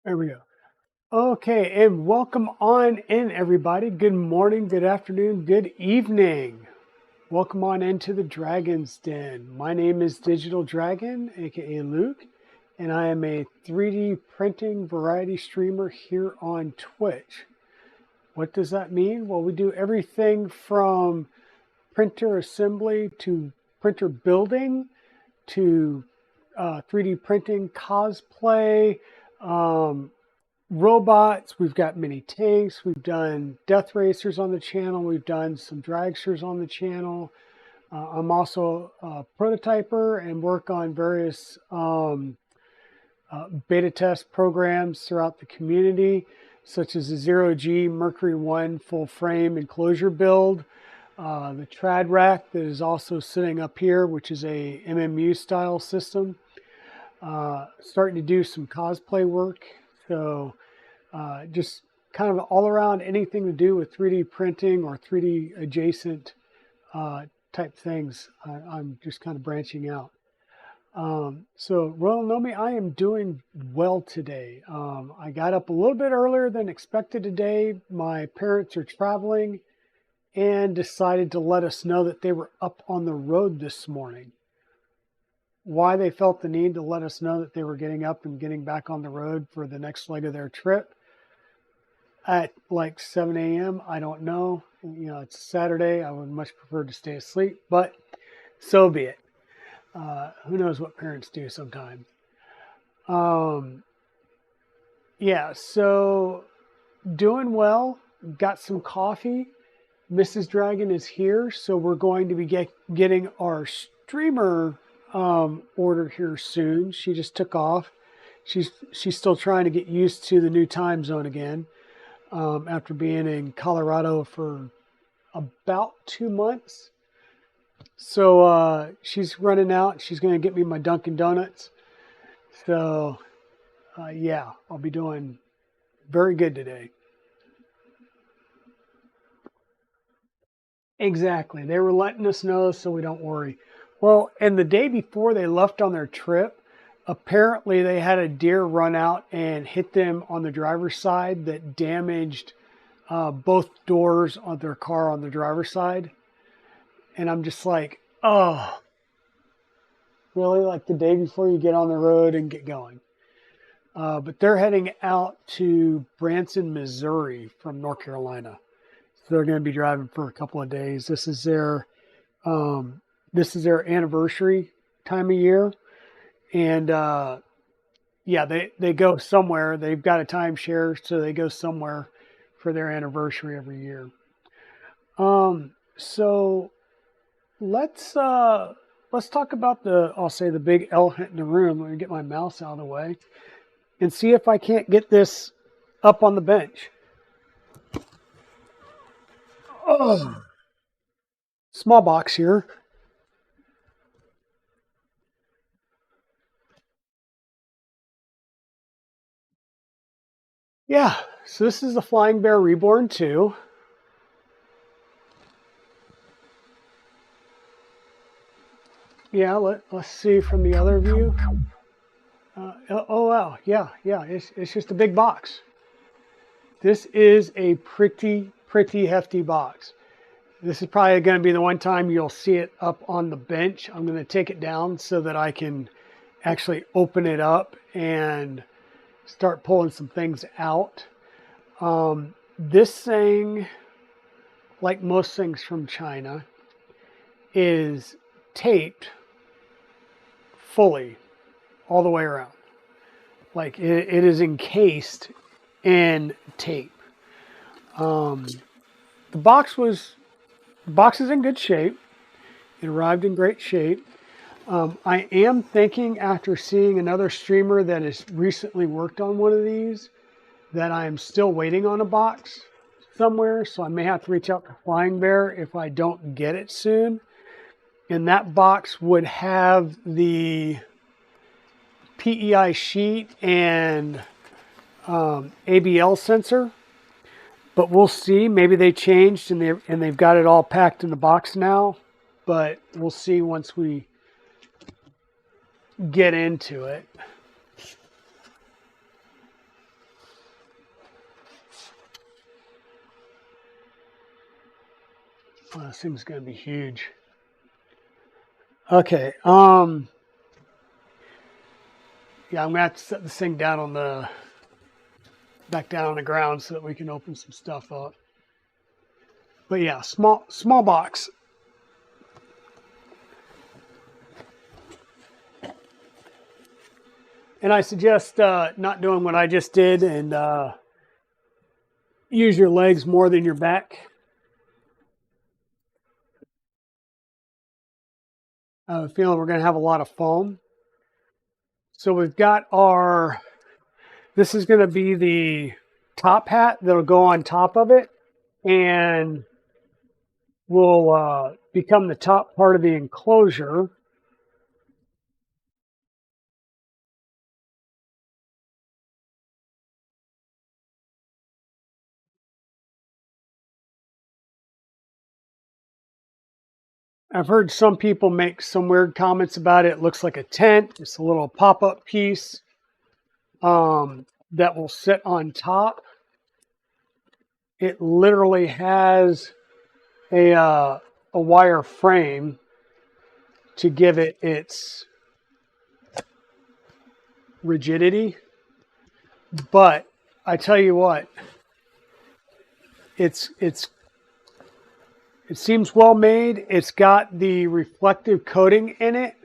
There we go. Okay, and welcome on in, everybody. Good morning, good afternoon, good evening. Welcome on into the Dragon's Den. My name is Digital Dragon, aka Luke, and I am a 3D printing variety streamer here on Twitch. What does that mean? Well, we do everything from printer assembly to printer building to 3D printing, cosplay, um, robots. We've got mini tanks. We've done death racers on the channel. We've done some dragsters on the channel. I'm also a prototyper and work on various beta test programs throughout the community, such as the Zero G Mercury 1 full frame enclosure build, the trad rack that is also sitting up here, which is a MMU style system. Starting to do some cosplay work. So just kind of all around anything to do with 3D printing or 3D adjacent type things. I'm just kind of branching out. So Royal Nomi, I am doing well today. I got up a little bit earlier than expected today. My parents are traveling and decided to let us know that they were up on the road this morning. Why they felt the need to let us know that they were getting up and getting back on the road for the next leg of their trip at like 7 a.m. I don't know. You know, it's Saturday. I would much prefer to stay asleep, but so be it. Who knows what parents do sometimes. Yeah, so doing well. Got some coffee. Mrs. Dragon is here, so we're going to be getting our streamer order here soon. She just took off. She's still trying to get used to the new time zone again. After being in Colorado for about 2 months. So she's running out. She's going to get me my Dunkin' Donuts. So yeah, I'll be doing very good today. Exactly. They were letting us know so we don't worry. Well, and the day before they left on their trip, apparently they had a deer run out and hit them on the driver's side that damaged both doors of their car on the driver's side. And I'm just like, oh, really? Like the day before you get on the road and get going. But they're heading out to Branson, Missouri from North Carolina. So they're going to be driving for a couple of days. This is their anniversary time of year. And yeah, they go somewhere. They've got a timeshare, so they go somewhere for their anniversary every year. So let's talk about the big elephant in the room. Let me get my mouse out of the way and see if I can't get this up on the bench. Oh, small box here. Yeah, so this is the Flying Bear Reborn 2. Yeah, let's see from the other view. Oh wow, yeah, it's just a big box. This is a pretty hefty box. This is probably going to be the one time you'll see it up on the bench. I'm going to take it down so that I can actually open it up and start pulling some things out. This thing, like most things from China, is taped fully all the way around. Like it is encased in tape. The box is in good shape. It arrived in great shape. I am thinking, after seeing another streamer that has recently worked on one of these, that I am still waiting on a box somewhere. So I may have to reach out to Flying Bear if I don't get it soon. And that box would have the PEI sheet and ABL sensor. But we'll see. Maybe they changed and they've got it all packed in the box now. But we'll see once we get into it. Oh, this thing's going to be huge. Okay. Yeah, I'm going to have to set this thing down on the, back down on the ground so that we can open some stuff up. But yeah, small box. And I suggest not doing what I just did and use your legs more than your back. I have a feeling we're going to have a lot of foam. So we've got our, this is going to be the top hat that'll go on top of it and will become the top part of the enclosure. I've heard some people make some weird comments about it. It looks like a tent. It's a little pop-up piece that will sit on top. It literally has a wire frame to give it its rigidity. But I tell you what, it seems well made. It's got the reflective coating in it,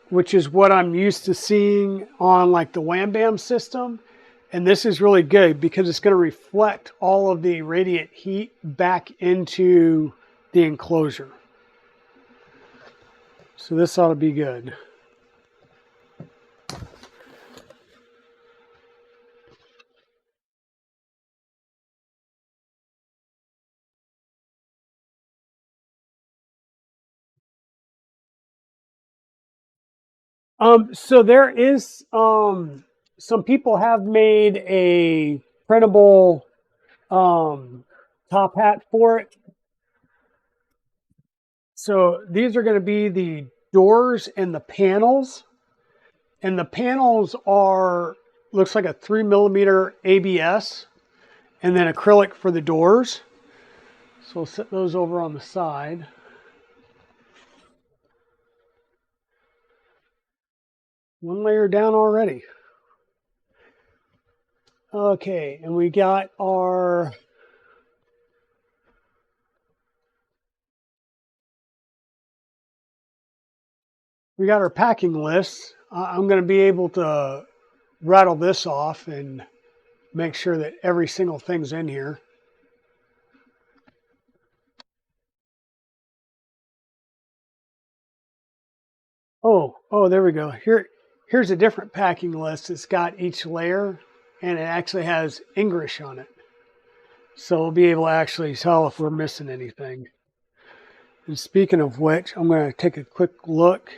which is what I'm used to seeing on like the Wham Bam system. And this is really good because it's going to reflect all of the radiant heat back into the enclosure. So this ought to be good. So there is some people have made a printable top hat for it. So these are going to be the doors and the panels. And the panels are, looks like a 3mm ABS and then acrylic for the doors. So we'll set those over on the side. One layer down already. Okay, and we got our packing list. I'm going to be able to rattle this off and make sure that every single thing's in here. Oh, there we go. Here's a different packing list. It's got each layer, and it actually has English on it. So we'll be able to actually tell if we're missing anything. And speaking of which, I'm going to take a quick look.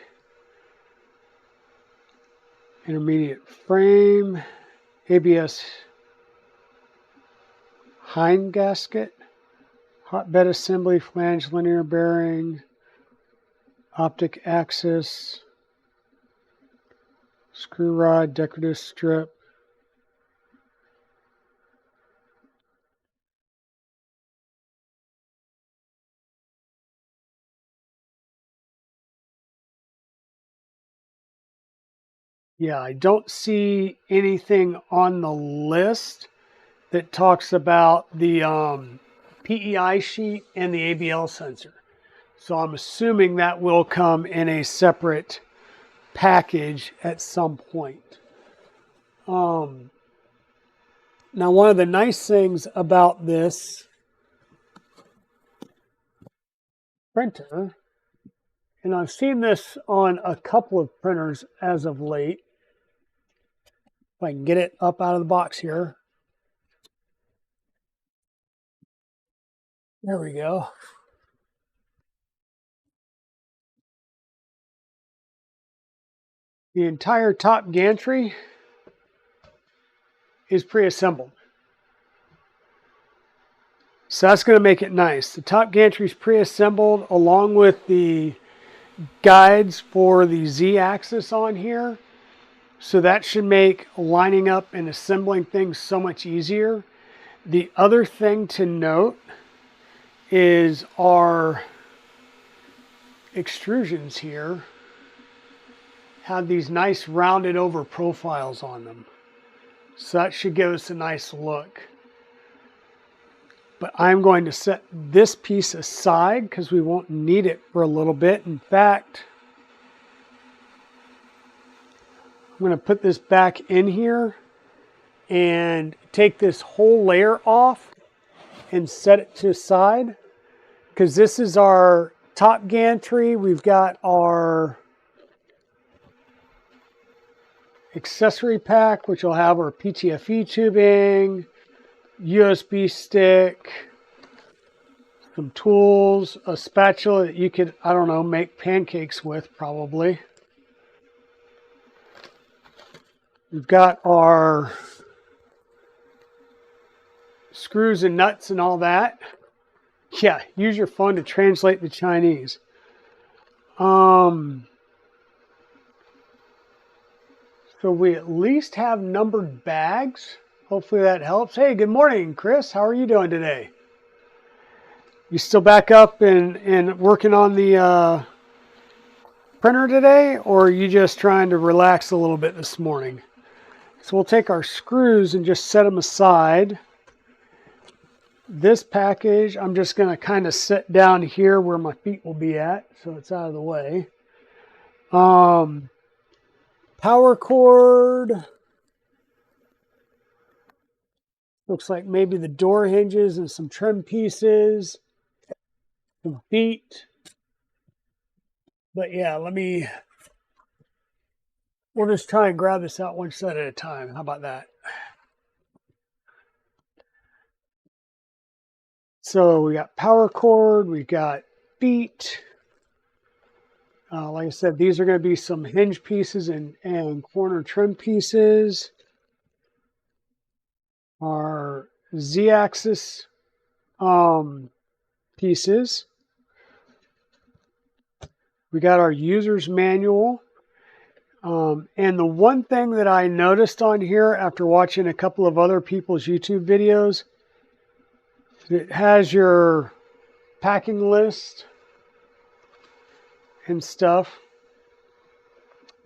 Intermediate frame, ABS hind gasket, hotbed assembly, flange linear bearing, optic axis, screw rod, decorative strip. Yeah, I don't see anything on the list that talks about the PEI sheet and the ABL sensor. So I'm assuming that will come in a separate package at some point. Now, one of the nice things about this printer, and I've seen this on a couple of printers as of late, if I can get it up out of the box here. There we go. The entire top gantry is pre-assembled. So that's going to make it nice. The top gantry is pre-assembled along with the guides for the Z-axis on here. So that should make lining up and assembling things so much easier. The other thing to note is our extrusions here have these nice rounded over profiles on them. So that should give us a nice look. But I'm going to set this piece aside because we won't need it for a little bit. In fact, I'm going to put this back in here and take this whole layer off and set it to the side, because this is our top gantry. We've got our accessory pack, which will have our PTFE tubing, USB stick, some tools, a spatula that you could, I don't know, make pancakes with probably. We've got our screws and nuts and all that. Yeah, use your phone to translate the Chinese. So we at least have numbered bags. Hopefully that helps. Hey, good morning, Chris. How are you doing today? You still back up and working on the printer today, or are you just trying to relax a little bit this morning? So we'll take our screws and just set them aside. This package, I'm just going to kind of sit down here where my feet will be at, so it's out of the way. Power cord. Looks like maybe the door hinges and some trim pieces. Some feet. But yeah, we'll just try and grab this out one set at a time. How about that? So we got power cord, we got feet. Like I said, these are going to be some hinge pieces and corner trim pieces. Our Z-axis pieces. We got our user's manual. And the one thing that I noticed on here after watching a couple of other people's YouTube videos, it has your packing list and stuff,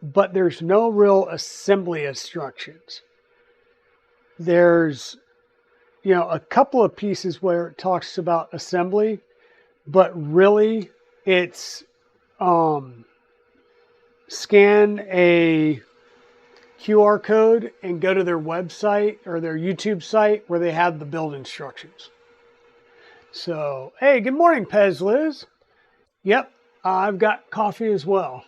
but there's no real assembly instructions. There's, a couple of pieces where it talks about assembly, but really it's scan a QR code and go to their website or their YouTube site where they have the build instructions. So, hey, good morning, Pez Liz. Yep, I've got coffee as well.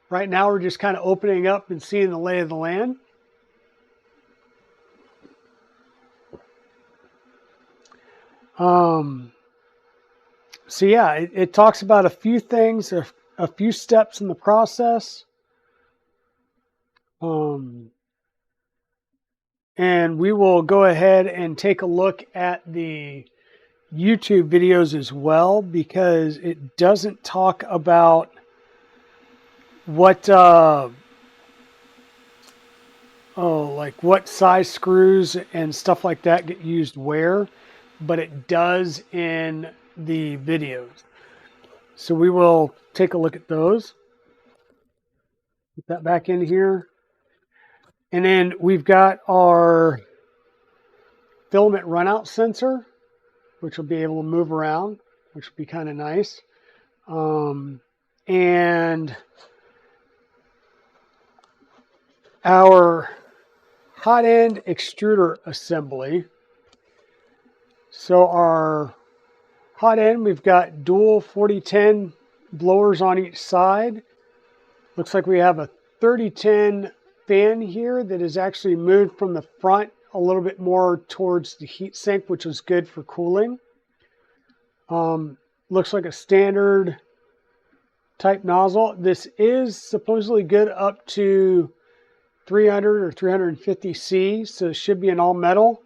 Right now we're just kind of opening up and seeing the lay of the land. So yeah, it talks about a few things, a few steps in the process. And we will go ahead and take a look at the YouTube videos as well, because it doesn't talk about what like what size screws and stuff like that get used where, but it does in the videos. So we will take a look at those. Put that back in here. And then we've got our filament runout sensor, which will be able to move around, which will be kind of nice. And our hot end extruder assembly. So our hot end, we've got dual 4010 blowers on each side. Looks like we have a 3010 fan here that is actually moved from the front a little bit more towards the heat sink, which is good for cooling. Looks like a standard type nozzle. This is supposedly good up to 300 or 350 C, so it should be an all metal.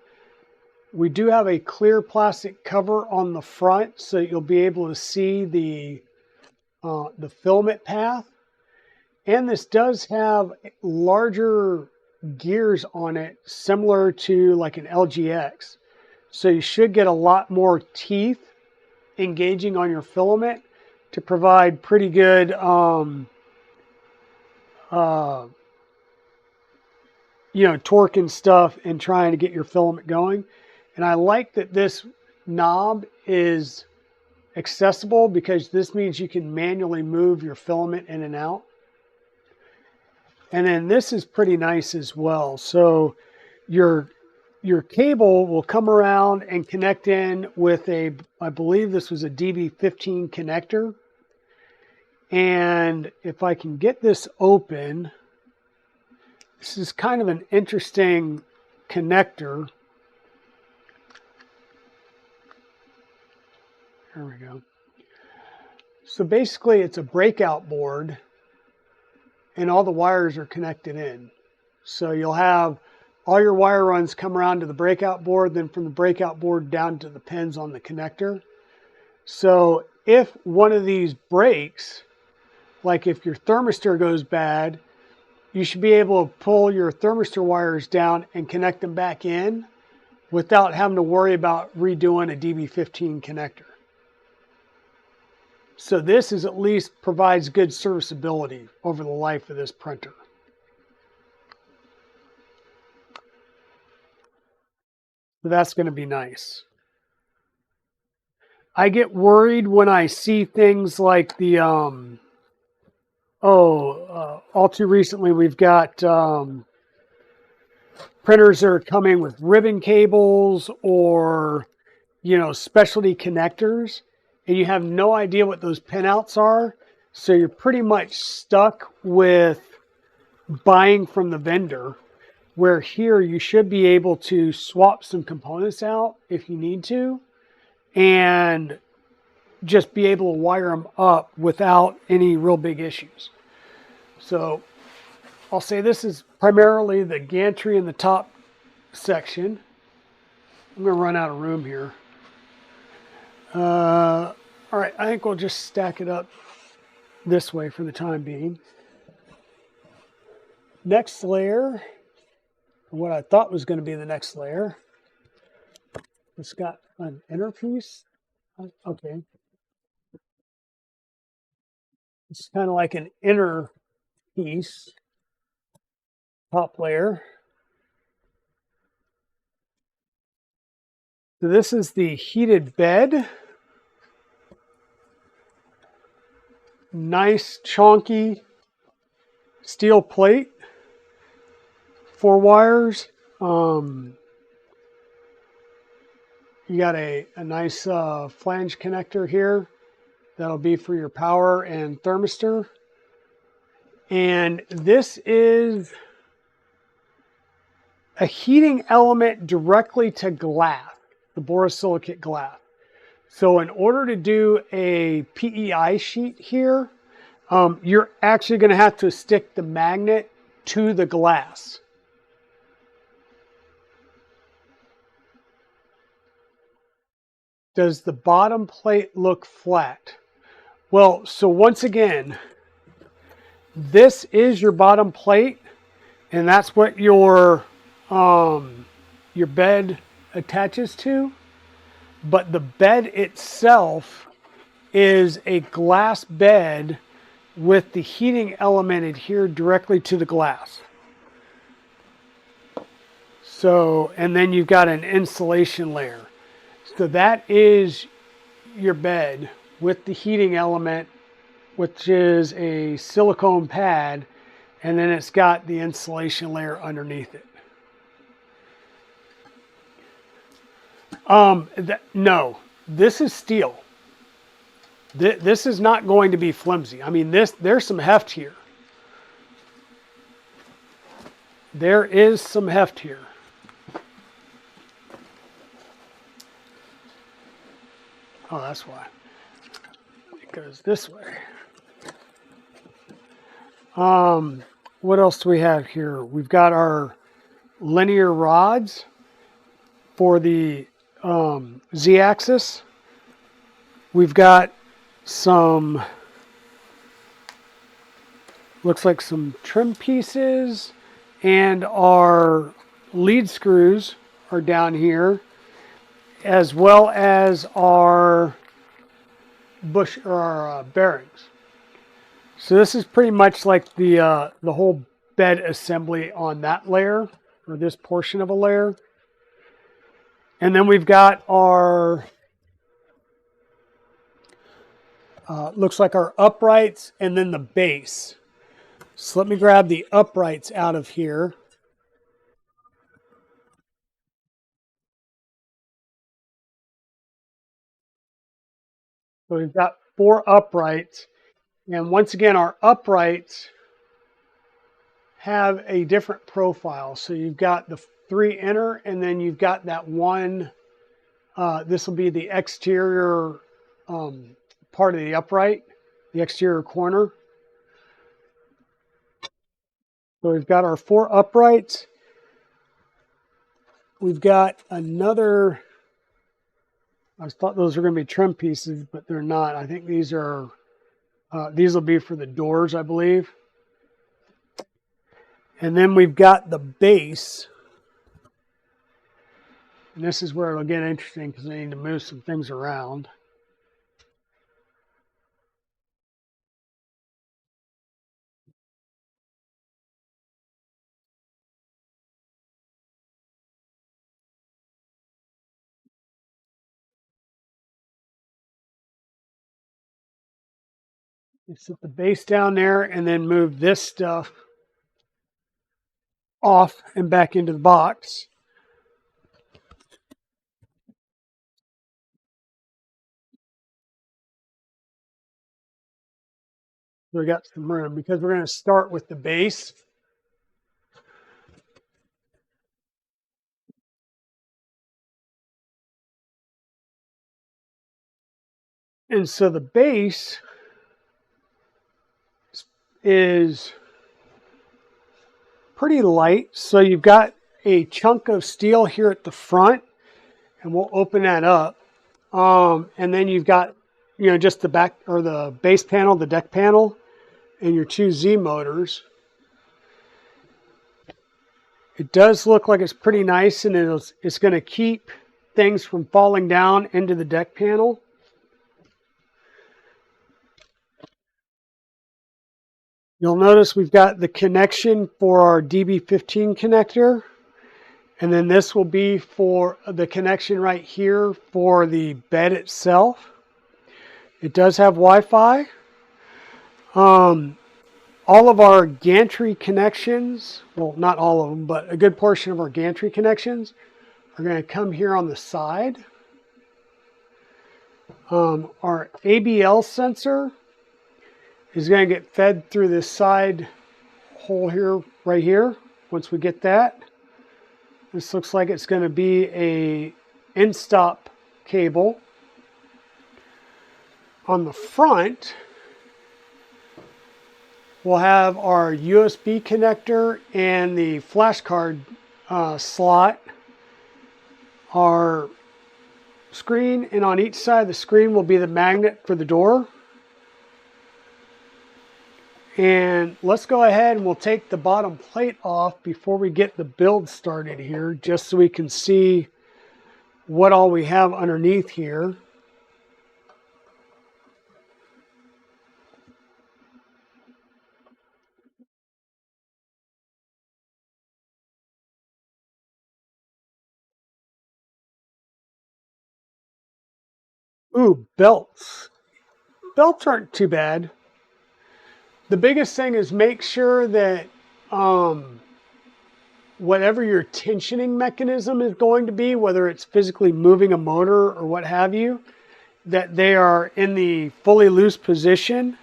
We do have a clear plastic cover on the front, so you'll be able to see the filament path. And this does have larger gears on it, similar to like an LGX. So you should get a lot more teeth engaging on your filament to provide pretty good torque and stuff and trying to get your filament going. And I like that this knob is accessible because this means you can manually move your filament in and out. And then this is pretty nice as well. So your cable will come around and connect in with I believe this was a DB15 connector. And if I can get this open, this is kind of an interesting connector. There we go. So basically it's a breakout board and all the wires are connected in. So you'll have all your wire runs come around to the breakout board, then from the breakout board down to the pins on the connector. So if one of these breaks, like if your thermistor goes bad, you should be able to pull your thermistor wires down and connect them back in without having to worry about redoing a DB15 connector. So this is at least provides good serviceability over the life of this printer. So that's going to be nice. I get worried when I see things like the, all too recently we've got printers that are coming with ribbon cables or, specialty connectors, and you have no idea what those pinouts are. So you're pretty much stuck with buying from the vendor, where here you should be able to swap some components out if you need to and just be able to wire them up without any real big issues. So I'll say this is primarily the gantry in the top section. I'm going to run out of room here. All right, I think we'll just stack it up this way for the time being. Next layer, what I thought was going to be the next layer, it's got an inner piece. Okay. It's kind of like an inner piece, top layer. So this is the heated bed. Nice chunky steel plate, 4 wires. You got a nice flange connector here that'll be for your power and thermistor. And this is a heating element directly to glass, the borosilicate glass. So in order to do a PEI sheet here, you're actually going to have to stick the magnet to the glass. Does the bottom plate look flat? Well, so once again, this is your bottom plate, and that's what your bed attaches to. But the bed itself is a glass bed with the heating element adhered directly to the glass. So, and then you've got an insulation layer. So that is your bed with the heating element, which is a silicone pad, and then it's got the insulation layer underneath it. No, this is steel. This is not going to be flimsy. I mean, there's some heft here. There is some heft here. Oh, that's why. It goes this way. What else do we have here? We've got our linear rods for the Z-axis. We've got some, looks like some trim pieces, and our lead screws are down here, as well as our bush or our bearings. So this is pretty much like the whole bed assembly on that layer, or this portion of a layer. And then we've got our looks like our uprights and then the base. So let me grab the uprights out of here. So we've got 4 uprights. And once again, our uprights have a different profile. So you've got the 3 inner, and then you've got that one. This will be the exterior part of the upright, the exterior corner. So we've got our 4 uprights. We've got another, I thought those were going to be trim pieces, but they're not. I think these are, these will be for the doors, I believe. And then we've got the base. And this is where it'll get interesting because I need to move some things around. You set the base down there and then move this stuff off and back into the box. So we got some room because we're going to start with the base. And so the base is pretty light. So you've got a chunk of steel here at the front, and we'll open that up. And then you've got, just the back or the base panel, the deck panel, and your 2 Z motors. It does look like it's pretty nice, and it's going to keep things from falling down into the deck panel. You'll notice we've got the connection for our DB15 connector. And then this will be for the connection right here for the bed itself. It does have Wi-Fi. All of our gantry connections, well, not all of them, but a good portion of our gantry connections are going to come here on the side. Our ABL sensor is going to get fed through this side hole here, right here. Once we get that, this looks like it's going to be a in-stop cable. On the front, we'll have our USB connector and the flash card slot. Our screen, and on each side of the screen will be the magnet for the door. And let's go ahead and we'll take the bottom plate off before we get the build started here, just so we can see what all we have underneath here. Ooh, belts. Belts aren't too bad. The biggest thing is make sure that whatever your tensioning mechanism is going to be, whether it's physically moving a motor or what have you, that they are in the fully loose position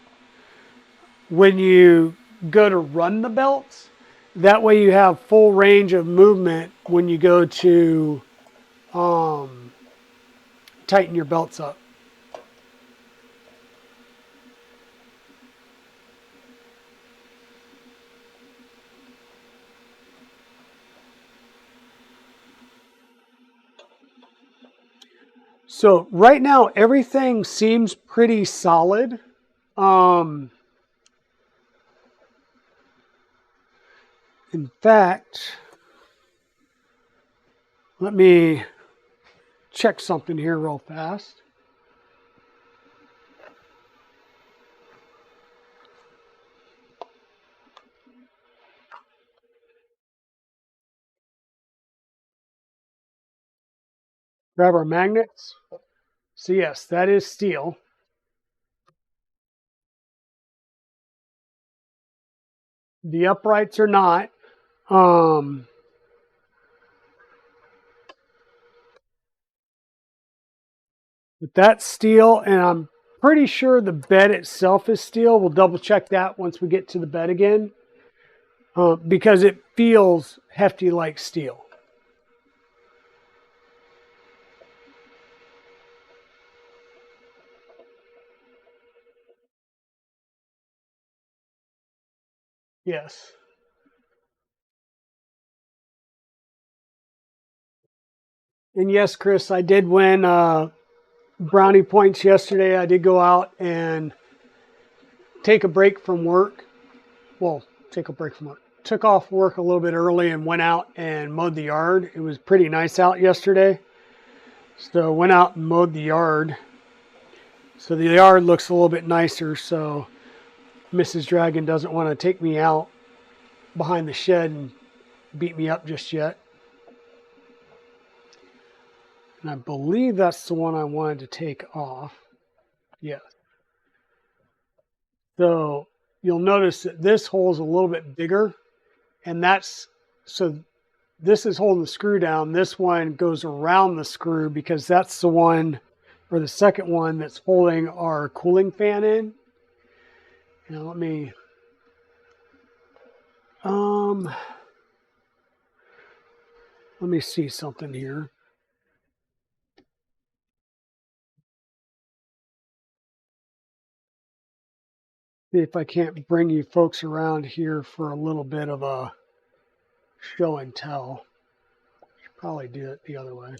when you go to run the belts. That way you have full range of movement when you go to tighten your belts up. So right now, everything seems pretty solid. In fact, let me check something here real fast. Grab our magnets. So yes, that is steel. The uprights are not. But that's steel, and I'm pretty sure the bed itself is steel. We'll double check that once we get to the bed again, because it feels hefty like steel. Yes. And yes, Chris, I did win brownie points yesterday. I did go out and take a break from work. Well, take a break from work. Took off work a little bit early and went out and mowed the yard. It was pretty nice out yesterday. So went out and mowed the yard. So the yard looks a little bit nicer. So Mrs. Dragon doesn't want to take me out behind the shed and beat me up just yet. And I believe that's the one I wanted to take off. Yes. So you'll notice that this hole is a little bit bigger, and so this is holding the screw down. This one goes around the screw because that's the one, or the second one, that's holding our cooling fan in. Now let me see something here. See if I can't bring you folks around here for a little bit of a show and tell. Should probably do it the other way.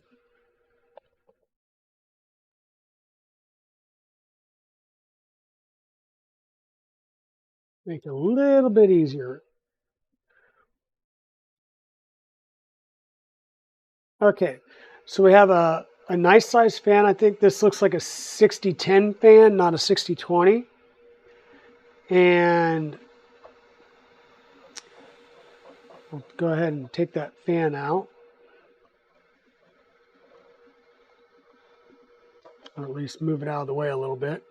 Make it a little bit easier. Okay, so we have a nice size fan. I think this looks like a 60-10 fan, not a 60-20. And we'll go ahead and take that fan out. Or at least move it out of the way a little bit.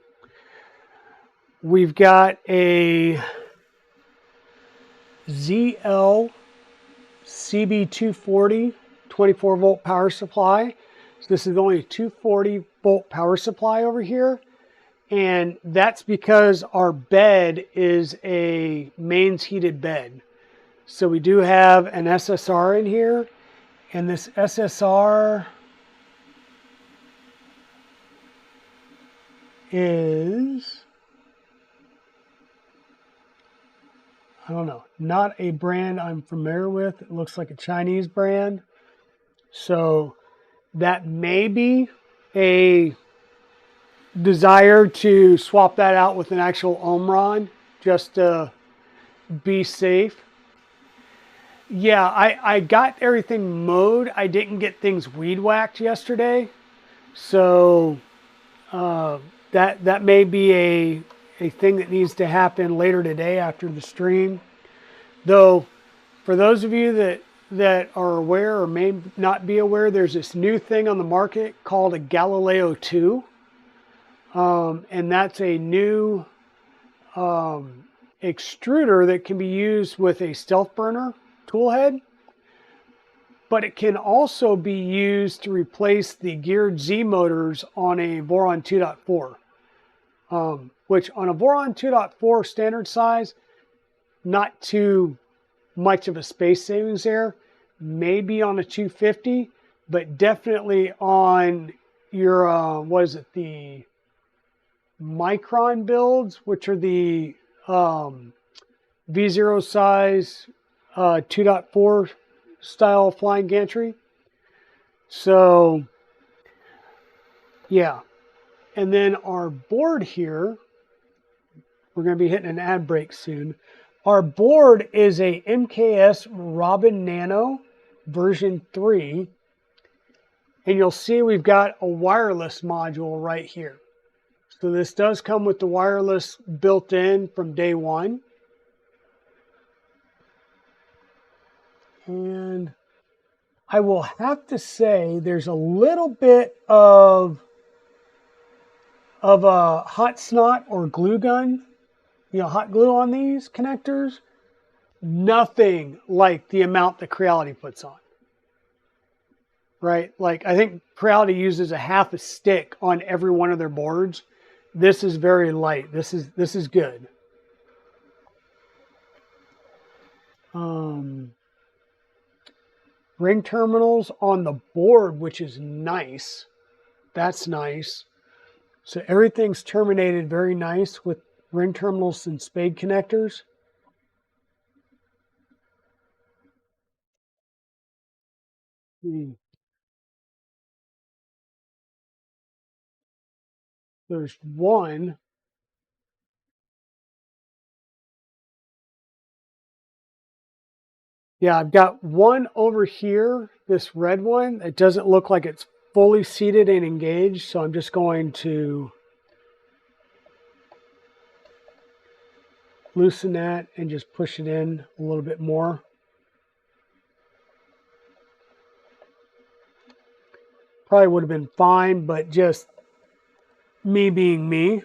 We've got a ZL CB240 24 volt power supply. So this is only a 240 volt power supply over here. And that's because our bed is a mains heated bed. So we do have an SSR in here, and this SSR is, I don't know, not a brand I'm familiar with. It looks like a Chinese brand. So that may be a desire to swap that out with an actual Omron just to be safe. Yeah, I got everything mowed. I didn't get things weed whacked yesterday. So that may be a thing that needs to happen later today after the stream. Though, for those of you that are aware or may not be aware, there's this new thing on the market called a Galileo 2. And that's a new extruder that can be used with a stealth burner tool head. But it can also be used to replace the geared Z motors on a Voron 2.4. Which on a Voron 2.4 standard size, not too much of a space savings there. Maybe on a 250, but definitely on your, what is it, the Micron builds, which are the V0 size 2.4 style flying gantry. So, yeah. And then our board here, we're going to be hitting an ad break soon. Our board is a MKS Robin Nano version 3. And you'll see we've got a wireless module right here. So this does come with the wireless built in from day one. And I will have to say there's a little bit of a hot snot or glue gun, hot glue on these connectors. Nothing like the amount that Creality puts on, right? Like I think Creality uses a half a stick on every one of their boards. This is very light. This is good. Ring terminals on the board, which is nice. That's nice. So everything's terminated very nice with ring terminals and spade connectors. There's one. Yeah, I've got one over here, this red one. It doesn't look like it's fully seated and engaged, so I'm just going to loosen that and just push it in a little bit more. Probably would have been fine, but just me being me.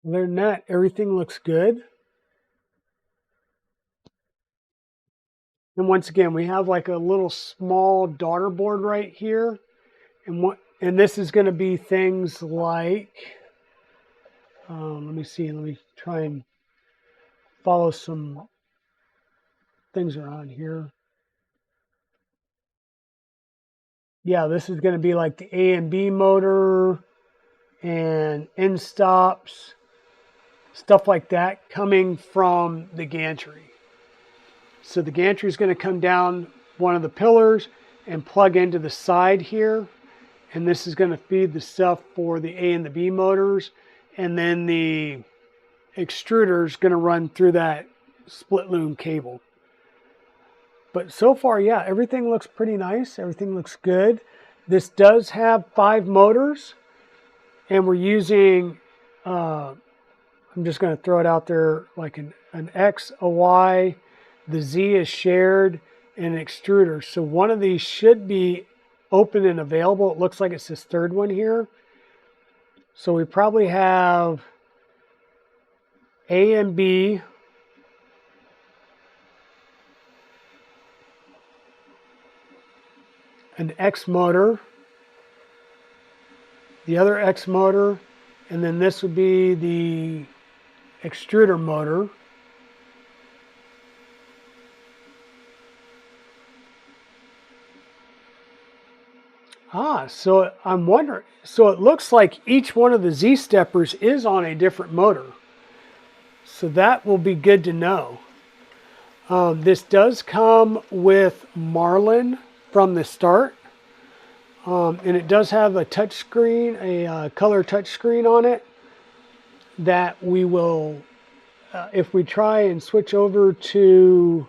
Other than that, everything looks good. And once again, we have like a little small daughter board right here. And this is going to be things like, let me see, let me try and follow some things around here. Yeah, this is going to be like the A and B motor and end stops, stuff like that coming from the gantry. So the gantry is going to come down one of the pillars and plug into the side here. And this is going to feed the stuff for the A and the B motors. And then the extruder is going to run through that split loom cable. But so far, yeah, everything looks pretty nice. Everything looks good. This does have 5 motors. And we're using, I'm just going to throw it out there, like an X, a Y. The Z is shared and an extruder. So one of these should be open and available. It looks like it's this third one here. So we probably have A and B. An X motor. The other X motor. And then this would be the extruder motor. So I'm wondering, so it looks like each one of the Z steppers is on a different motor. So that will be good to know. This does come with Marlin from the start. And it does have a touch screen, a color touch screen on it that we will, if we try and switch over to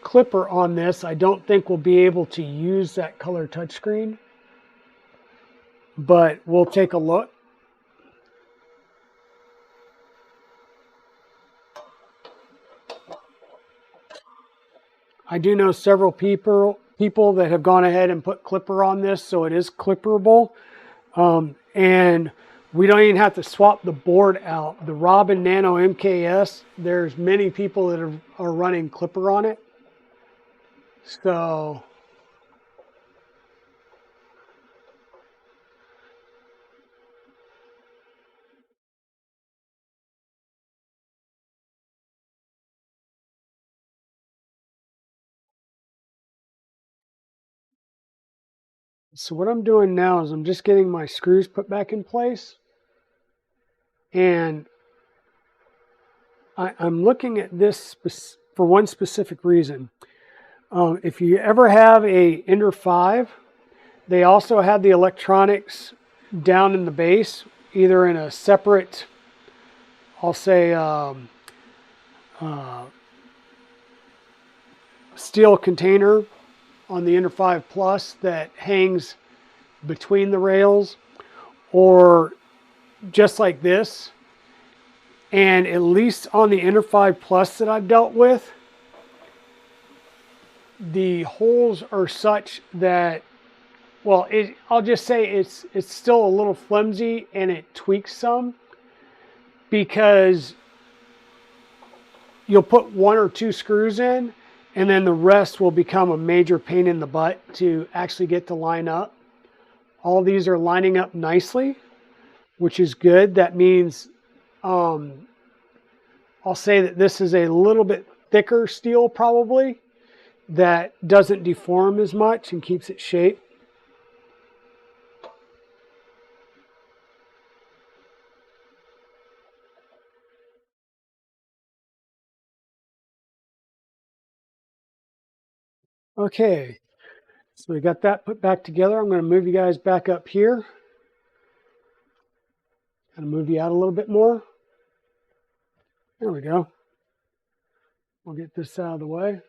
Clipper on this, I don't think we'll be able to use that color touch screen. But we'll take a look. I do know several people that have gone ahead and put Clipper on this, so it is clipperable. And we don't even have to swap the board out. The Robin Nano MKS, there's many people that are running Clipper on it. So what I'm doing now is I'm just getting my screws put back in place. And I'm looking at this for one specific reason. If you ever have a Ender 5, they also have the electronics down in the base, either in a separate, I'll say, steel container on the Ender 5 Plus that hangs between the rails, or just like this. And at least on the Inner 5 Plus that I've dealt with, the holes are such that, well, I'll just say it's still a little flimsy and it tweaks some, because you'll put 1 or 2 screws in and then the rest will become a major pain in the butt to actually get to line up. All these are lining up nicely, which is good. That means I'll say that this is a little bit thicker steel probably, that doesn't deform as much and keeps its shape. Okay, so we got that put back together. I'm going to move you guys back up here. Going to move you out a little bit more. There we go. We'll get this out of the way.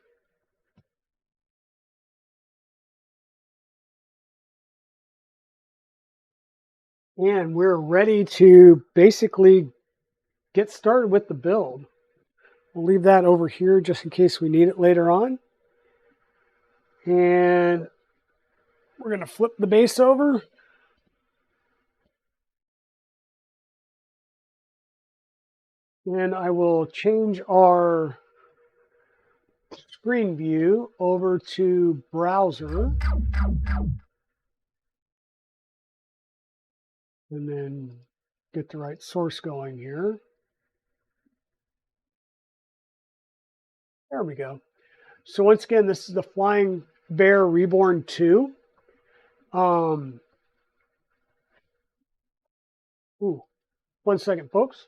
And we're ready to basically get started with the build. We'll leave that over here just in case we need it later on. And we're going to flip the base over. And I will change our screen view over to browser. And then get the right source going here. There we go. So once again, this is the Flying Bear Reborn 2. Ooh, 1 second, folks.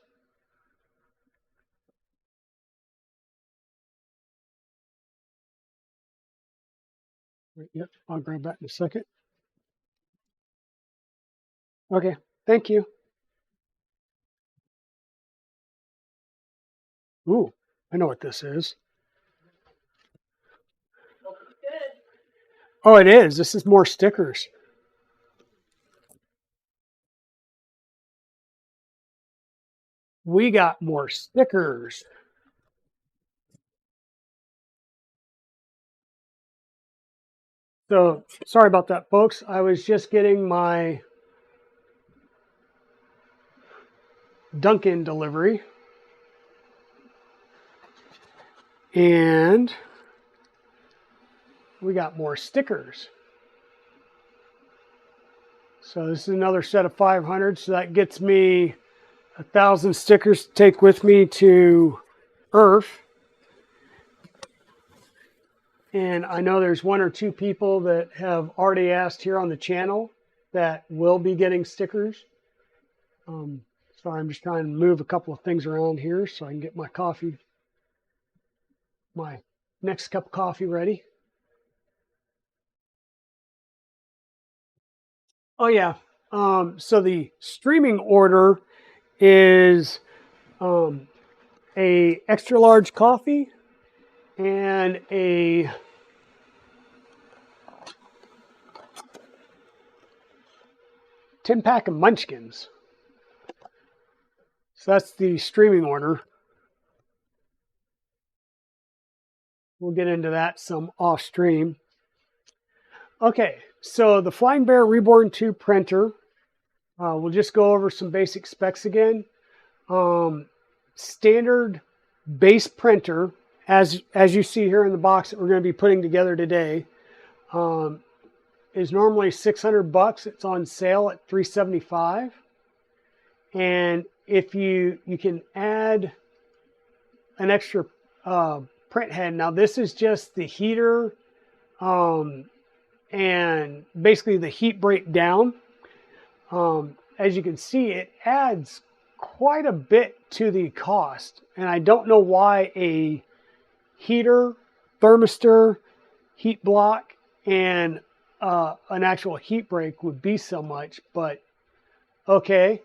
Yep, I'll grab that in a second. Okay, thank you. Ooh, I know what this is. Oh, it is. This is more stickers. We got more stickers. So sorry about that, folks. I was just getting my Dunkin' delivery. And we got more stickers. So this is another set of 500. So that gets me 1,000 stickers to take with me to Earth. And I know there's 1 or 2 people that have already asked here on the channel that will be getting stickers. Sorry, I'm just trying to move a couple of things around here so I can get my coffee, my next cup of coffee ready. Oh yeah. So the streaming order is a extra large coffee and a ten-pack of Munchkins. So that's the streaming order. We'll get into that some off stream. Okay, so the Flying Bear Reborn 2 printer. We'll just go over some basic specs again. Standard base printer, as you see here in the box that we're going to be putting together today, is normally $600. It's on sale at $375. And if you can add an extra print head. Now this is just the heater and basically the heat breakdown. As you can see, it adds quite a bit to the cost. And I don't know why a heater, thermistor, heat block, and an actual heat break would be so much, but okay.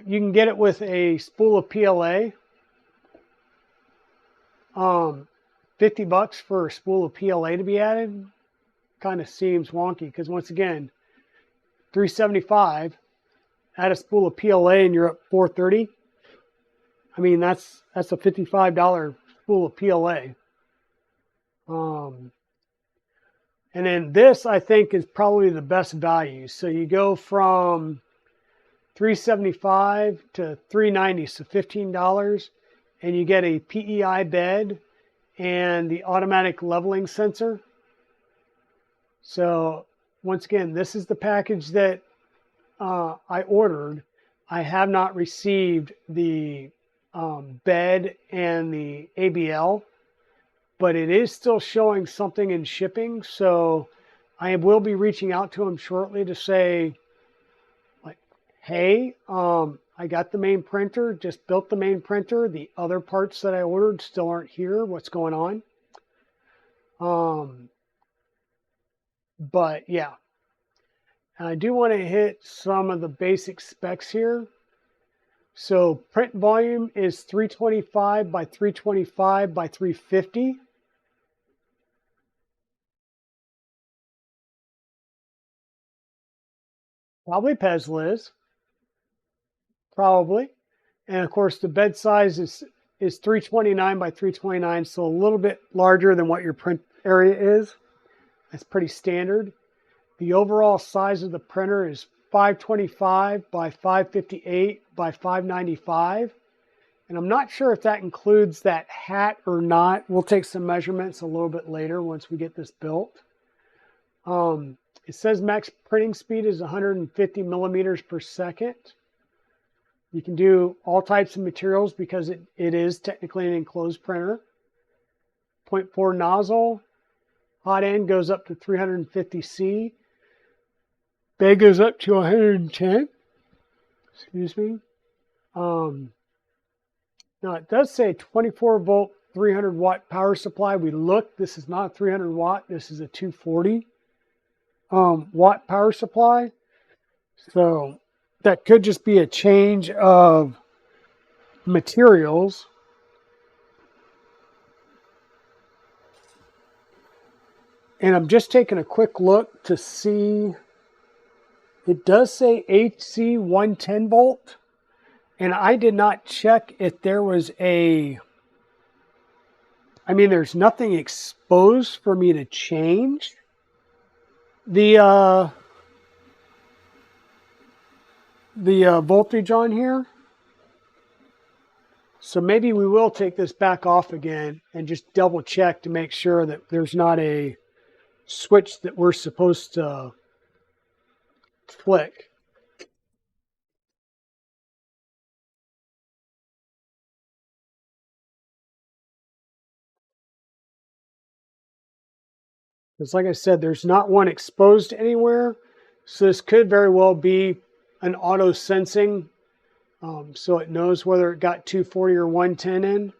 You can get it with a spool of PLA. $50 for a spool of PLA to be added kind of seems wonky because once again, $375. add a spool of PLA and you're up 430. I mean, that's a $55 spool of PLA. And then this, I think, is probably the best value. So you go from $375 to $390, so $15, and you get a PEI bed and the automatic leveling sensor. So once again, this is the package that I ordered. I have not received the bed and the ABL, but it is still showing something in shipping. So I will be reaching out to them shortly to say, like, hey, I got the main printer, just built the main printer. The other parts that I ordered still aren't here. What's going on? But yeah, and I do want to hit some of the basic specs here. So print volume is 325 by 325 by 350. Probably Pez Liz. Probably. And of course the bed size is 329 by 329, so a little bit larger than what your print area is. That's pretty standard. The overall size of the printer is 525 by 558 by 595. And I'm not sure if that includes that hat or not. We'll take some measurements a little bit later once we get this built. It says max printing speed is 150 millimeters per second. You can do all types of materials because it is technically an enclosed printer. 0.4 nozzle. Hot end goes up to 350C. Bed goes up to 110. Excuse me. Now it does say 24 volt, 300 watt power supply. We looked, this is not a 300 watt, this is a 240 watt power supply. So that could just be a change of materials. And I'm just taking a quick look to see, it does say HC 110 volt. And I did not check if there was there's nothing exposed for me to change the voltage on here. So maybe we will take this back off again and just double check to make sure that there's not a switch that we're supposed to flick. Because like I said, there's not one exposed anywhere. So this could very well be an auto sensing. So it knows whether it got 240 or 110 in.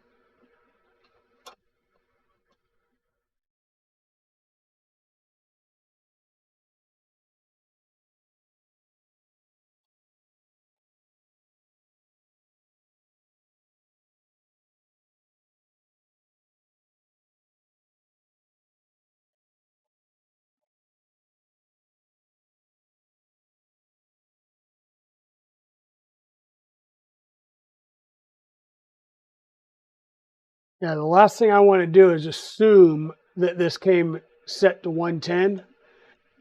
Yeah, the last thing I want to do is assume that this came set to 110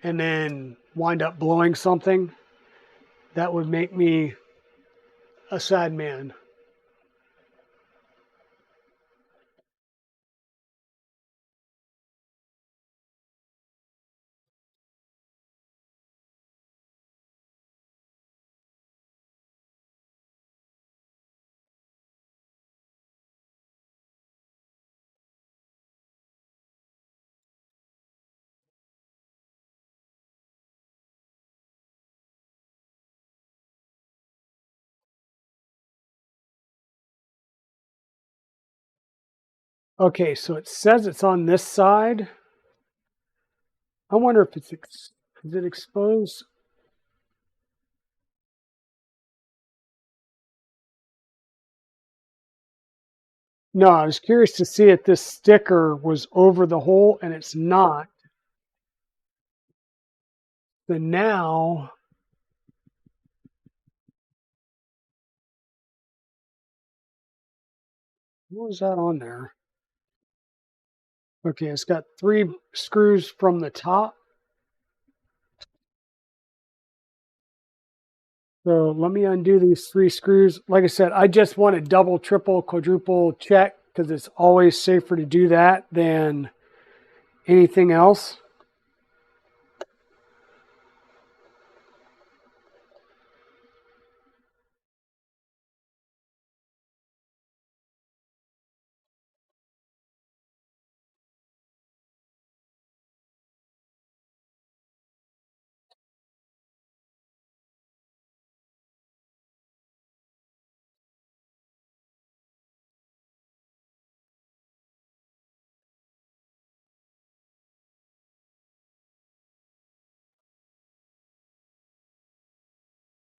and then wind up blowing something. That would make me a sad man. Okay, so it says it's on this side. I wonder if is it exposed? No, I was curious to see if this sticker was over the hole, and it's not. Then now What was that on there? Okay, it's got 3 screws from the top. So let me undo these 3 screws. Like I said, I just want to double, triple, quadruple check because it's always safer to do that than anything else.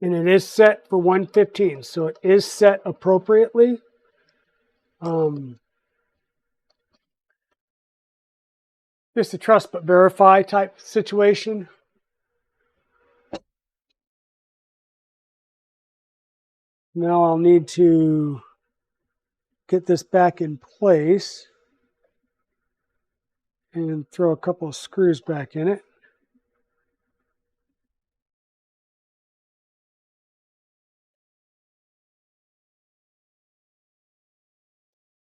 And it is set for 115, so it is set appropriately. Just a trust but verify type situation. Now I'll need to get this back in place and throw a couple of screws back in it.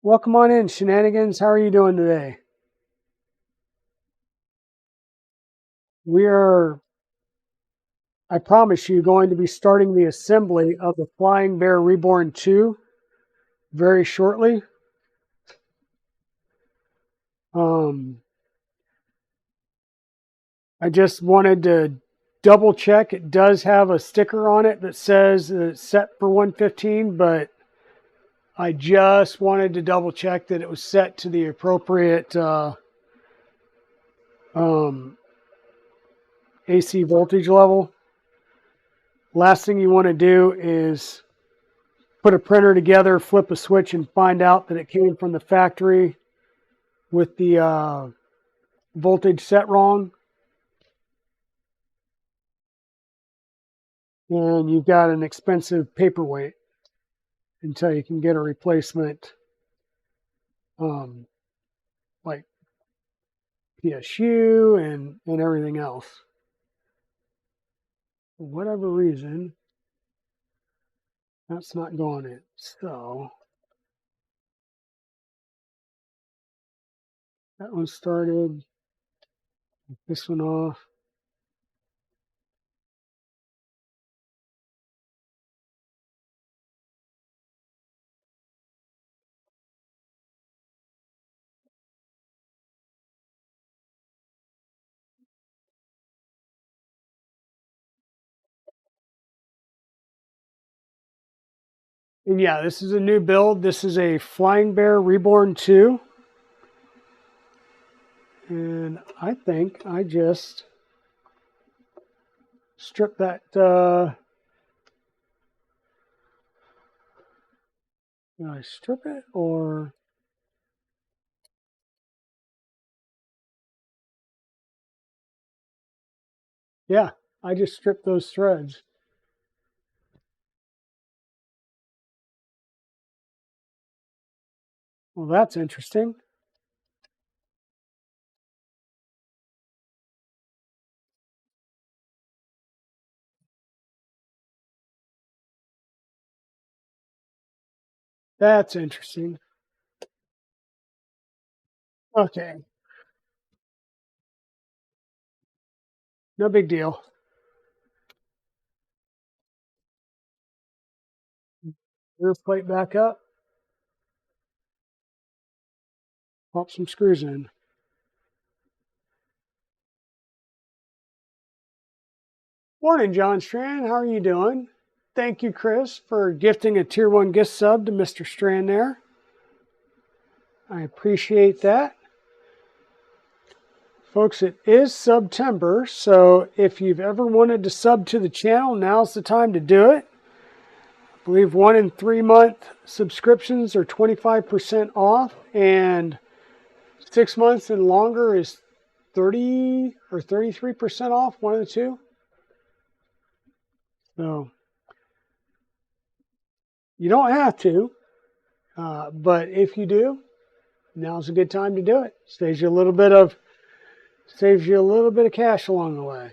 Welcome on in, Shenanigans. How are you doing today? We are, I promise you, going to be starting the assembly of the Flying Bear Reborn 2 very shortly. I just wanted to double check. It does have a sticker on it that says it's set for 115, but I just wanted to double check that it was set to the appropriate AC voltage level. Last thing you want to do is put a printer together, flip a switch, and find out that it came from the factory with the voltage set wrong. And you've got an expensive paperweight until you can get a replacement like PSU and everything else. For whatever reason, that's not going in. So that one started, this one off. And yeah, this is a new build. This is a Flying Bear Reborn 2. And I think I just stripped that. Did I strip it or? Yeah, I just stripped those threads. Well, that's interesting. That's interesting. Okay, no big deal. Rear plate back up. Pop some screws in. Morning, John Strand. How are you doing? Thank you, Chris, for gifting a Tier 1 gift sub to Mr. Strand there. I appreciate that. Folks, it is September, so if you've ever wanted to sub to the channel, now's the time to do it. I believe 1 and 3 month subscriptions are 25% off, and 6 months and longer is 30 or 33% off, one of the two. So you don't have to. But if you do, now's a good time to do it. Saves you a little bit of cash along the way.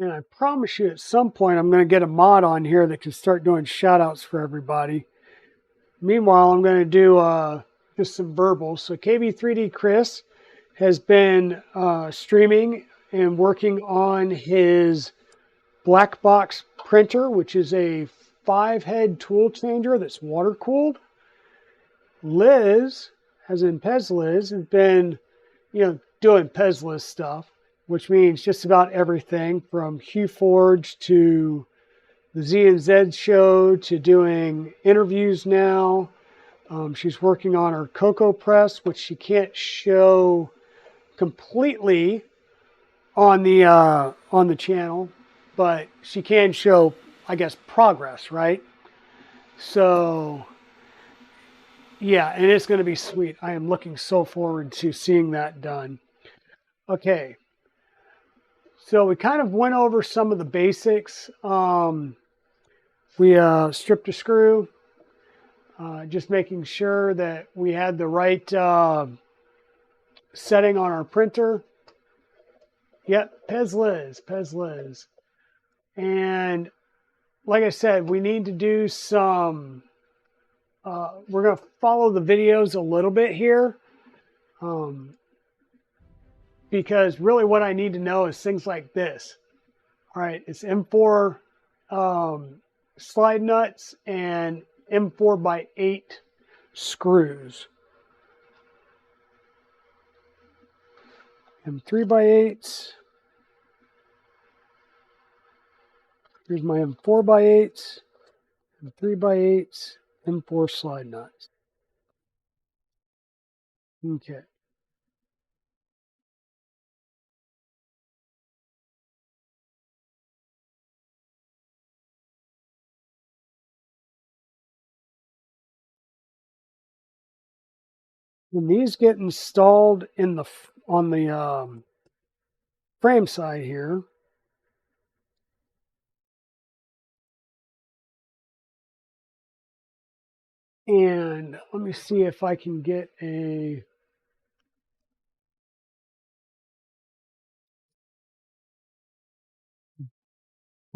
And I promise you, at some point, I'm going to get a mod on here that can start doing shout outs for everybody. Meanwhile, I'm going to do just some verbal. So KB3D Chris has been streaming and working on his black box printer, which is a 5-head tool changer that's water cooled. Liz, as in Pez Liz, has been, doing Pez Liz stuff, which means just about everything from Hugh Forge to the Z and Z show to doing interviews now. She's working on her Cocoa Press, which she can't show completely on the channel, but she can show, I guess, progress, right? So yeah, and it's going to be sweet. I am looking so forward to seeing that done. Okay, so we kind of went over some of the basics. We stripped a screw, just making sure that we had the right setting on our printer. Yep, Pez Liz. And like I said, we need to do some, we're going to follow the videos a little bit here. Because really what I need to know is things like this. All right, it's M4 slide nuts and M4 by 8 screws. M3 by 8s. Here's my M4 by 8s, M3 by 8s, M4 slide nuts. Okay. When these get installed in the on the frame side here, and let me see if I can get a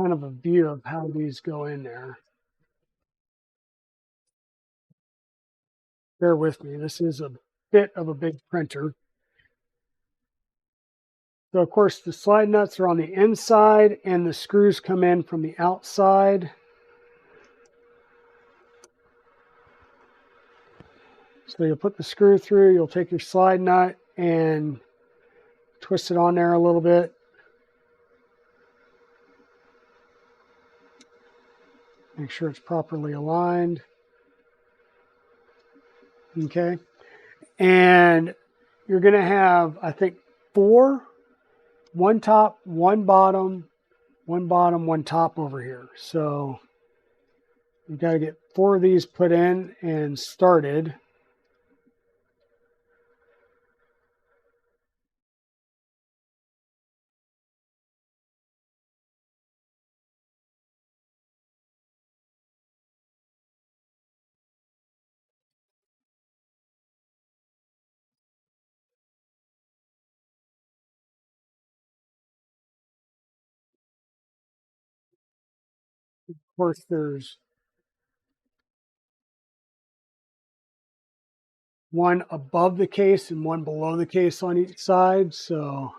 kind of a view of how these go in there. Bear with me. This is a bit of a big printer. So of course the slide nuts are on the inside and the screws come in from the outside. So you'll put the screw through, you'll take your slide nut and twist it on there a little bit. Make sure it's properly aligned. Okay. And you're going to have, I think, 4, one top, one bottom, one top over here. So you've got to get 4 of these put in and started. Of course, there's one above the case and one below the case on each side. So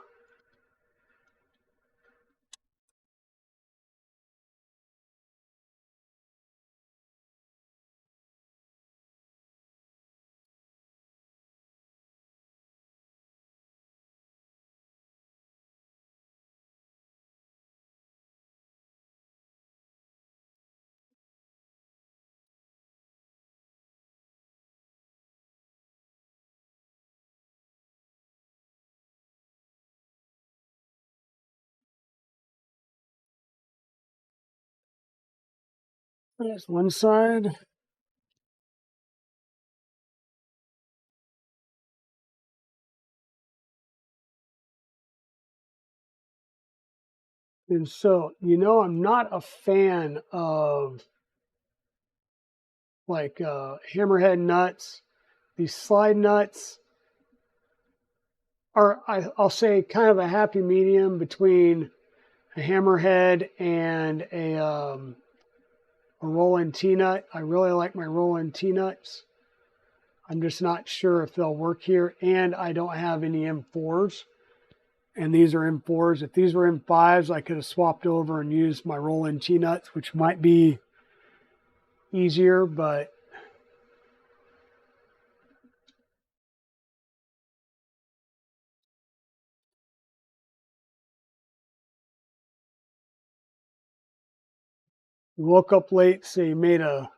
that's one side. And so, I'm not a fan of like hammerhead nuts. These slide nuts are, I'll say, kind of a happy medium between a hammerhead and a roll-in T-nut. I really like my roll-in T-nuts. I'm just not sure if they'll work here, and I don't have any M4s. And these are M4s. If these were M5s, I could have swapped over and used my roll-in T-nuts, which might be easier, but we woke up late, so you made a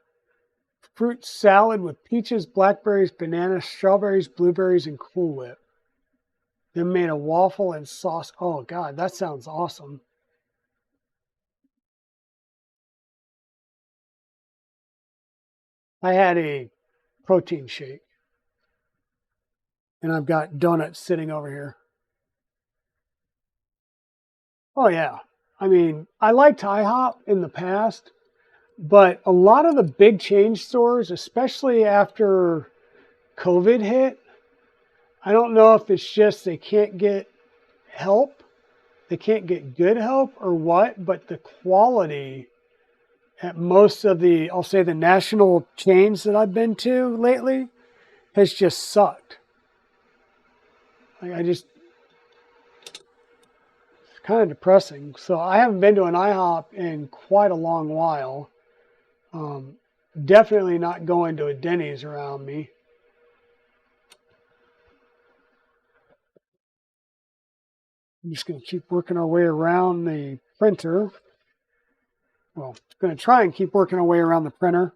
fruit salad with peaches, blackberries, bananas, strawberries, blueberries, and Cool Whip. Then made a waffle and sauce. Oh, God, that sounds awesome. I had a protein shake, and I've got donuts sitting over here. Oh, yeah. I mean, I liked IHOP in the past, but a lot of the big chain stores, especially after COVID hit, I don't know if it's just they can't get help, they can't get good help or what, but the quality at most of the, I'll say the national chains that I've been to lately has just sucked. Like it's kind of depressing. So I haven't been to an IHOP in quite a long while. Um, Definitely not going to a Denny's around me. I'm just going to keep working our way around the printer. Well, going to try and keep working our way around the printer.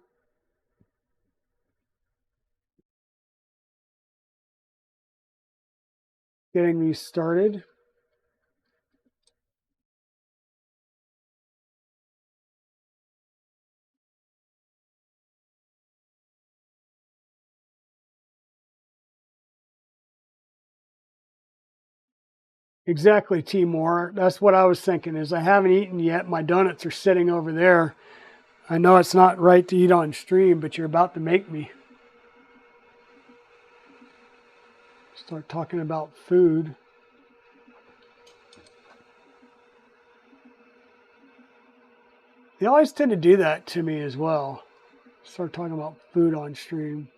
Getting these started. Exactly, Timor. That's what I was thinking is I haven't eaten yet. My donuts are sitting over there. I know it's not right to eat on stream, but you're about to make me start talking about food. They always tend to do that to me as well. Start talking about food on stream.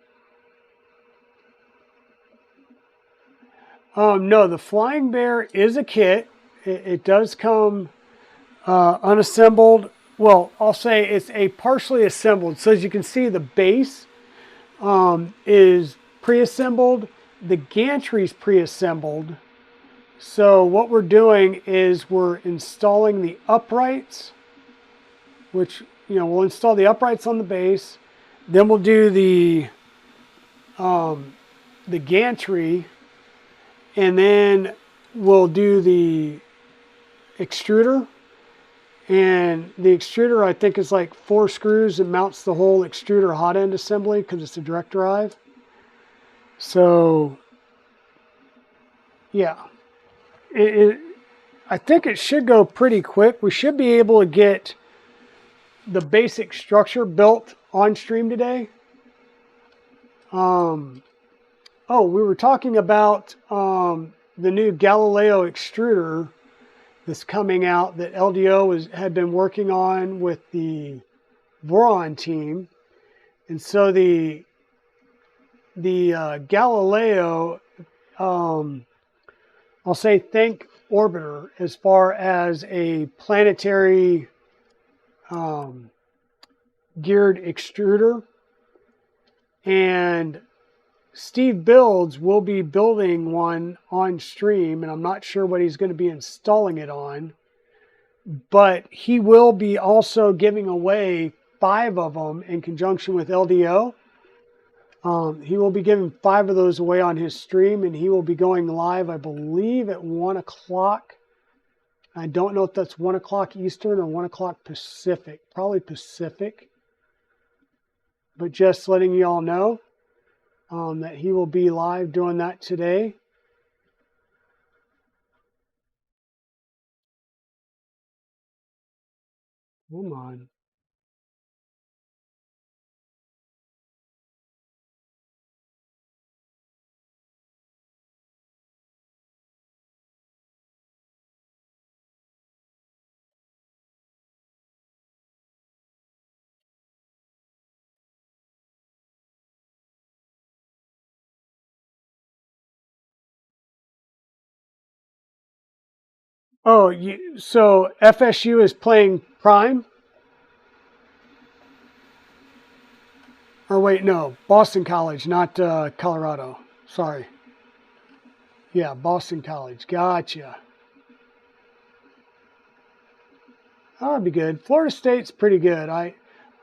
No, the Flying Bear is a kit. It does come unassembled. Well, I'll say it's a partially assembled. So as you can see, the base is pre-assembled. The gantry is pre-assembled. So what we're doing is we're installing the uprights, which, we'll install the uprights on the base. Then we'll do the gantry, and then we'll do the extruder. And the extruder, I think, is like 4 screws and mounts the whole extruder hot end assembly because it's a direct drive. So, yeah, I think it should go pretty quick. We should be able to get the basic structure built on stream today. We were talking about the new Galileo extruder that's coming out that LDO had been working on with the Voron team. And so the Galileo, I'll say thank Orbiter as far as a planetary geared extruder. And Steve Builds will be building one on stream, and I'm not sure what he's going to be installing it on, but he will be also giving away 5 of them in conjunction with LDO. He will be giving 5 of those away on his stream, and he will be going live, I believe, at 1 o'clock. I don't know if that's 1 o'clock Eastern or 1 o'clock Pacific, probably Pacific. But just letting you all know that he will be live doing that today. Come on. Oh, so FSU is playing Prime? Or wait, no, Boston College, not Colorado. Sorry. Yeah, Boston College. Gotcha. That would be good. Florida State's pretty good. I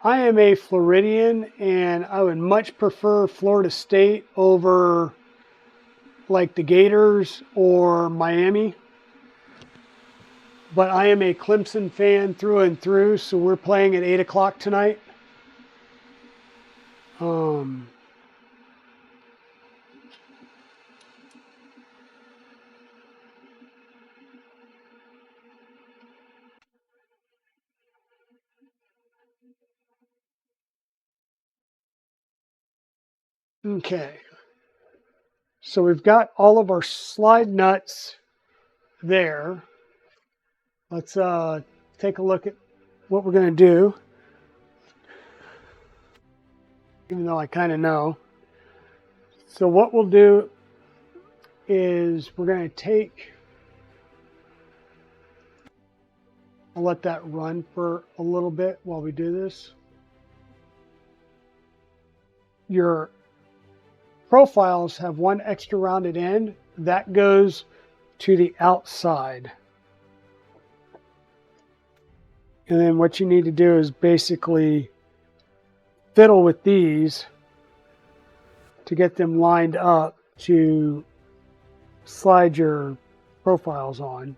am a Floridian, and I would much prefer Florida State over like the Gators or Miami. But I am a Clemson fan through and through, so we're playing at 8 o'clock tonight. Um, okay. So we've got all of our slide nuts there. Let's take a look at what we're going to do, even though I kind of know. So what we'll do is we're going to take, I'll let that run for a little bit while we do this. Your profiles have one extra rounded end. That goes to the outside. And then what you need to do is basically fiddle with these to get them lined up to slide your profiles on.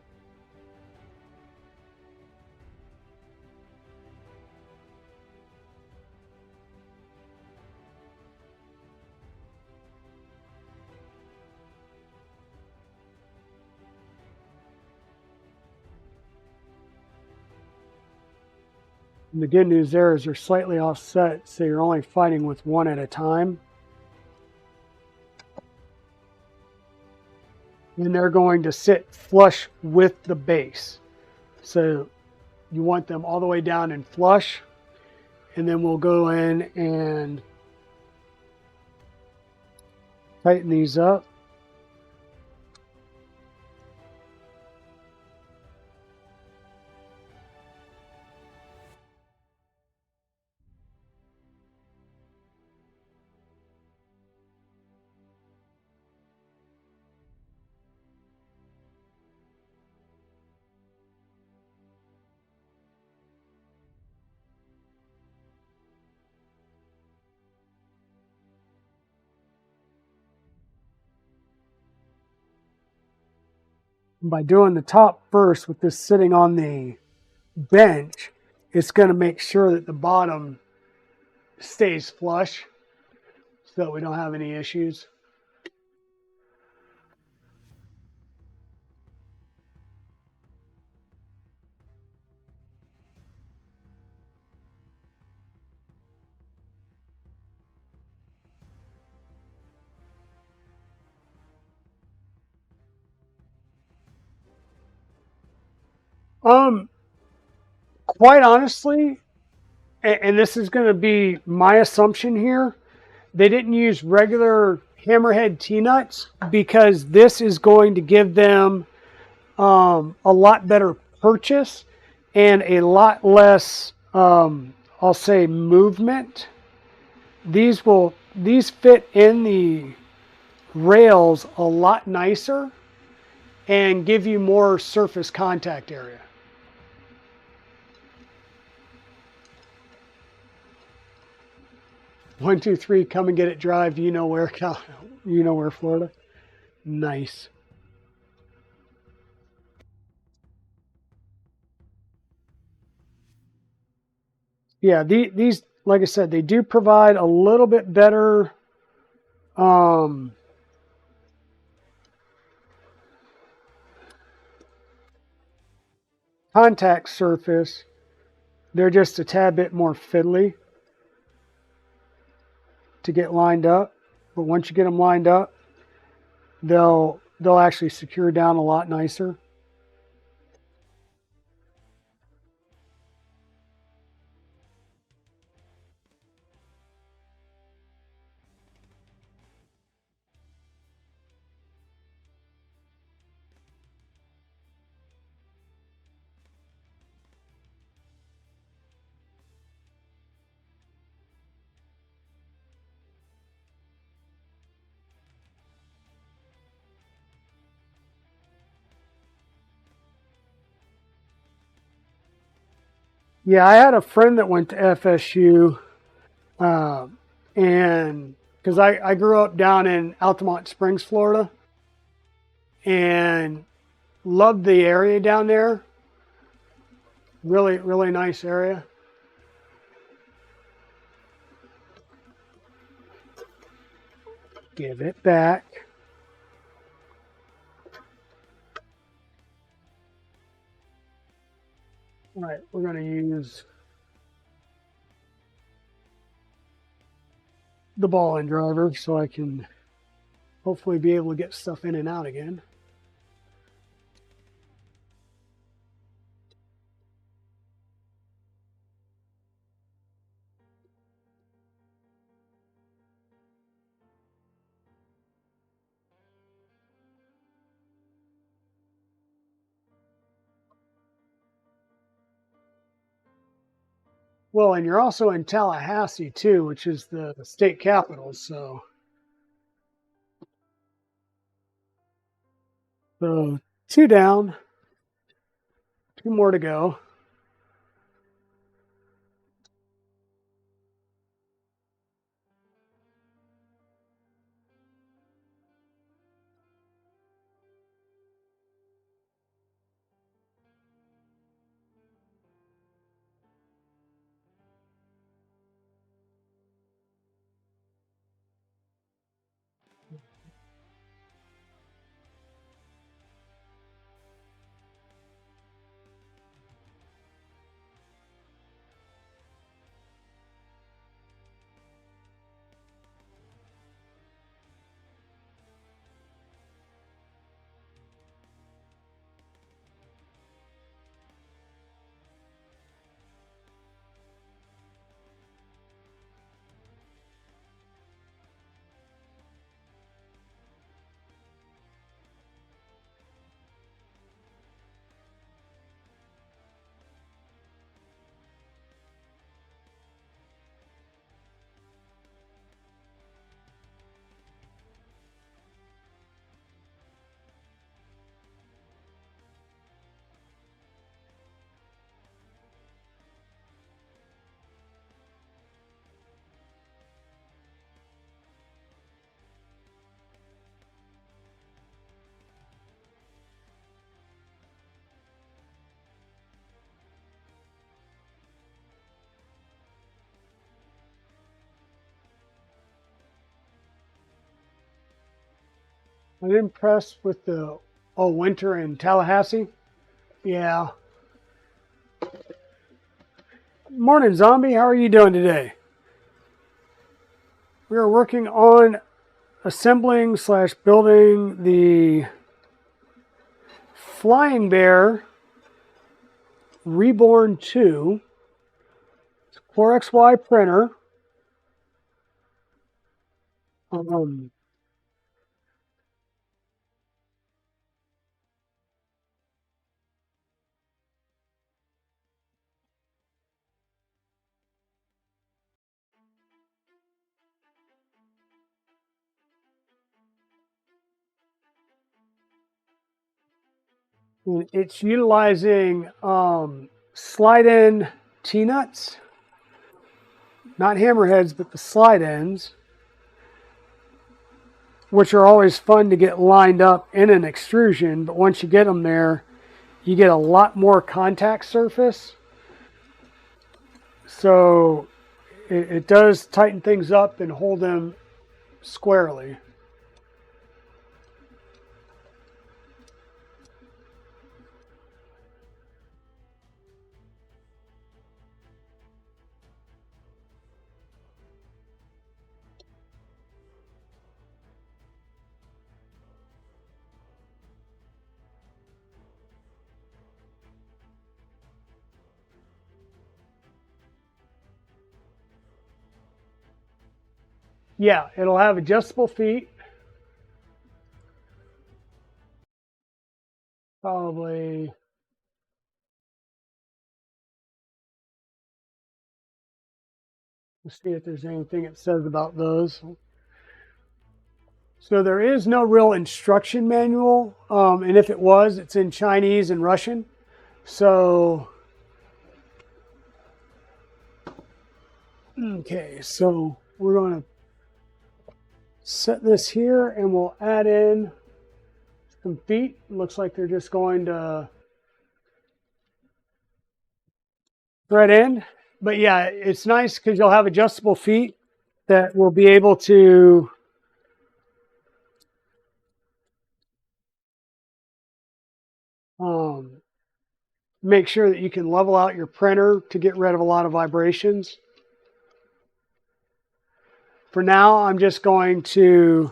And the good news there is they're slightly offset, so you're only fighting with one at a time. And they're going to sit flush with the base. So you want them all the way down and flush. And then we'll go in and tighten these up. By doing the top first with this sitting on the bench, it's going to make sure that the bottom stays flush so that we don't have any issues. Um, Quite honestly, and this is going to be my assumption here, they didn't use regular hammerhead T-nuts because this is going to give them a lot better purchase and a lot less, I'll say, movement. These fit in the rails a lot nicer and give you more surface contact area. One, two, three, come and get it drive. You know where, you know where, Florida. Nice. Yeah, these, like I said, they do provide a little bit better um, contact surface They're just a tad bit more fiddly to get lined up. But once you get them lined up, they'll actually secure down a lot nicer. Yeah, I had a friend that went to FSU, uh, and because I grew up down in Altamont Springs, Florida, and loved the area down there. Really, really nice area. Give it back. All right, we're going to use the ball and driver so I can hopefully be able to get stuff in and out again. Well, and you're also in Tallahassee too, which is the state capital. So two down, two more to go. I'm impressed with the winter in Tallahassee. Yeah. Morning, zombie. How are you doing today? We are working on assembling slash building the Flying Bear Reborn 2. It's a 4XY printer. Um, it's utilizing slide-in T-nuts, not hammerheads, but the slide ends, which are always fun to get lined up in an extrusion. But once you get them there, you get a lot more contact surface. So it does tighten things up and hold them squarely. Yeah, it'll have adjustable feet. Probably, let's see if there's anything it says about those. So there is no real instruction manual, and if it was, it's in Chinese and Russian. So, okay, so we're going to set this here and we'll add in some feet. Looks like they're just going to thread in. But yeah, it's nice because you'll have adjustable feet that will be able to um, make sure that you can level out your printer to get rid of a lot of vibrations. For now, I'm just going to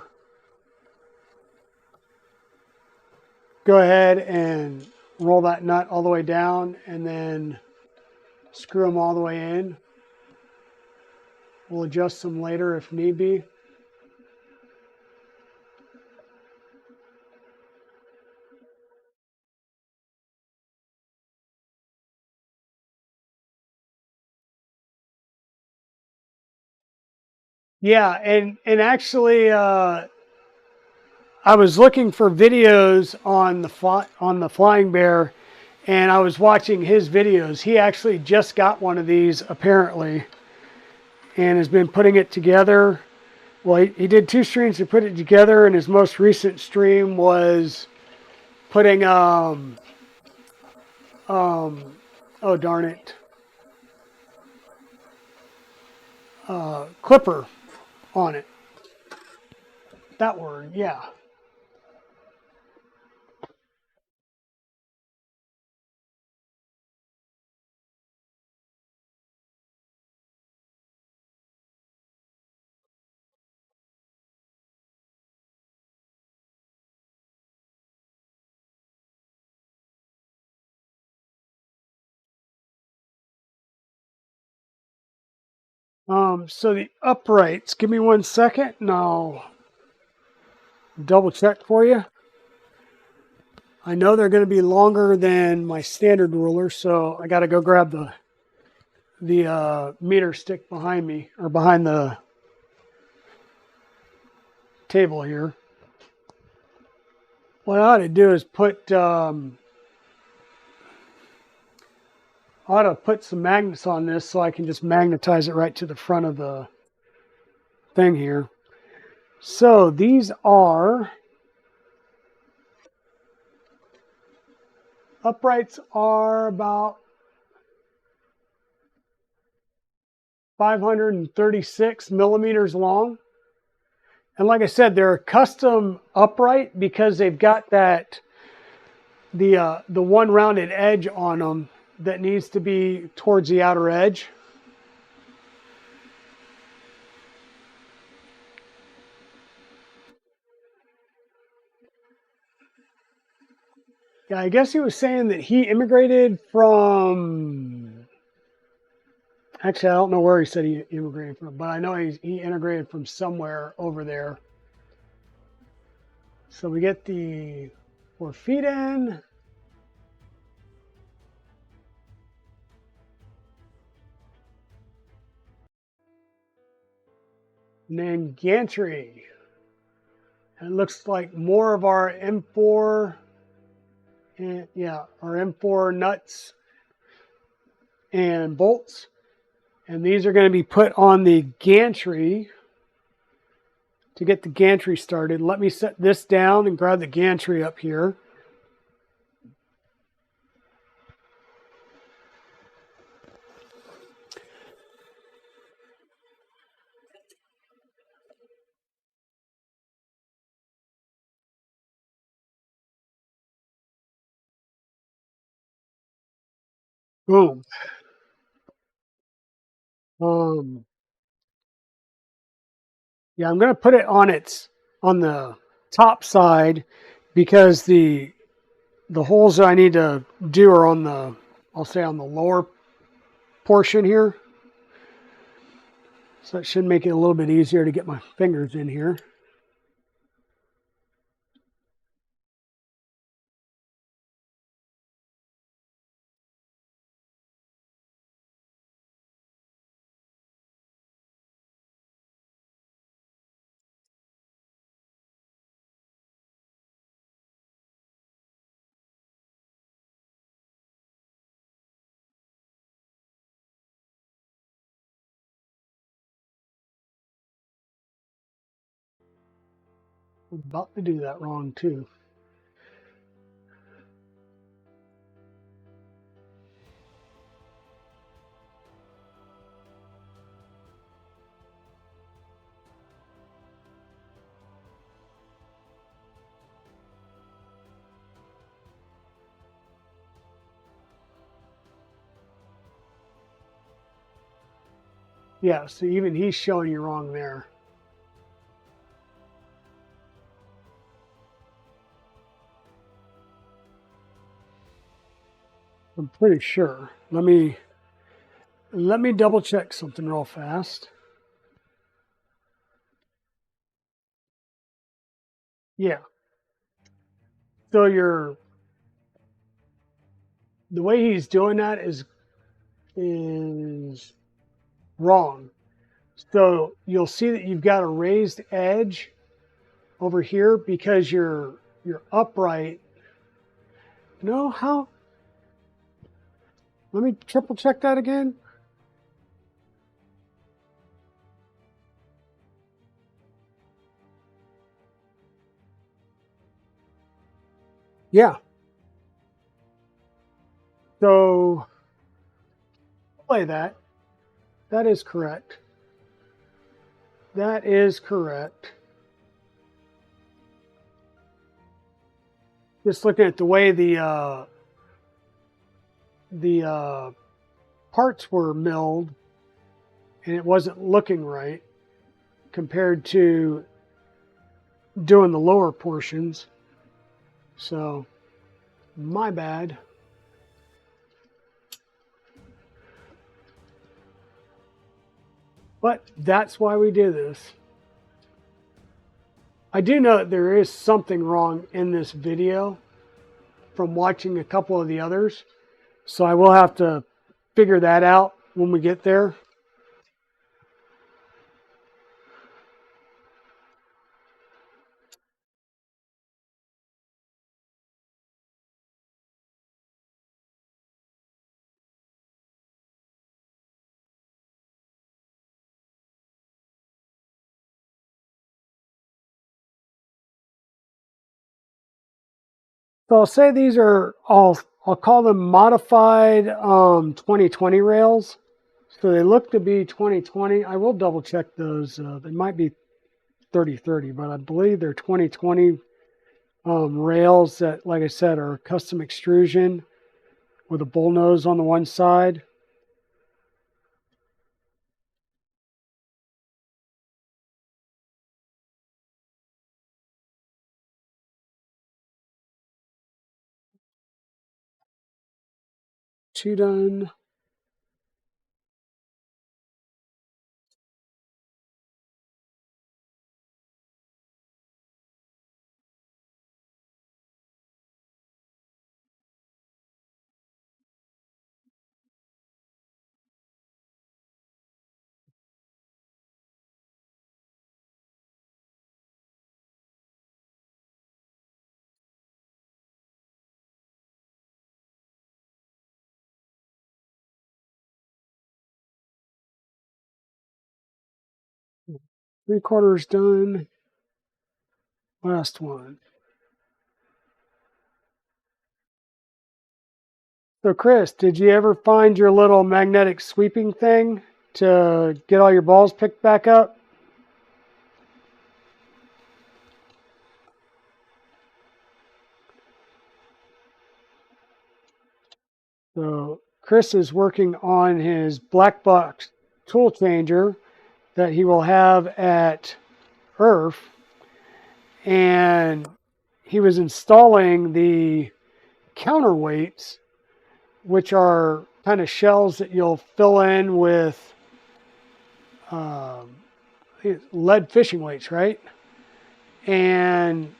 go ahead and roll that nut all the way down and then screw them all the way in. We'll adjust them later if need be. Yeah, and actually, I was looking for videos on the Flying Bear, and I was watching his videos. He actually just got one of these apparently, and has been putting it together. Well, he did 2 streams to put it together, and his most recent stream was putting oh darn it, clipper on it. That word, yeah. So the uprights, give me 1 second and I'll double check for you. I know they're going to be longer than my standard ruler, so I got to go grab the meter stick behind me, or behind the table here. What I ought to do is I ought to put some magnets on this so I can just magnetize it right to the front of the thing here. So these uprights are about 536 millimeters long. And like I said, they're a custom upright because they've got that the one rounded edge on them that needs to be towards the outer edge. Yeah, I guess he was saying that he immigrated from. Actually, I don't know where he said he immigrated from, but I know he integrated from somewhere over there. So we get the 4 feet in. And then gantry. And it looks like more of our M4, and yeah, our M4 nuts and bolts. And these are going to be put on the gantry to get the gantry started. Let me set this down and grab the gantry up here. Boom. Yeah, I'm going to put it on the top side because the holes that I need to do are on I'll say on the lower portion here. So it should make it a little bit easier to get my fingers in here. I'm about to do that wrong too. Yeah, so even he's showing you wrong there. I'm pretty sure. Let me double check something real fast. Yeah. So the way he's doing that is wrong. So you'll see that you've got a raised edge over here because you're upright. No, how? Let me triple check that again. Yeah. So play that. That is correct. That is correct. Just looking at the way the parts were milled, and it wasn't looking right compared to doing the lower portions. So, my bad. But that's why we did this. I do know that there is something wrong in this video from watching a couple of the others. So I will have to figure that out when we get there. So I'll say these are I'll call them modified 2020 rails. So they look to be 2020. I will double check those. They might be 3030, but I believe they're 2020 rails that, like I said, are custom extrusion with a bull nose on the one side. Two done. Three quarters done. Last one. So Chris, did you ever find your little magnetic sweeping thing to get all your balls picked back up? So Chris is working on his black box tool changer that he will have at IRF, and he was installing the counterweights, which are kind of shells that you'll fill in with lead fishing weights, right? And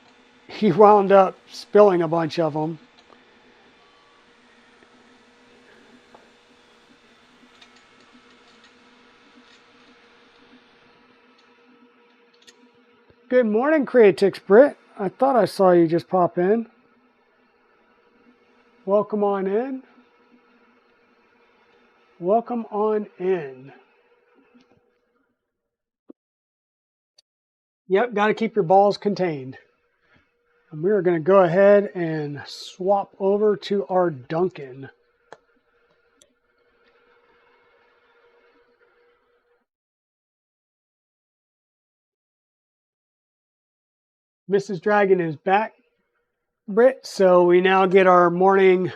he wound up spilling a bunch of them. Good morning, Creatix Brit. I thought I saw you just pop in. Welcome on in. Welcome on in. Yep, got to keep your balls contained. And we're going to go ahead and swap over to our Duncan. Mrs. Dragon is back, Brit, so we now get our morning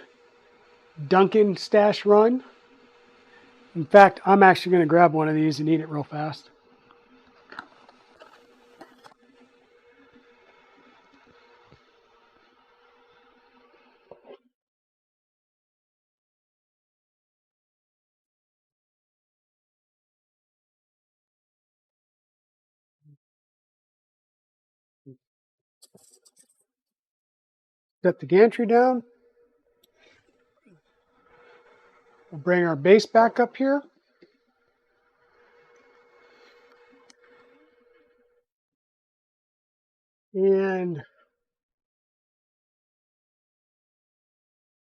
Duncan stash run. In fact, I'm actually going to grab one of these and eat it real fast. Set the gantry down. We'll bring our base back up here. And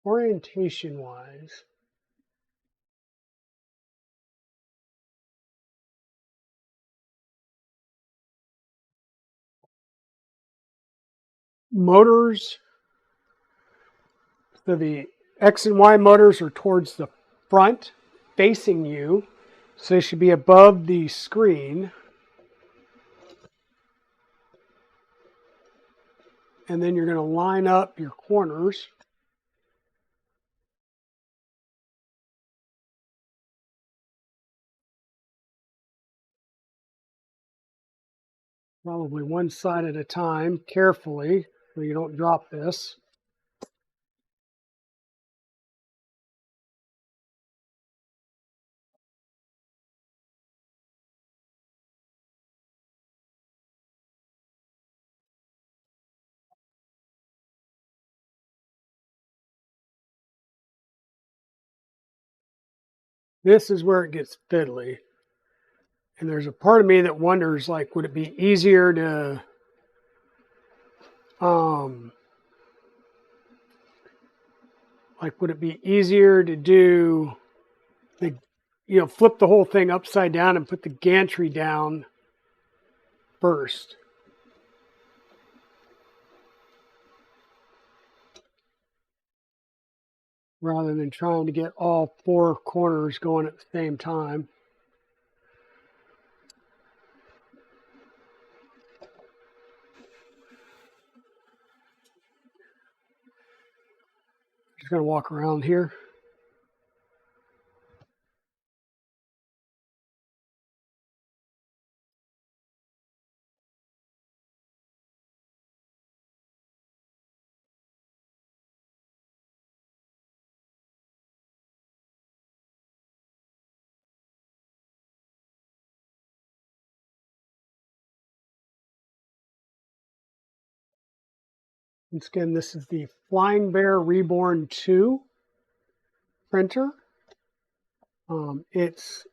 orientation wise, motors, so the X and Y motors are towards the front facing you. So they should be above the screen. And then you're going to line up your corners. Probably one side at a time, carefully, so you don't drop this. This is where it gets fiddly. And there's a part of me that wonders, like, would it be easier to would it be easier to do the, flip the whole thing upside down and put the gantry down first? Rather than trying to get all four corners going at the same time. Just going to walk around here. Once again, this is the Flying Bear Reborn 2 printer. It's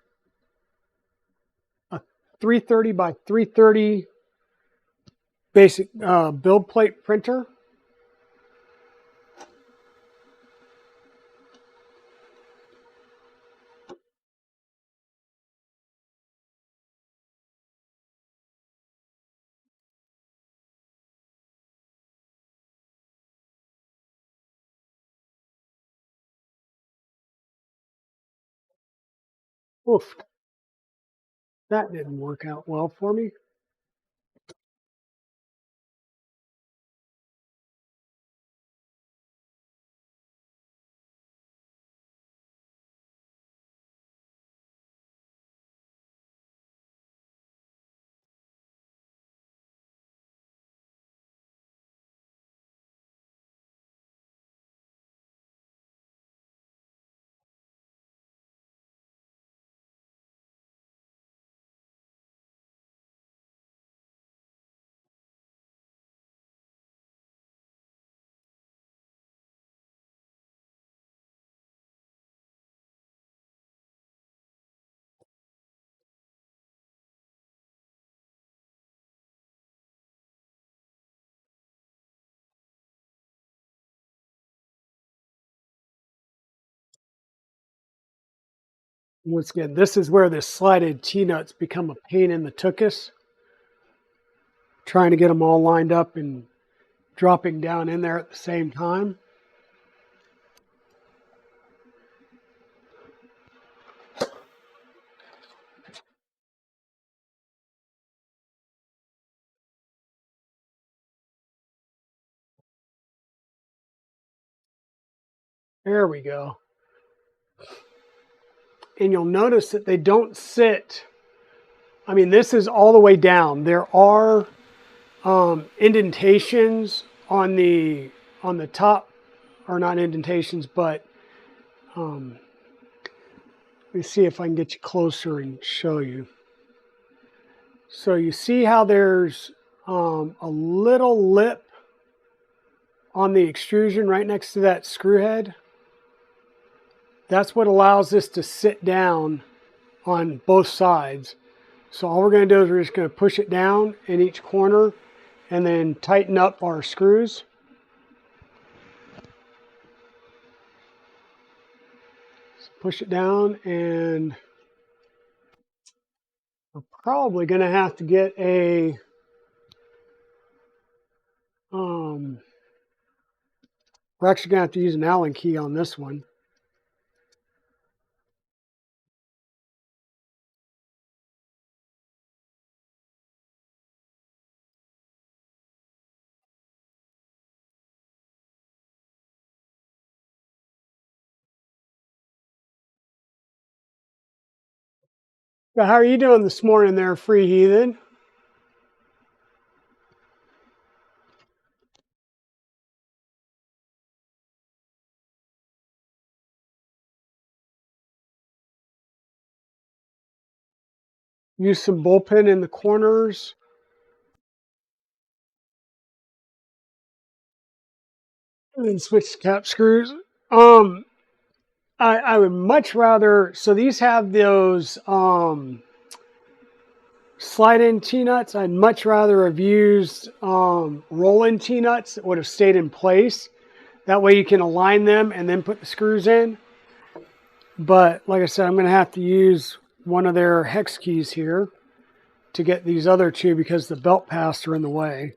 a 330 by 330 basic build plate printer. Oof, that didn't work out well for me. Once again, this is where the slided T-nuts become a pain in the tuchus. Trying to get them all lined up and dropping down in there at the same time. There we go. And you'll notice that they don't sit. I mean, this is all the way down. There are indentations on the top, or not indentations, but let me see if I can get you closer and show you. So you see how there's a little lip on the extrusion right next to that screw head? That's what allows this to sit down on both sides. So all we're going to do is we're just going to push it down in each corner and then tighten up our screws. So push it down, and we're probably going to have to get a we're actually going to have to use an Allen key on this one. So how are you doing this morning there, free heathen? Use some bullpen in the corners. And then switch to cap screws. I would much rather, so these have those slide-in T-nuts. I'd much rather have used roll-in T-nuts that would have stayed in place. That way you can align them and then put the screws in. But like I said, I'm going to have to use one of their hex keys here to get these other two because the belt paths are in the way.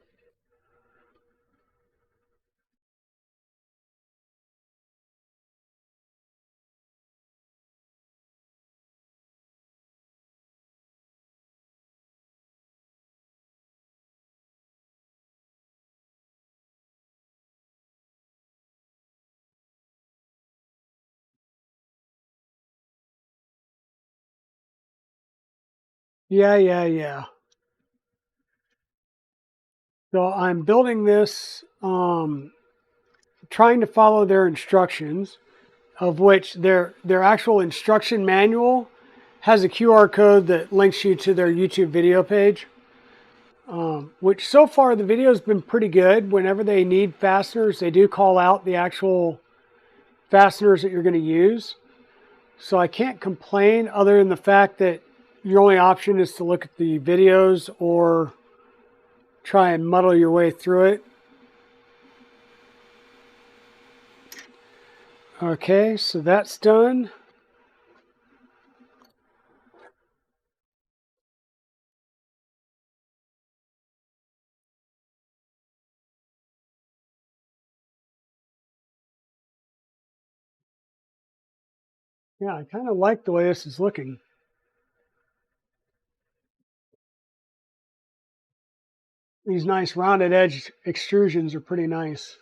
Yeah. So I'm building this, trying to follow their instructions, of which their actual instruction manual has a QR code that links you to their YouTube video page. Which so far the video's been pretty good. Whenever they need fasteners, they do call out the actual fasteners that you're going to use. So I can't complain other than the fact that your only option is to look at the videos or try and muddle your way through it. Okay, so that's done. Yeah, I kind of like the way this is looking. These nice rounded edge extrusions are pretty nice.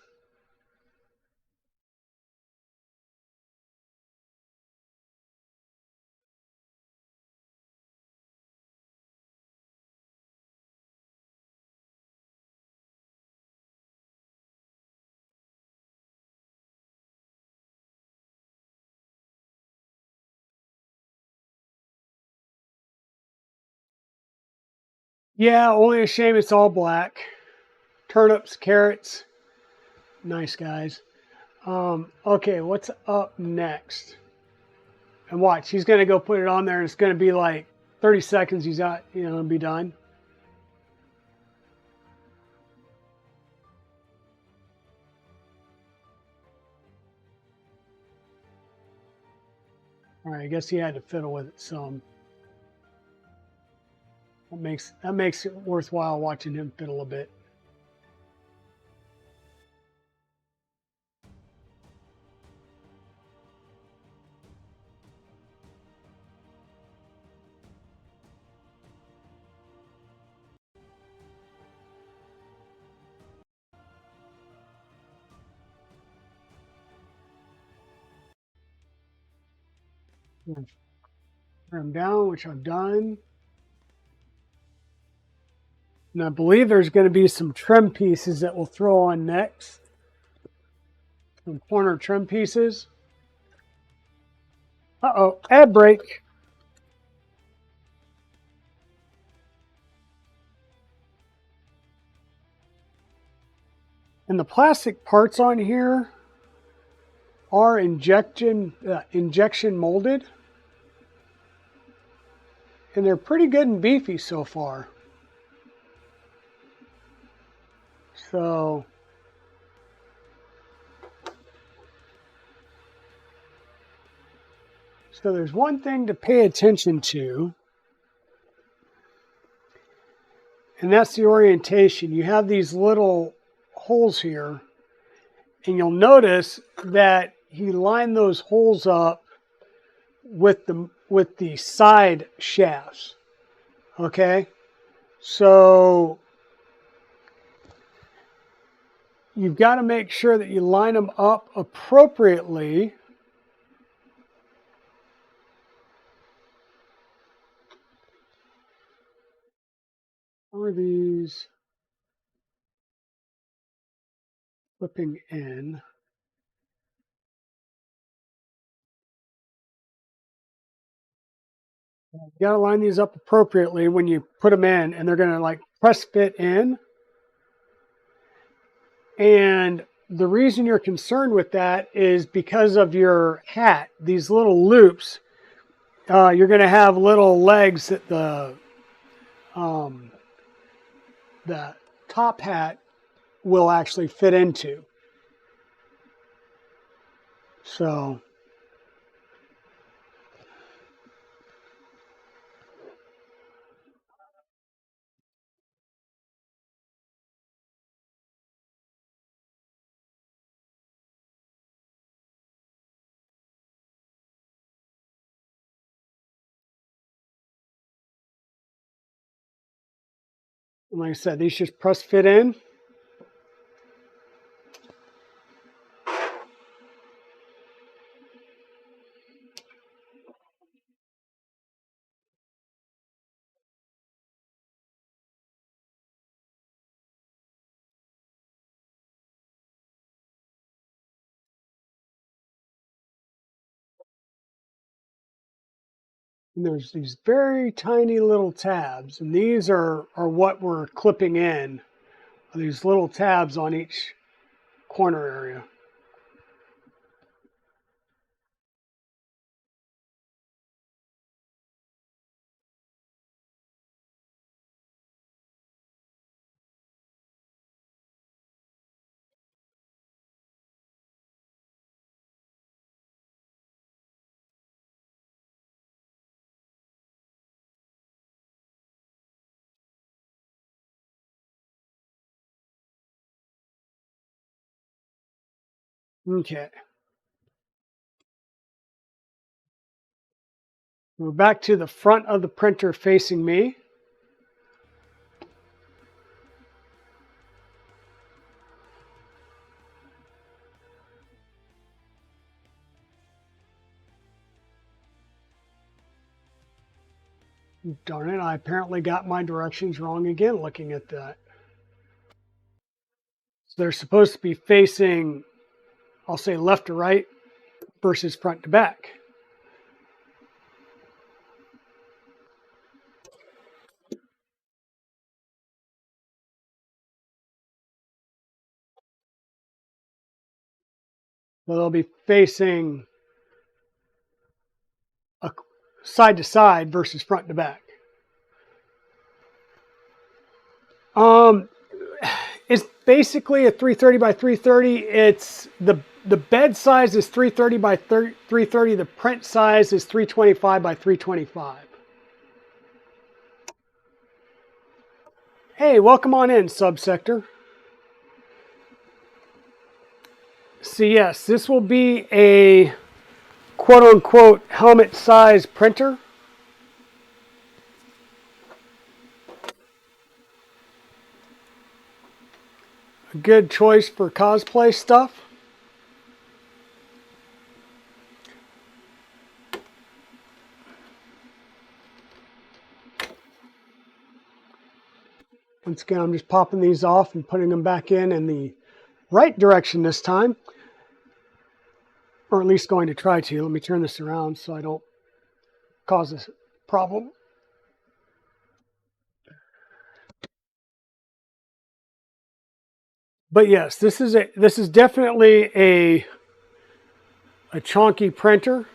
Yeah, only a shame it's all black. Turnips, carrots, nice guys. Okay, what's up next? And watch, he's gonna go put it on there and it's gonna be like 30 seconds, he's out, it'll be done. All right, I guess he had to fiddle with it some. That makes it worthwhile watching him fiddle a bit. Trim down, which I've done. And I believe there's going to be some trim pieces that we'll throw on next. Some corner trim pieces. Uh-oh, ad break. And the plastic parts on here are injection molded. And they're pretty good and beefy so far. So there's one thing to pay attention to, and that's the orientation. You have these little holes here, and you'll notice that he lined those holes up with the side shafts. Okay, so you've got to make sure that you line them up appropriately. Are these flipping in? You got to line these up appropriately when you put them in, and they're going to like press fit in. And the reason you're concerned with that is because of your hat. These little loops, you're going to have little legs that the top hat will actually fit into. So like I said, these just press fit in. And there's these very tiny little tabs, and these are what we're clipping in. These little tabs on each corner area. Okay. We're back to the front of the printer facing me. Darn it, I apparently got my directions wrong again looking at that. So they're supposed to be facing, I'll say left to right versus front to back. So they'll be facing side to side versus front to back. It's basically a 330 by 330. It's the bed size is 330 by 330. The print size is 325 by 325. Hey, welcome on in, subsector. So yes, this will be a quote-unquote helmet size printer. A good choice for cosplay stuff. Once again, I'm just popping these off and putting them back in the right direction this time. Or at least going to try to. Let me turn this around so I don't cause this problem. But yes, this is definitely a chunky printer.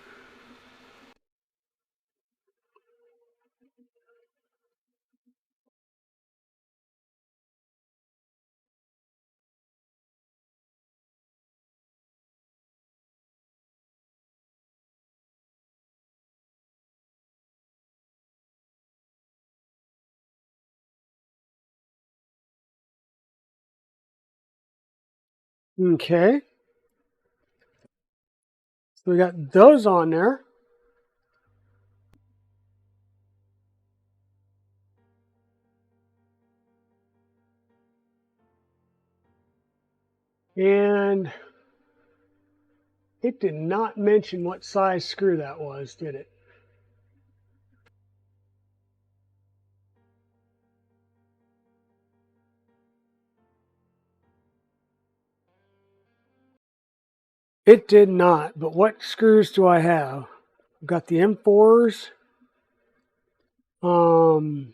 Okay. So we got those on there. And it did not mention what size screw that was, did it? It did not, but what screws do I have? I've got the M4s. Um,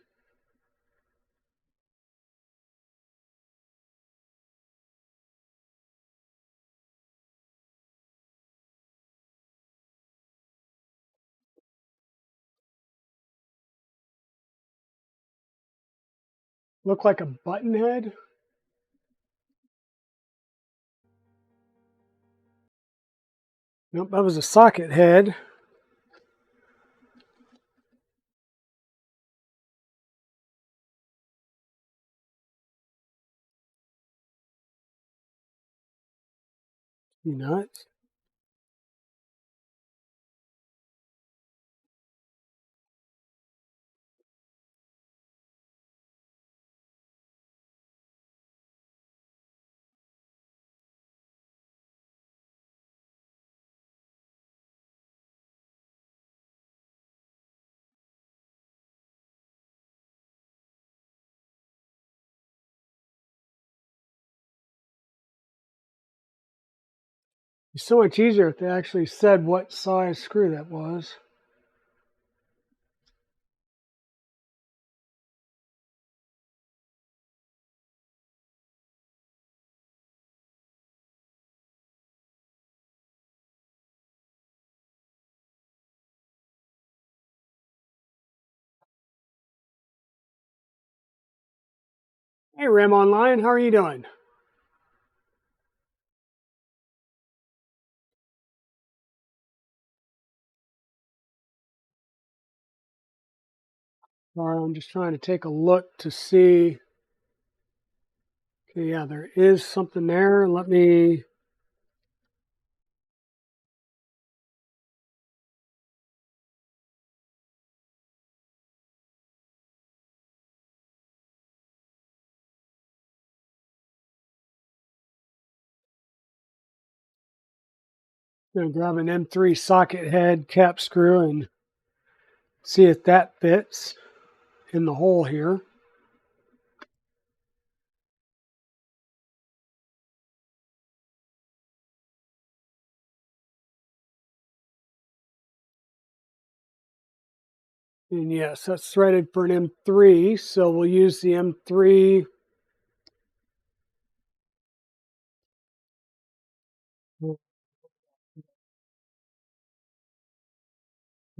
look like a button head. Nope, that was a socket head. You nuts. It's so much easier if they actually said what size screw that was. Hey, Ram Online, how are you doing? Sorry, I'm just trying to take a look to see. Okay, yeah, there is something there. Let me. Gonna grab an M3 socket head cap screw and see if that fits in the hole here. And yes, that's threaded for an M3, so we'll use the M3.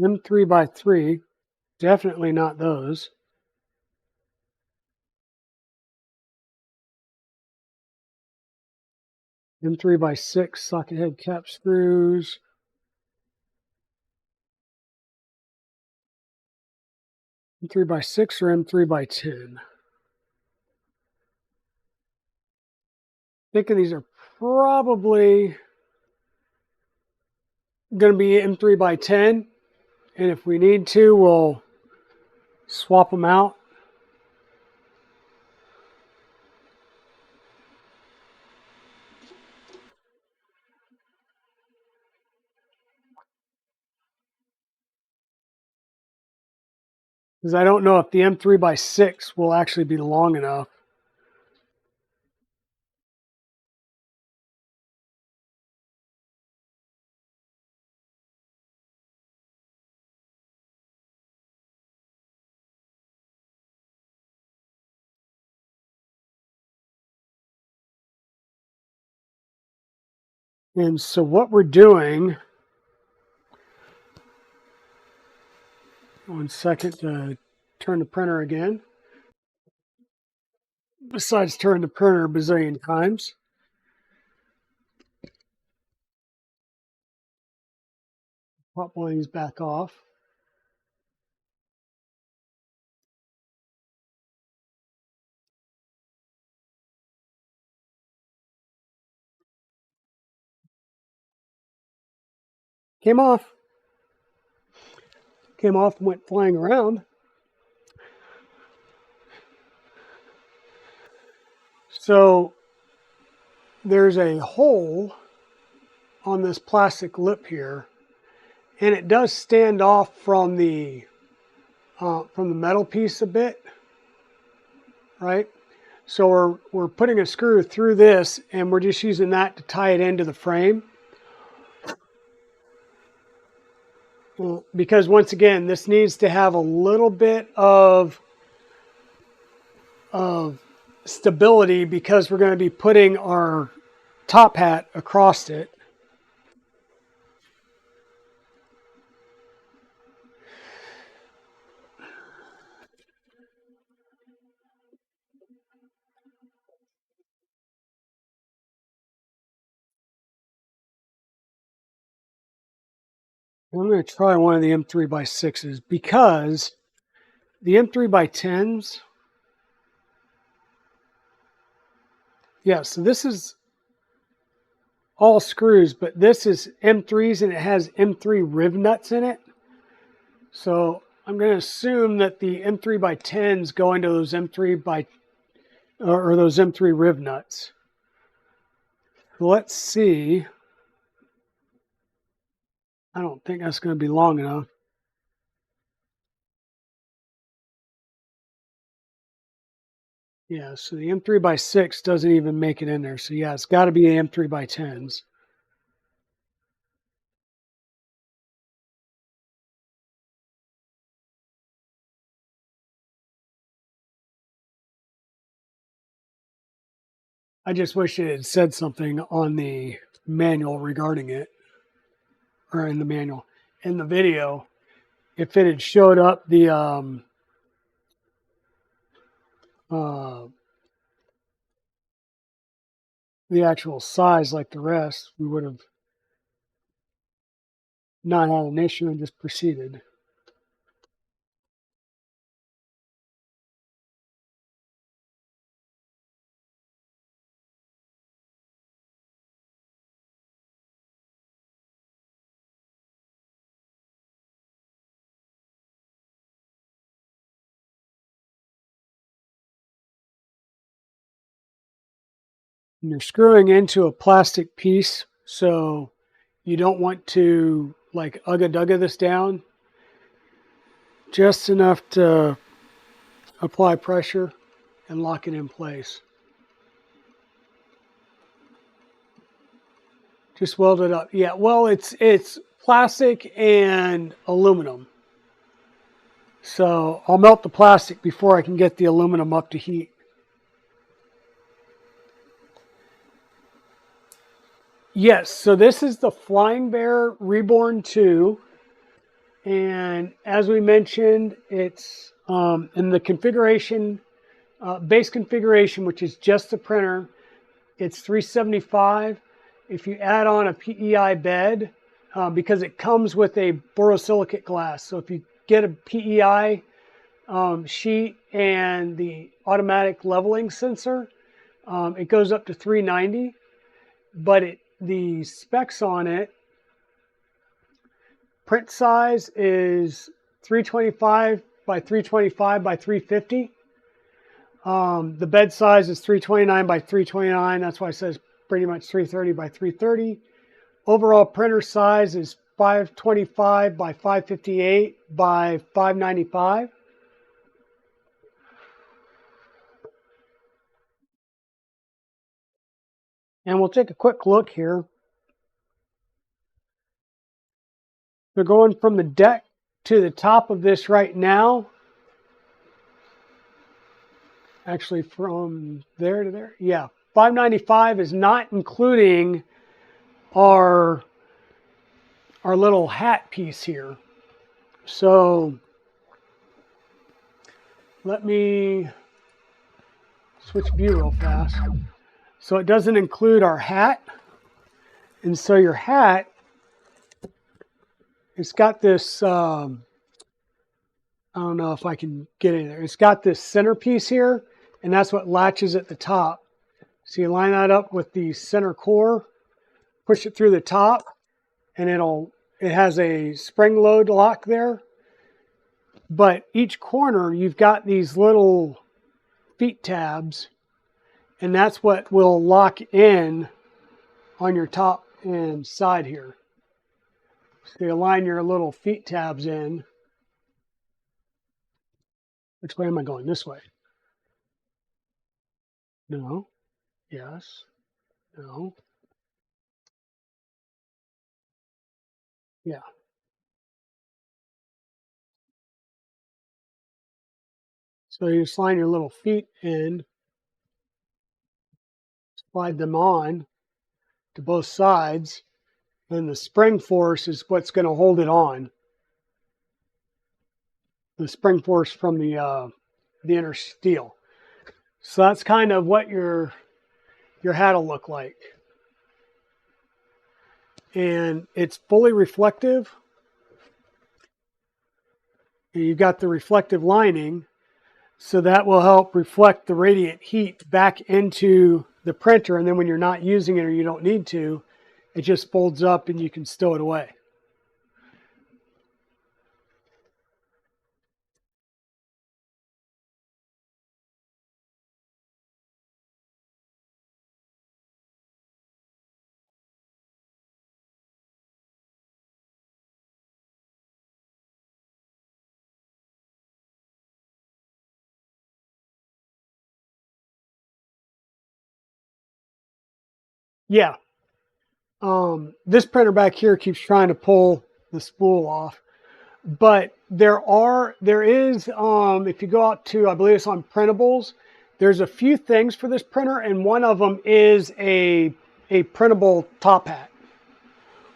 M3 by 3, definitely not those. M3x6 socket head cap screws. M3x6 or M3x10. Thinking these are probably going to be M3x10, and if we need to, we'll swap them out. Because I don't know if the M3x6 will actually be long enough. And so what we're doing, one second to turn the printer again. Besides turn the printer a bazillion times. Pop one of these back off. Came off. Came off and went flying around. So there's a hole on this plastic lip here, and it does stand off from the metal piece a bit, right? So we're putting a screw through this, and we're just using that to tie it into the frame. Because once again, this needs to have a little bit of stability because we're going to be putting our top hat across it. I'm going to try one of the M3x6s because the M3x10s, yeah, so this is all screws, but this is M3s and it has M3 riv nuts in it. So I'm going to assume that the M3x10s go into those those M3 riv nuts. Let's see. I don't think that's going to be long enough. Yeah, so the M3x6 doesn't even make it in there. So yeah, it's got to be the M3x10s. I just wish it had said something on the manual regarding it, or in the manual. In the video, if it had showed up the actual size like the rest, we would have not had an issue and just proceeded. And you're screwing into a plastic piece, so you don't want to like ugga-dugga this down. Just enough to apply pressure and lock it in place. Just weld it up. Yeah, well, it's plastic and aluminum. So I'll melt the plastic before I can get the aluminum up to heat. Yes, so this is the Flying Bear Reborn 2. And as we mentioned, it's in the configuration, base configuration, which is just the printer. It's $375. if you add on a PEI bed, because it comes with a borosilicate glass. So if you get a PEI sheet and the automatic leveling sensor, it goes up to 390, but the specs on it, print size is 325 by 325 by 350. The bed size is 329 by 329. That's why it says pretty much 330 by 330. Overall printer size is 525 by 558 by 595. And we'll take a quick look here. They're going from the deck to the top of this right now. Actually, from there to there. Yeah, 595 is not including our little hat piece here. So let me switch view real fast. So it doesn't include our hat. And so your hat, it's got this, I don't know if I can get in there. It's got this centerpiece here, and that's what latches at the top. So you line that up with the center core, push it through the top, and it has a spring load lock there. But each corner, you've got these little feet tabs, and that's what will lock in on your top and side here. So you line your little feet tabs in. Which way am I going? This way. No. Yes. No. Yeah. So you slide your little feet in, slide them on to both sides, and the spring force is what's going to hold it on. The spring force from the inner steel. So that's kind of what your hat will look like. And it's fully reflective. And you've got the reflective lining, so that will help reflect the radiant heat back into the printer. And then when you're not using it or you don't need to, it just folds up and you can stow it away. Yeah. This printer back here keeps trying to pull the spool off. But there is, if you go out to, I believe it's on printables, there's a few things for this printer, and one of them is a printable top hat,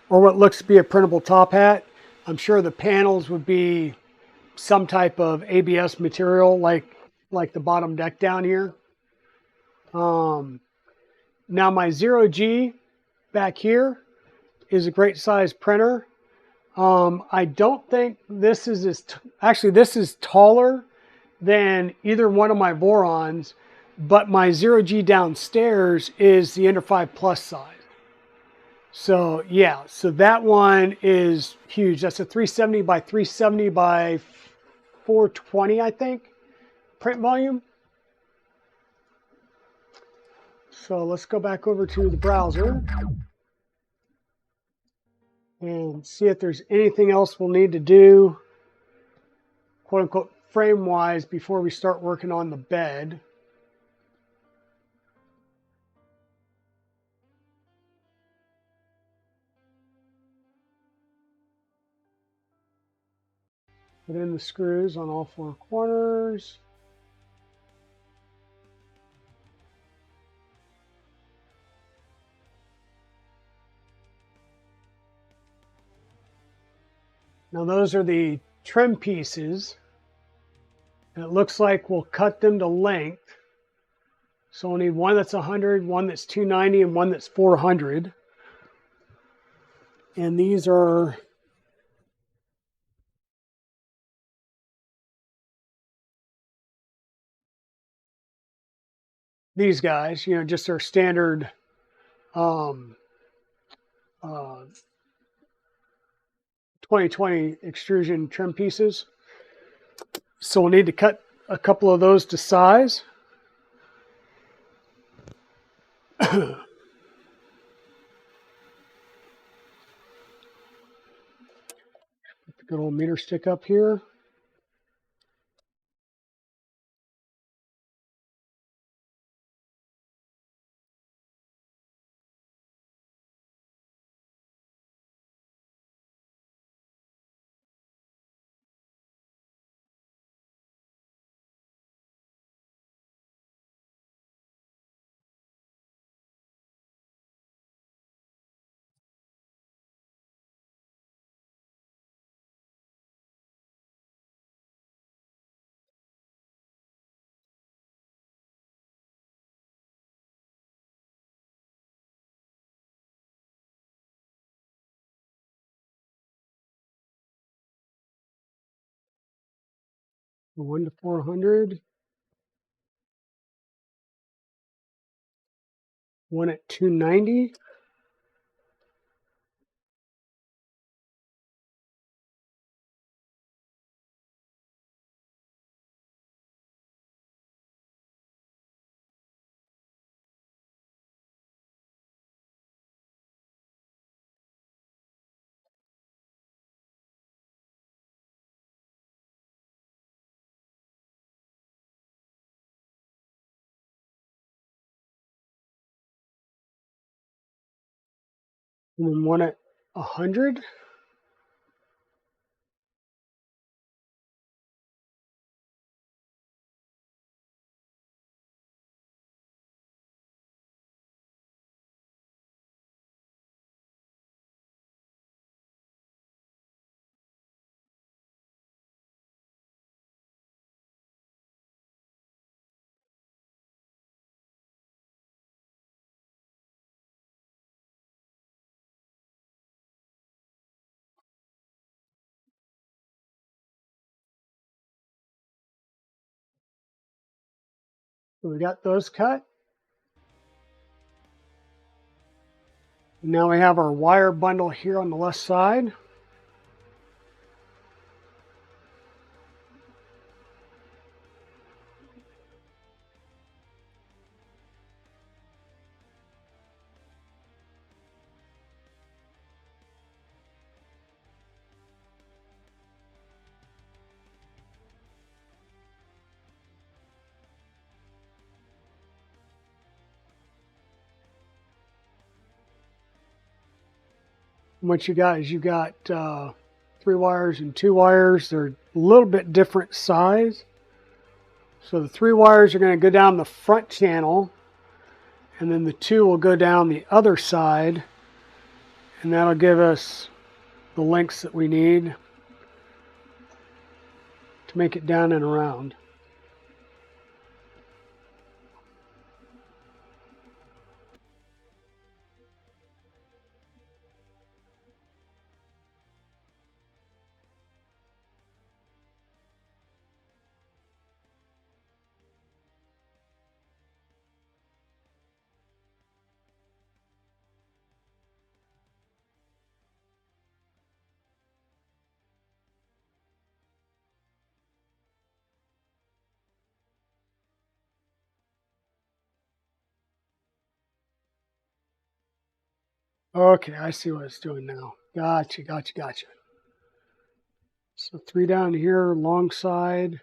or what looks to be a printable top hat. I'm sure the panels would be some type of ABS material, like the bottom deck down here. Now my 0G back here is a great size printer. I don't think this is actually this is taller than either one of my Vorons, but my 0G downstairs is the Ender 5 Plus size. So yeah, so that one is huge. That's a 370 by 370 by 420, I think, print volume. So let's go back over to the browser and see if there's anything else we'll need to do, quote unquote, frame wise before we start working on the bed. Put in the screws on all four corners. Now those are the trim pieces, and it looks like we'll cut them to length. So we'll need one that's 100, one that's 290, and one that's 400. And these are these guys, just our standard um, uh, 2020 extrusion trim pieces. So we'll need to cut a couple of those to size. Put the good old meter stick up here. One to 400. One at 290. And then one at 100. So we got those cut. And now we have our wire bundle here on the left side. And what you got is you got 3 wires and 2 wires. They're a little bit different size. So the 3 wires are going to go down the front channel, and then the 2 will go down the other side, and that'll give us the lengths that we need to make it down and around. Okay, I see what it's doing now. Gotcha, gotcha, gotcha. So 3 down here, long side.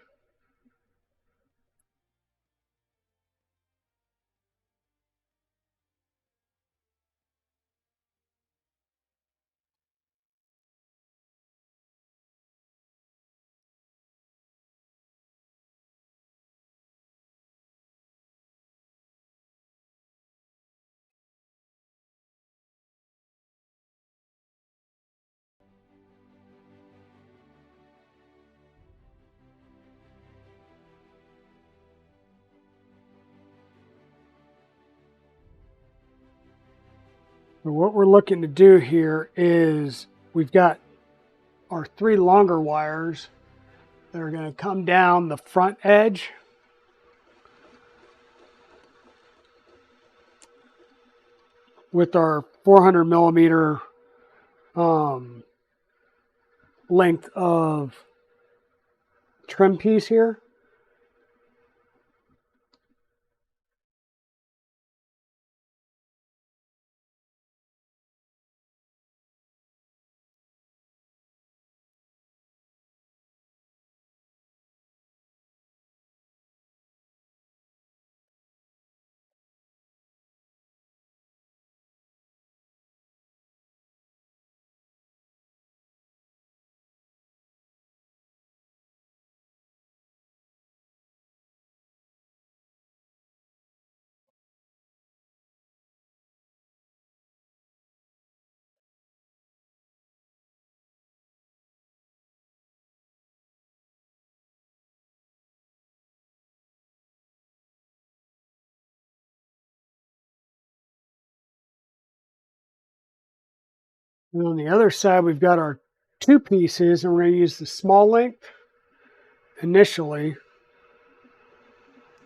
So what we're looking to do here is we've got our 3 longer wires that are going to come down the front edge with our 400 millimeter length of trim piece here. And on the other side, we've got our 2 pieces, and we're going to use the small length initially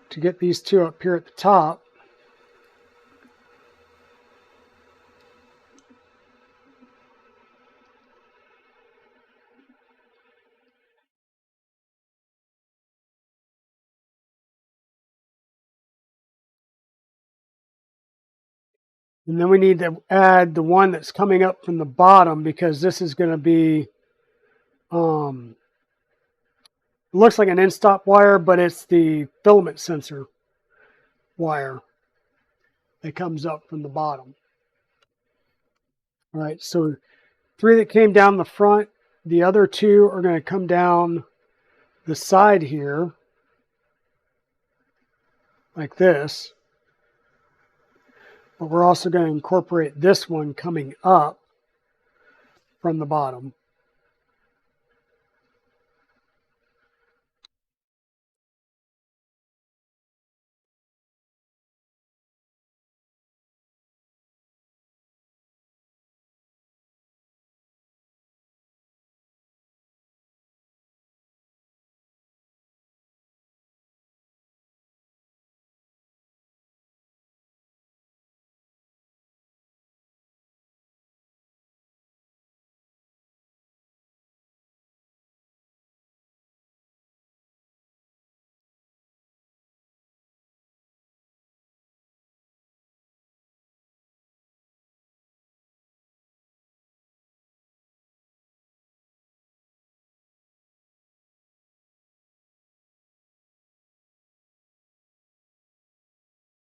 to get these 2 up here at the top. And then we need to add the one that's coming up from the bottom, because this is going to be, it looks like an end stop wire, but it's the filament sensor wire that comes up from the bottom. All right, so 3 that came down the front, the other 2 are going to come down the side here like this. But we're also going to incorporate this one coming up from the bottom.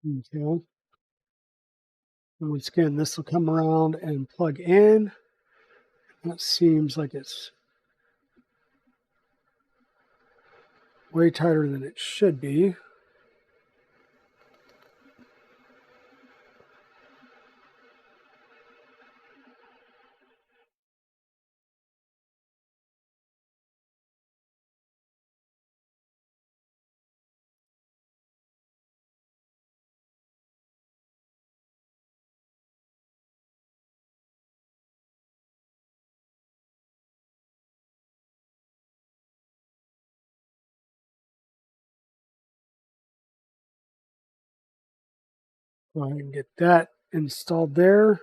Okay. Once again, this will come around and plug in. That seems like it's way tighter than it should be. Go ahead and get that installed there.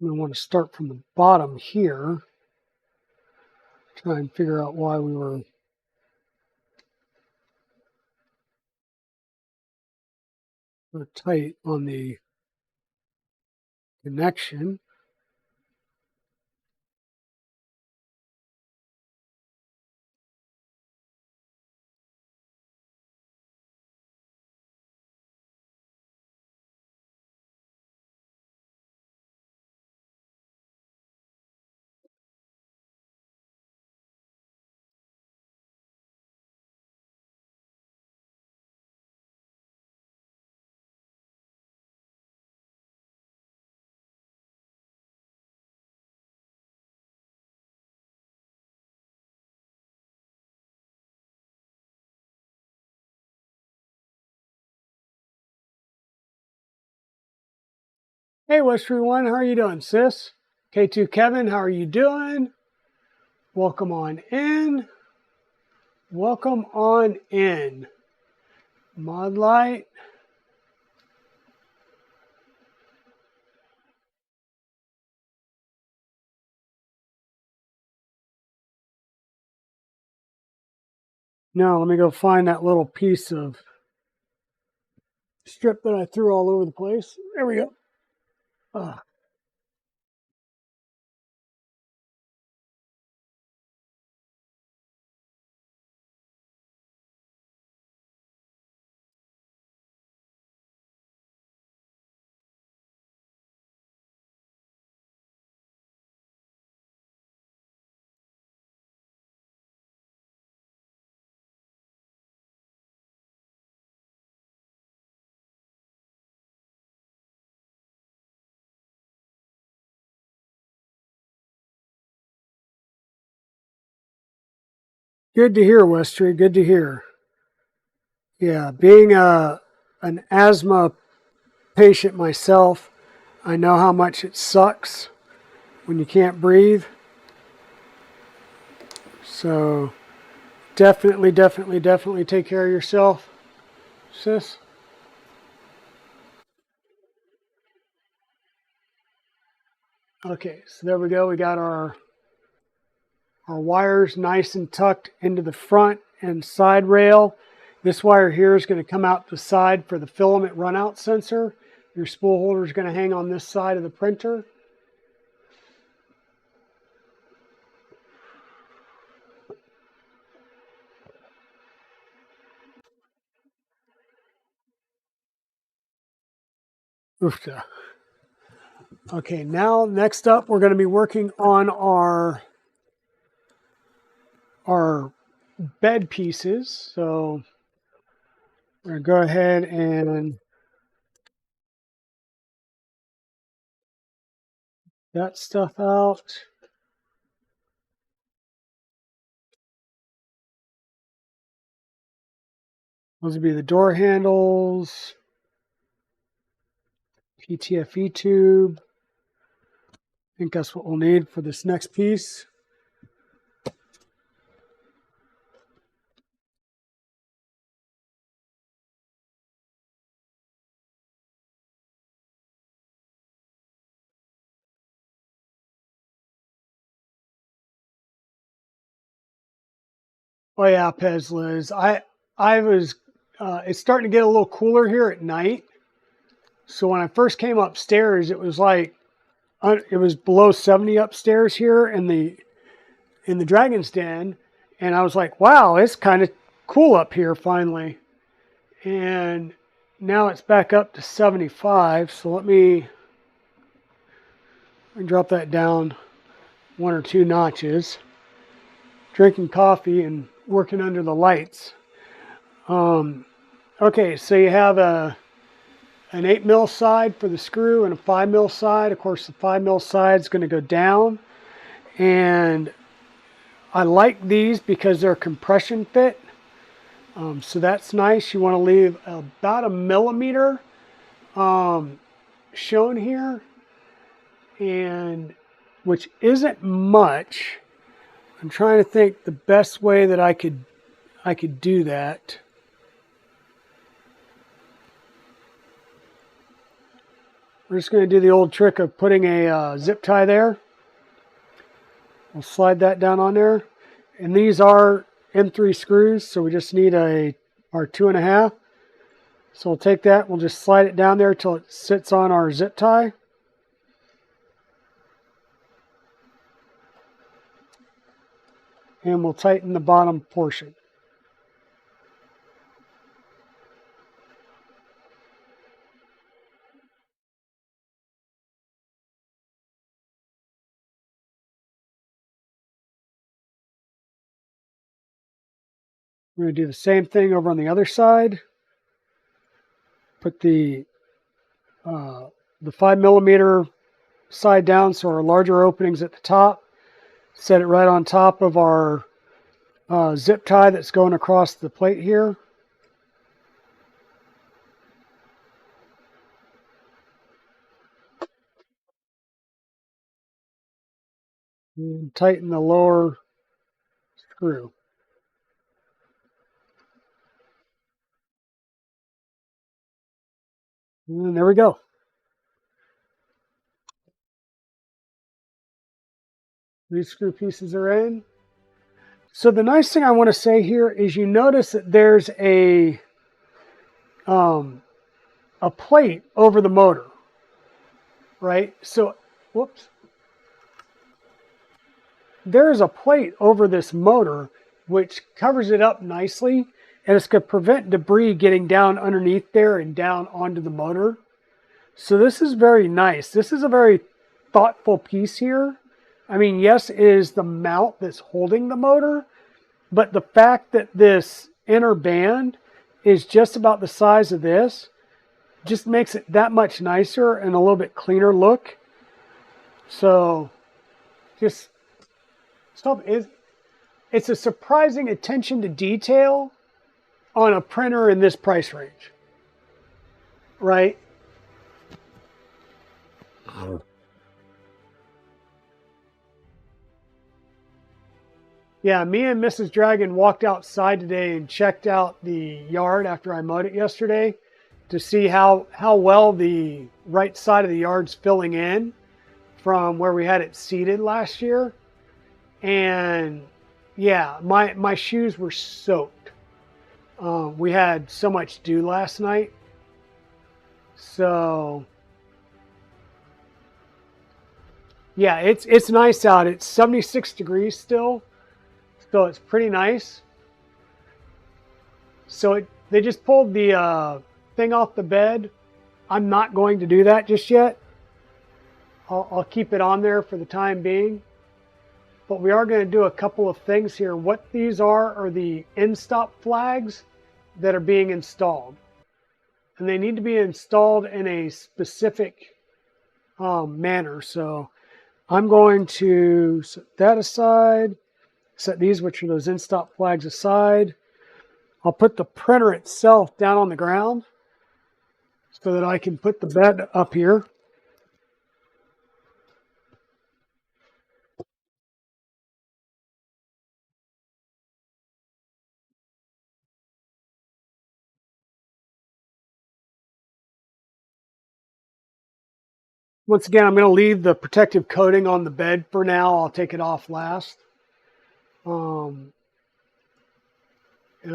We want to start from the bottom here. Try and figure out why we were so tight on the connection. Hey, Westry One, how are you doing, sis? K2 Kevin, how are you doing? Welcome on in. Welcome on in. Mod Light. Now, let me go find that little piece of strip that I threw all over the place. There we go. Ah. Good to hear, Westry. Good to hear. Yeah, being an asthma patient myself, I know how much it sucks when you can't breathe. So definitely take care of yourself, sis. Okay, so there we go. We got our wires nice and tucked into the front and side rail. This wire here is going to come out the side for the filament runout sensor. Your spool holder is going to hang on this side of the printer. Oofta. Okay, now next up we're going to be working on our bed pieces. So we're going to go ahead and that stuff out. Those would be the door handles, PTFE tube. I think that's what we'll need for this next piece. Oh yeah, Pez Liz. I was. It's starting to get a little cooler here at night. So when I first came upstairs, it was like it was below 70 upstairs here in the Dragon's Den, and I was like, wow, it's kind of cool up here finally. And now it's back up to 75. So let me drop that down 1 or 2 notches. Drinking coffee and working under the lights. Okay, so you have an 8 mil side for the screw and a 5 mil side. Of course, the 5 mil side is going to go down. And I like these because they're compression fit. So that's nice. You want to leave about 1 millimeter shown here, and which isn't much. I'm trying to think the best way that I could do that. We're just going to do the old trick of putting a zip tie there. We'll slide that down on there. And these are M3 screws, so we just need our 2.5. So we'll take that, we'll just slide it down there till it sits on our zip tie. And we'll tighten the bottom portion. We're going to do the same thing over on the other side. Put the 5 millimeter side down so our larger openings at the top. Set it right on top of our zip tie that's going across the plate here. and tighten the lower screw. And there we go. These screw pieces are in. So the nice thing I want to say here is you notice that there's um, a plate over the motor, right? So, whoops. There's a plate over this motor which covers it up nicely, and it's going to prevent debris getting down underneath there and down onto the motor. So this is very nice. This is a very thoughtful piece here. I mean, yes, it is the mount that's holding the motor, but the fact that this inner band is just about the size of this just makes it that much nicer and a little bit cleaner look. So just stop. It's a surprising attention to detail on a printer in this price range, right? Yeah, me and Mrs. Dragon walked outside today and checked out the yard after I mowed it yesterday to see how well the right side of the yard's filling in from where we had it seeded last year. And yeah, my shoes were soaked. We had so much dew last night. So yeah, it's nice out. It's 76 degrees still, so it's pretty nice. So they just pulled the thing off the bed. I'm not going to do that just yet. I'll keep it on there for the time being. But we are going to do a couple of things here. What these are the end stop flags that are being installed. And they need to be installed in a specific manner. So I'm going to set that aside, set these, which are those end stop flags, aside. I'll put the printer itself down on the ground so that I can put the bed up here. Once again, I'm going to leave the protective coating on the bed for now. I'll take it off last. And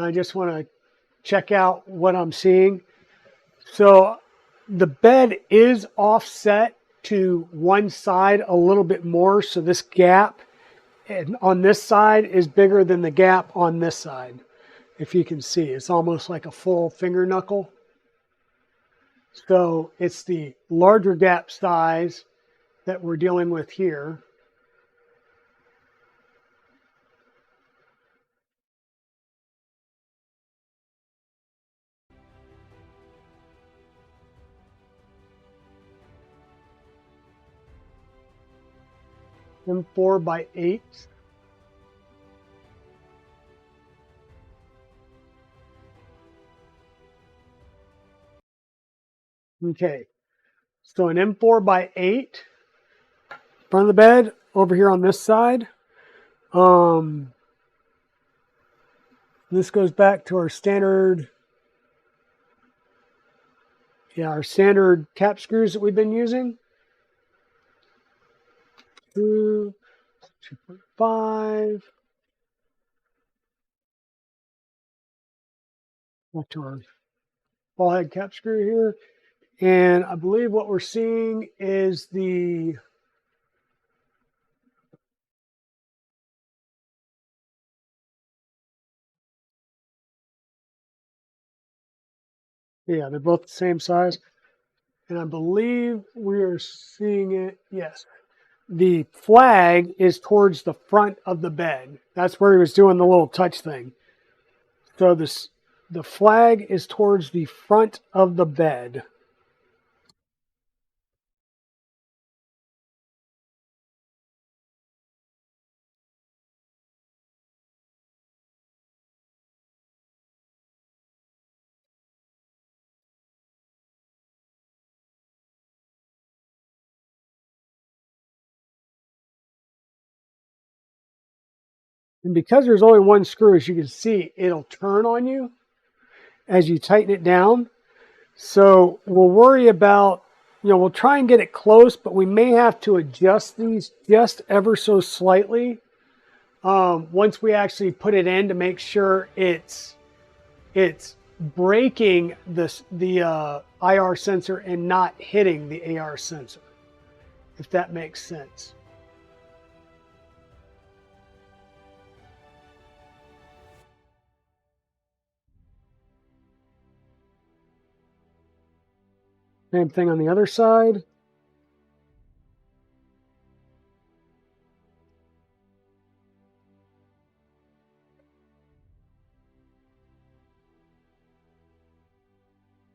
I just want to check out what I'm seeing. So the bed is offset to one side a little bit more. So this gap on this side is bigger than the gap on this side. If you can see, it's almost like a full finger knuckle. So it's the larger gap size that we're dealing with here. M4 by 8. Okay, so an M4 by 8 front of the bed over here on this side. This goes back to our standard, our standard cap screws that we've been using. 2.5. Back to our ball head cap screw here. And I believe what we're seeing is they're both the same size. And I believe we are seeing it, yes. The flag is towards the front of the bed. That's where he was doing the little touch thing. So the flag is towards the front of the bed. And because there's only one screw, as you can see, it'll turn on you as you tighten it down. So we'll worry about, we'll try and get it close, but we may have to adjust these just ever so slightly once we actually put it in to make sure it's breaking the IR sensor and not hitting the AR sensor, if that makes sense. Same thing on the other side.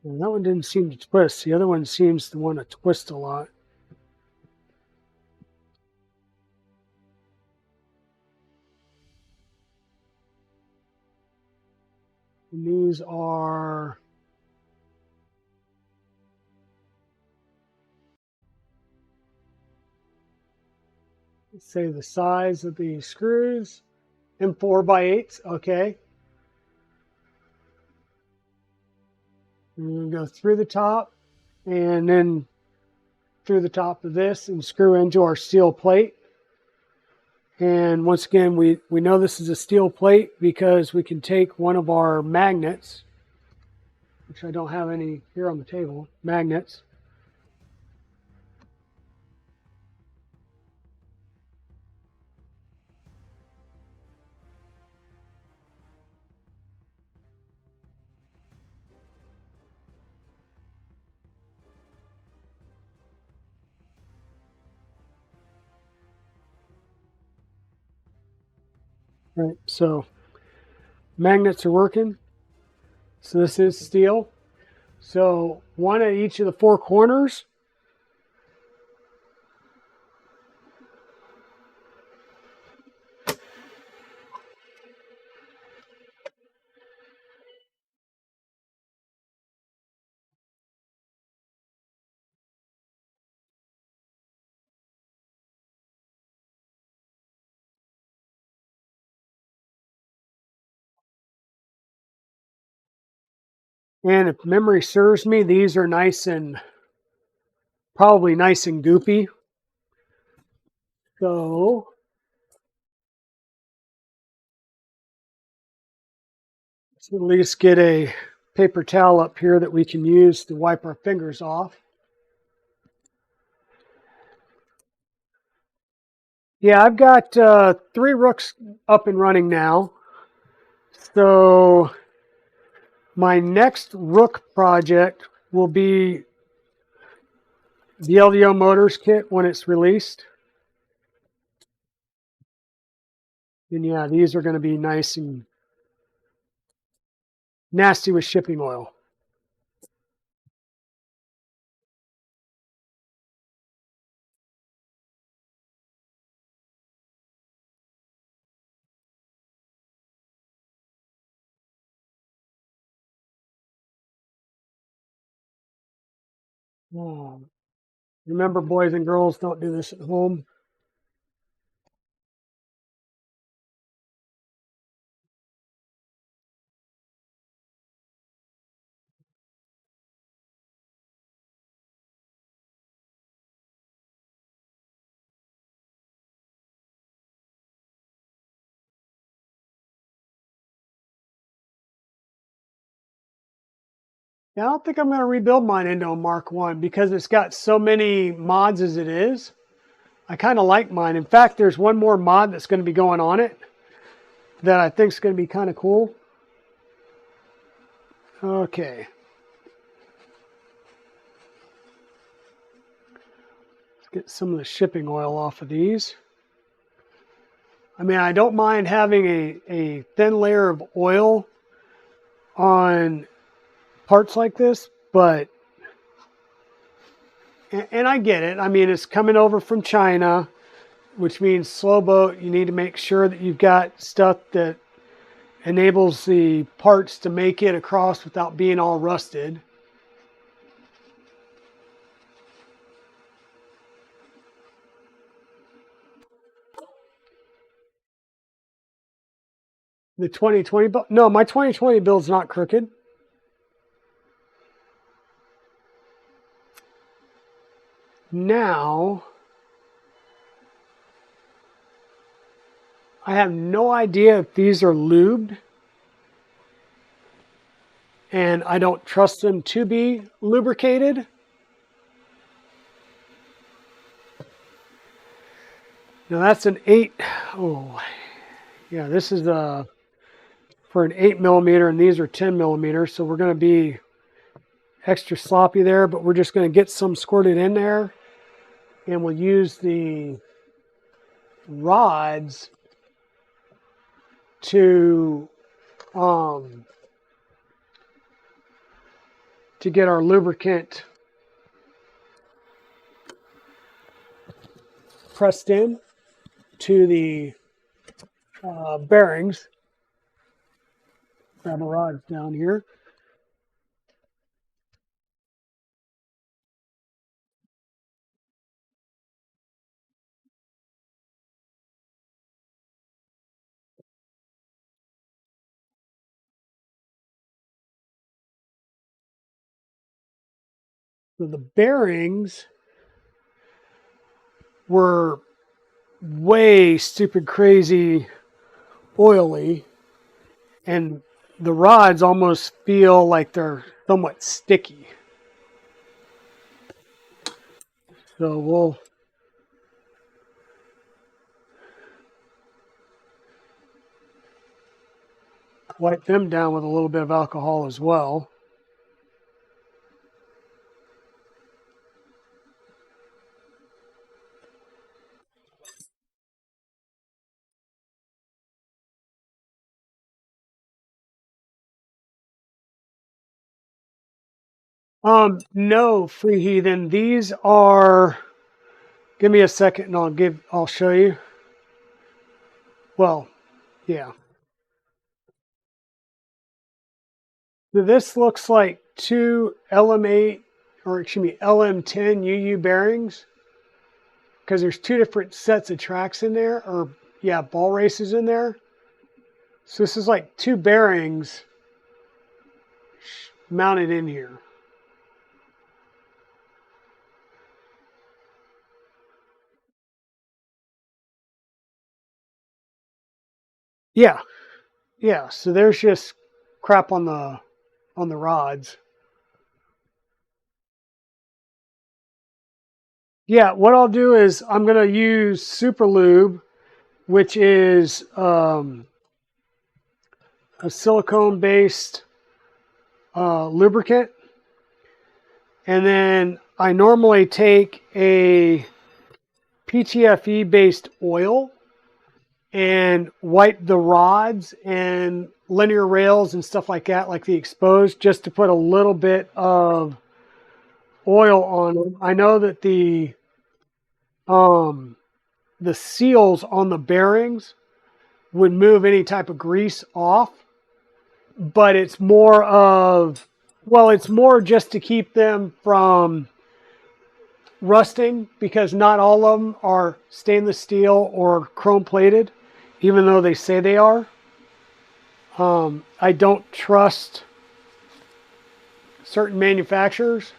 And that one didn't seem to twist. The other one seems to want to twist a lot. And these are, let's say, the size of the screws. And 4x8s, okay. And go through the top and then through the top of this and screw into our steel plate. And once again, we know this is a steel plate because we can take one of our magnets, which I don't have any here on the table, magnets. Right, so magnets are working. So this is steel. So one at each of the four corners. And if memory serves me, these are probably nice and goopy. So let's at least get a paper towel up here that we can use to wipe our fingers off. Yeah, I've got 3 rooks up and running now. So my next rook project will be the LDO Motors kit when it's released. And yeah, these are going to be nice and nasty with shipping oil. Oh. Remember, boys and girls, don't do this at home. Yeah, I don't think I'm going to rebuild mine into a Mark 1 because it's got so many mods as it is. I kind of like mine. In fact, there's one more mod that's going to be going on it that I think is going to be kind of cool. Okay. Let's get some of the shipping oil off of these. I mean, I don't mind having a thin layer of oil on parts like this, but, and I get it. I mean, it's coming over from China, which means slow boat. You need to make sure that you've got stuff that enables the parts to make it across without being all rusted. The 2020 bill? No, my 2020 bill's not crooked. Now, I have no idea if these are lubed, and I don't trust them to be lubricated. Now that's an 8. Oh, yeah, this is for an 8 millimeter, and these are 10 millimeters. So we're going to be extra sloppy there, but we're just going to get some squirted in there, and we'll use the rods to get our lubricant pressed in to the bearings. Grab a rod down here. So the bearings were way stupid crazy oily, and the rods almost feel like they're somewhat sticky. So we'll wipe them down with a little bit of alcohol as well. No, free heathen. These are. Give me a second, and I'll show you. Well, yeah. So this looks like two LM8, or excuse me, LM10 UU bearings, because there's two different sets of tracks in there, or yeah, ball races in there. So this is like two bearings mounted in here. Yeah, yeah. So there's just crap on the rods. Yeah, what I'll do is I'm gonna use Super Lube, which is a silicone-based lubricant, and then I normally take a PTFE-based oil and wipe the rods and linear rails and stuff like that, like the exposed, just to put a little bit of oil on them. I know that the seals on the bearings would move any type of grease off, but it's more of, well, it's more just to keep them from rusting, because not all of them are stainless steel or chrome plated, even though they say they are. I don't trust certain manufacturers.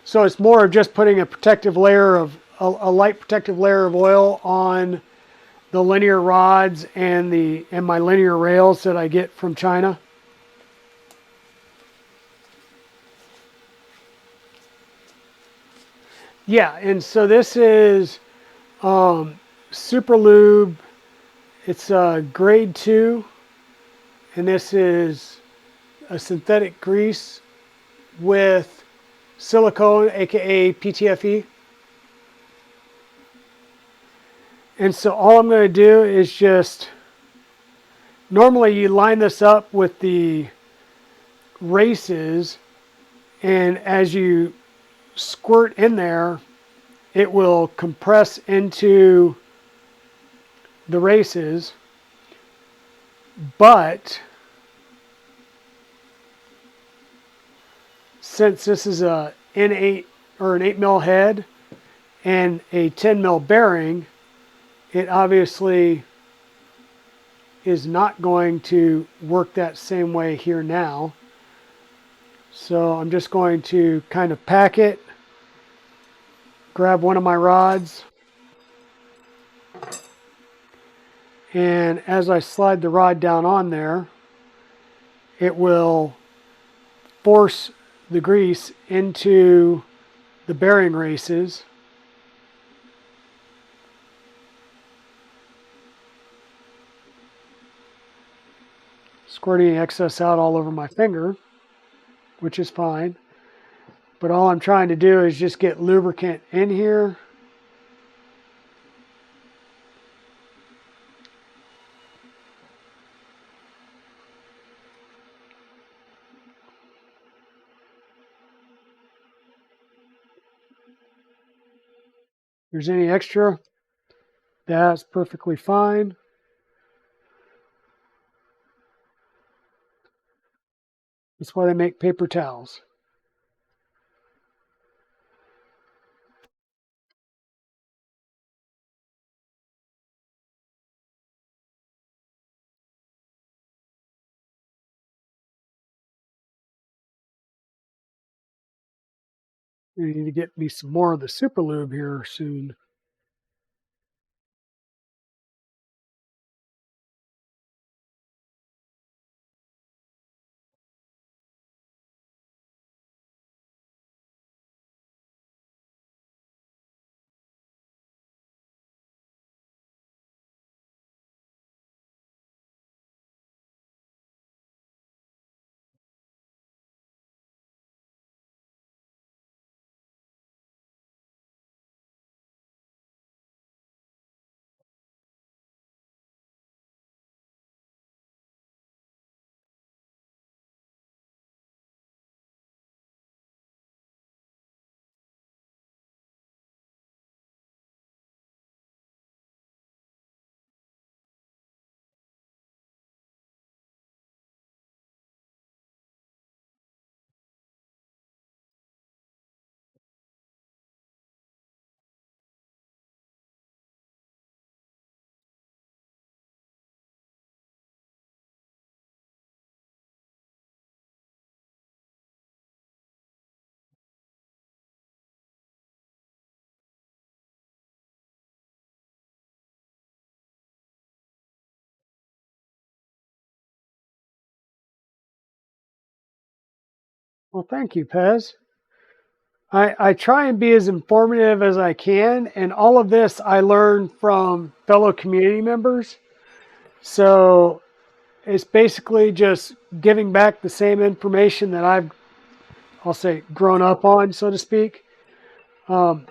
So it's more of just putting a protective layer of, a light protective layer of oil on the linear rods and my linear rails that I get from China. Yeah, and so this is Super Lube. It's grade 2, and this is a synthetic grease with silicone, aka PTFE. And so all I'm going to do is just, normally you line this up with the races, and as you squirt in there, it will compress into the races. But since this is a N8 or an 8 mil head and a 10 mil bearing, it obviously is not going to work that same way here now. So I'm just going to kind of pack it, grab one of my rods, and as I slide the rod down on there, it will force the grease into the bearing races. Squirting excess out all over my finger, which is fine. But all I'm trying to do is just get lubricant in here. If there's any extra, that's perfectly fine. That's why they make paper towels. I need to get me some more of the super lube here soon. Well, thank you, Pez. I try and be as informative as I can, and all of this I learned from fellow community members. So it's basically just giving back the same information that I'll say, grown up on, so to speak. Now,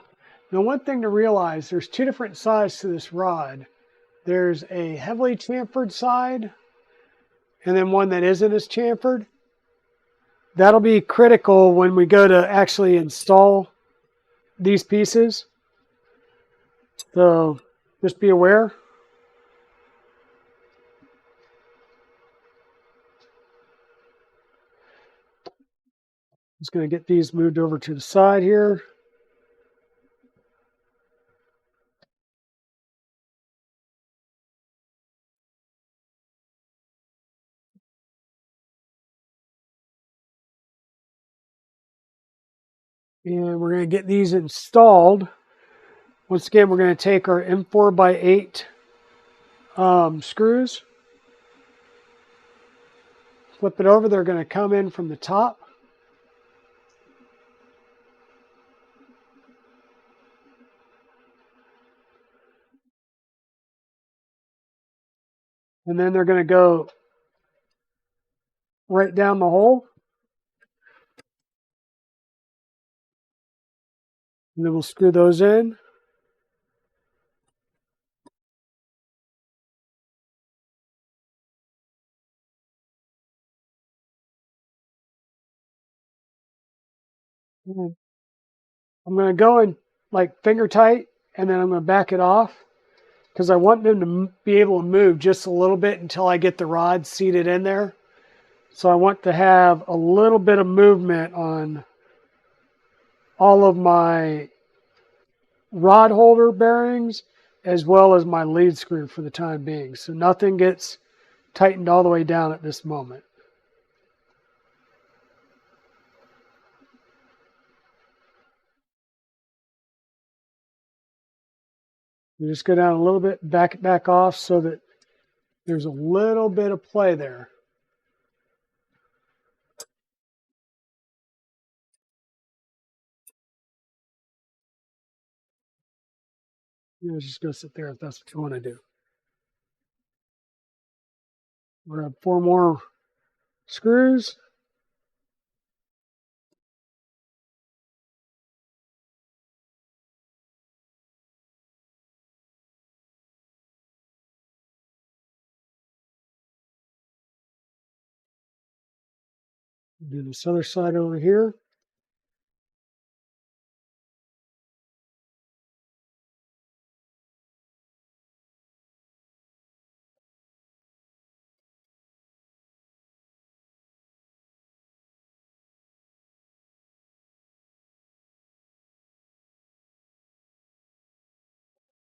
one thing to realize, there's two different sides to this rod. There's a heavily chamfered side, and then one that isn't as chamfered. That'll be critical when we go to actually install these pieces. So just be aware. Just going to get these moved over to the side here. And we're going to get these installed. Once again, we're going to take our M4x8 screws, flip it over. They're going to come in from the top. And then they're going to go right down the hole. And then we'll screw those in. I'm going to go in like finger tight, and then I'm going to back it off because I want them to be able to move just a little bit until I get the rod seated in there. So I want to have a little bit of movement on all of my rod holder bearings as well as my lead screw for the time being. So nothing gets tightened all the way down at this moment. You just go down a little bit, back it back off so that there's a little bit of play there. Just go sit there if that's what you want to do. We're going to have 4 more screws. Do this other side over here.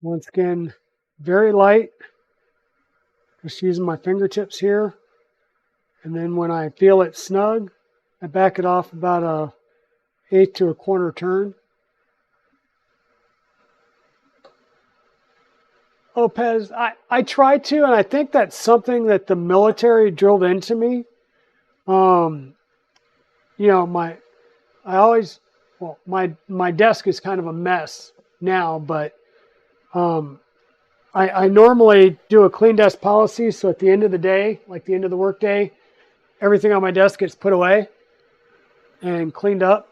Once again, very light. Just using my fingertips here. And then when I feel it snug, I back it off about a 1/8 to a 1/4 turn. Opez, I try to, and I think that's something that the military drilled into me. You know, my desk is kind of a mess now, but I normally do a clean desk policy. So at the end of the day, like the end of the workday, everything on my desk gets put away and cleaned up.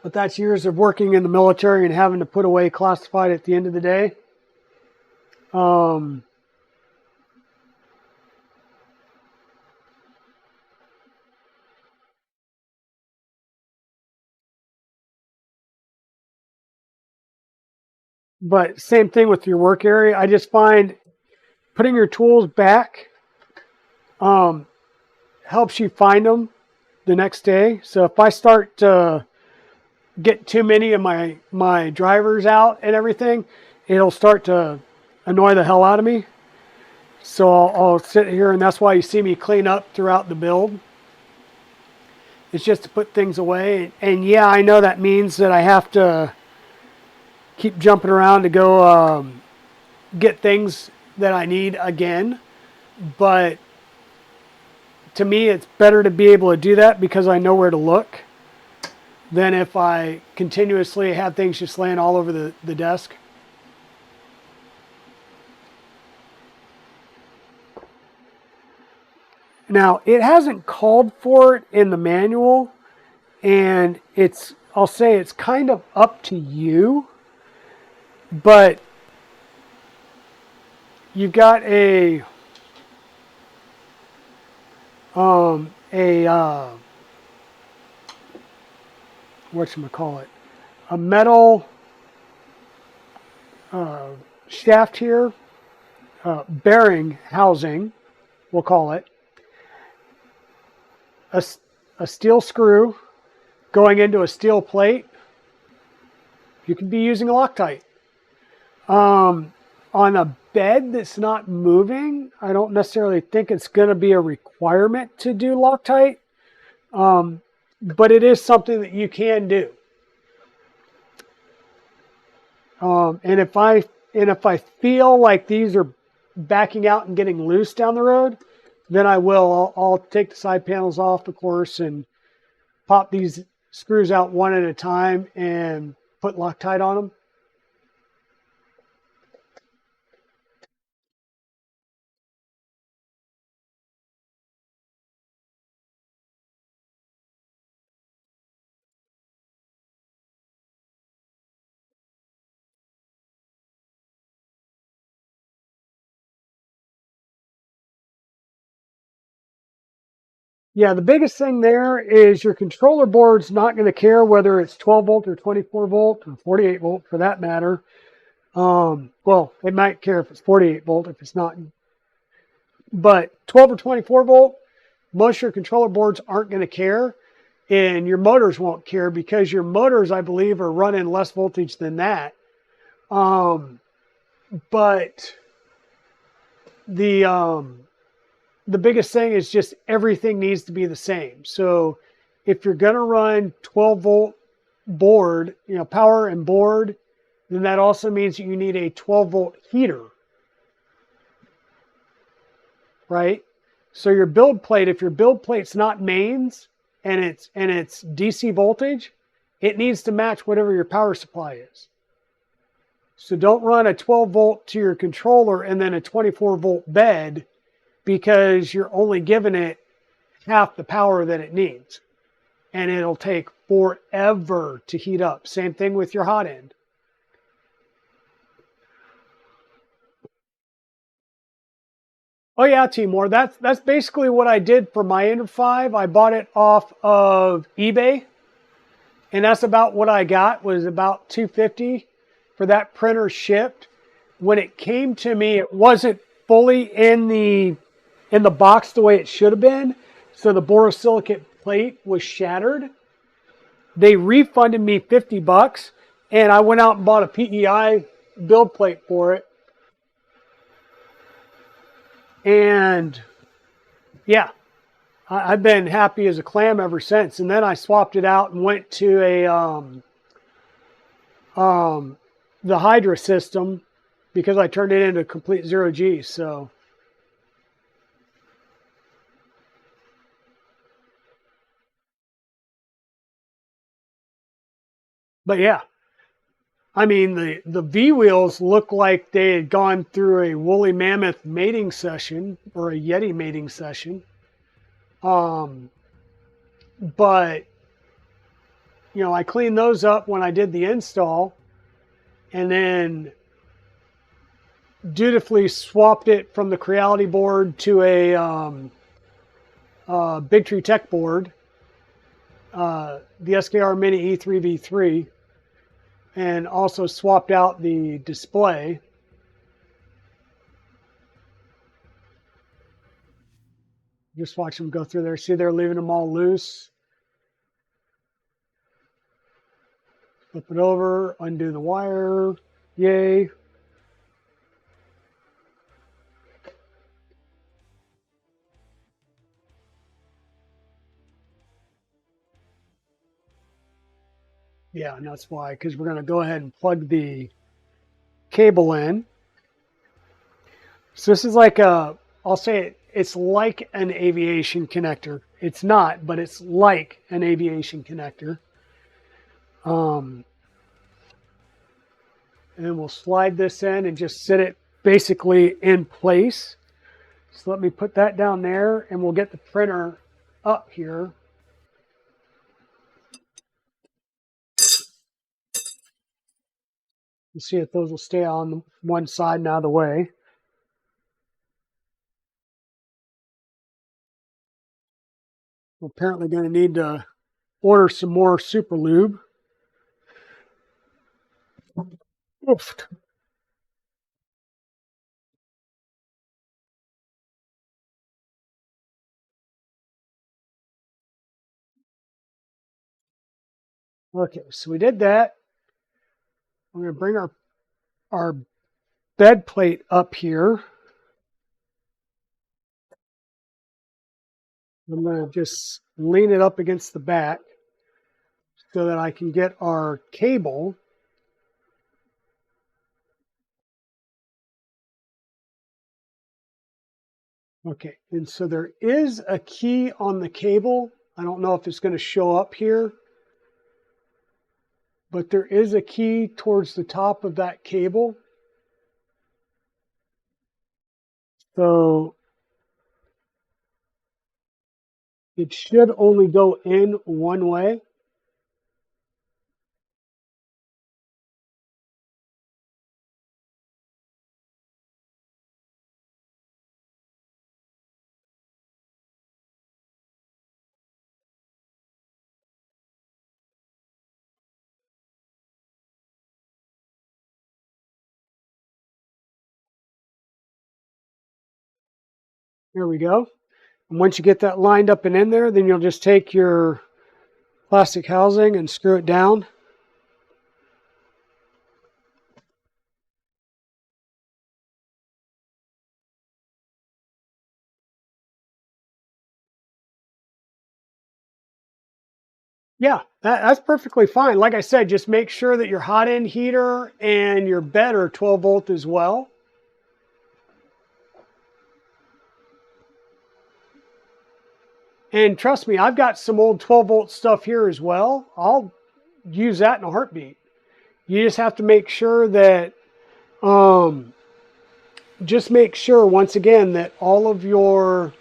But that's years of working in the military and having to put away classified at the end of the day. But same thing with your work area. I just find putting your tools back helps you find them the next day. So if I start to get too many of my drivers out and everything, it'll start to annoy the hell out of me. So I'll sit here, and that's why you see me clean up throughout the build. It's just to put things away. And yeah, I know that means that I have to keep jumping around to go get things that I need again. But to me, it's better to be able to do that because I know where to look than if I continuously have things just laying all over the desk. Now, it hasn't called for it in the manual, and I'll say it's kind of up to you, but you've got a whatchamacallit, a metal shaft here, bearing housing, we'll call it, a steel screw going into a steel plate. You could be using a Loctite. On a bed that's not moving, I don't necessarily think it's going to be a requirement to do Loctite, but it is something that you can do. And if I feel like these are backing out and getting loose down the road, then I will. I'll take the side panels off, of course, and pop these screws out one at a time and put Loctite on them. Yeah, the biggest thing there is your controller board's not going to care whether it's 12 volt or 24 volt or 48 volt for that matter. Well, it might care if it's 48 volt, if it's not. But 12 or 24 volt, most of your controller boards aren't going to care, and your motors won't care because your motors, I believe, are running less voltage than that. But the biggest thing is just everything needs to be the same. So if you're going to run 12-volt board, power and board, then that also means that you need a 12-volt heater, right? So your build plate, if your build plate's not mains and it's DC voltage, it needs to match whatever your power supply is. So don't run a 12-volt to your controller and then a 24-volt bed, because you're only giving it half the power that it needs. And it'll take forever to heat up. Same thing with your hot end. Oh yeah, Timor. That's basically what I did for my Ender 5. I bought it off of eBay. And that's about what I got, was about $250 for that printer shipped. When it came to me, it wasn't fully in the box the way it should have been. So the borosilicate plate was shattered. They refunded me $50, and I went out and bought a PEI build plate for it. And yeah, I've been happy as a clam ever since. And then I swapped it out and went to the Hydra system, because I turned it into complete 0G. So but yeah, I mean, the V wheels look like they had gone through a woolly mammoth mating session, or a Yeti mating session. But I cleaned those up when I did the install, and then dutifully swapped it from the Creality board to a Big Tree Tech board, the SKR Mini E3V3, and also swapped out the display. Just watch them go through there. See, they're leaving them all loose. Flip it over, undo the wire. Yay. Yeah, and that's why, because we're going to go ahead and plug the cable in. So this is like I'll say it's like an aviation connector. It's not, but it's like an aviation connector. And then we'll slide this in and just sit it basically in place. So let me put that down there, and we'll get the printer up here. You see if those will stay on one side and out of the way. We're apparently going to need to order some more super lube. Oof. Okay, so we did that. We're going to bring our bed plate up here. I'm going to just lean it up against the back so that I can get our cable. Okay, and so there is a key on the cable. I don't know if it's going to show up here, but there is a key towards the top of that cable. So it should only go in one way. There we go. And once you get that lined up and in there, then you'll just take your plastic housing and screw it down. Yeah, that's perfectly fine. Like I said, just make sure that your hot end heater and your bed are 12 volt as well. And trust me, I've got some old 12 volt stuff here as well. I'll use that in a heartbeat. You just have to make sure that, um, just make sure once again that all of your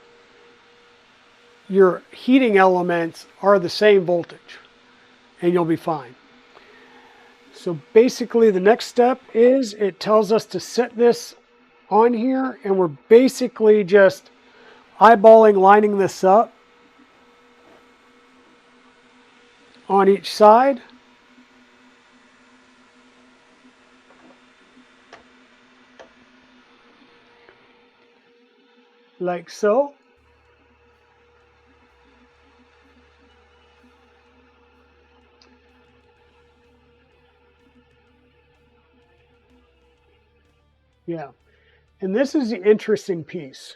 heating elements are the same voltage, and you'll be fine. So basically, the next step is it tells us to set this on here, and we're basically just eyeballing lining this up on each side. Like so. Yeah. And this is the interesting piece.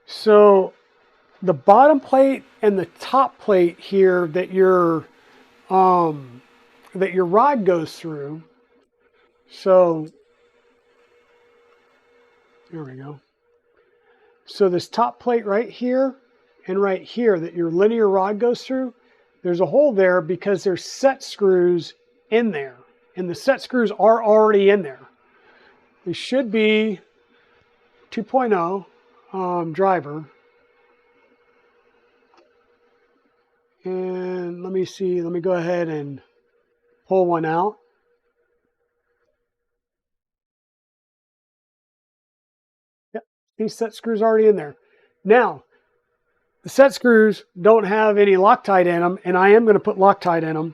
So the bottom plate and the top plate here um, that your rod goes through. So there we go. So this top plate right here and right here that your linear rod goes through, there's a hole there because there's set screws in there. And the set screws are already in there. They should be 2.0 driver. And let me see, let me go ahead and pull one out. Yep, these set screws already in there. Now, the set screws don't have any Loctite in them, and I am going to put Loctite in them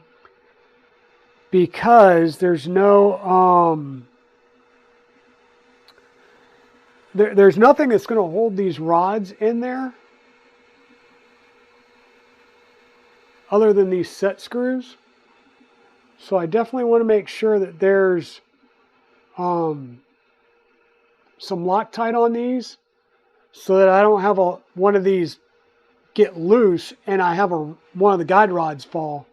because there's no, there's nothing that's going to hold these rods in there other than these set screws. So I definitely want to make sure that there's some Loctite on these so that I don't have one of these get loose and I have one of the guide rods fall.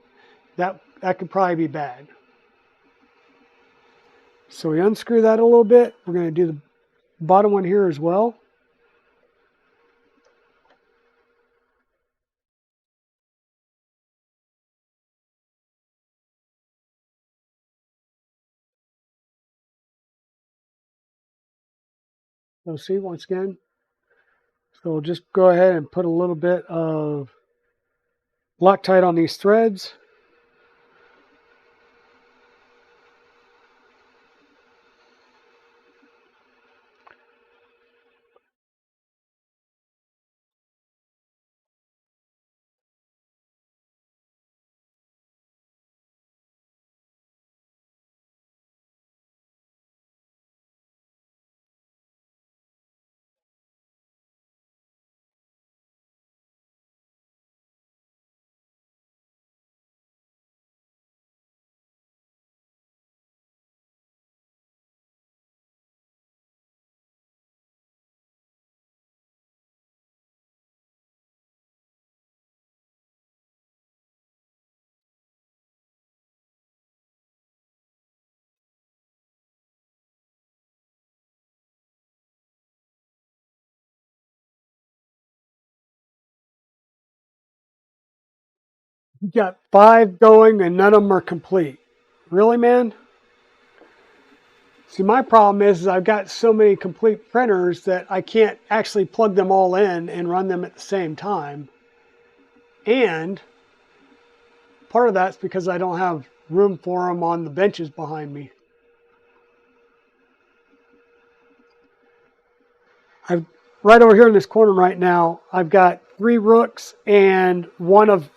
That could probably be bad. So we unscrew that a little bit. We're going to do the bottom one here as well. So see, once again, so we'll just go ahead and put a little bit of Loctite on these threads. You got 5 going and none of them are complete. Really, man? See, my problem is I've got so many complete printers that I can't actually plug them all in and run them at the same time. And part of that's because I don't have room for them on the benches behind me. I've right over here in this corner right now, I've got 3 rooks and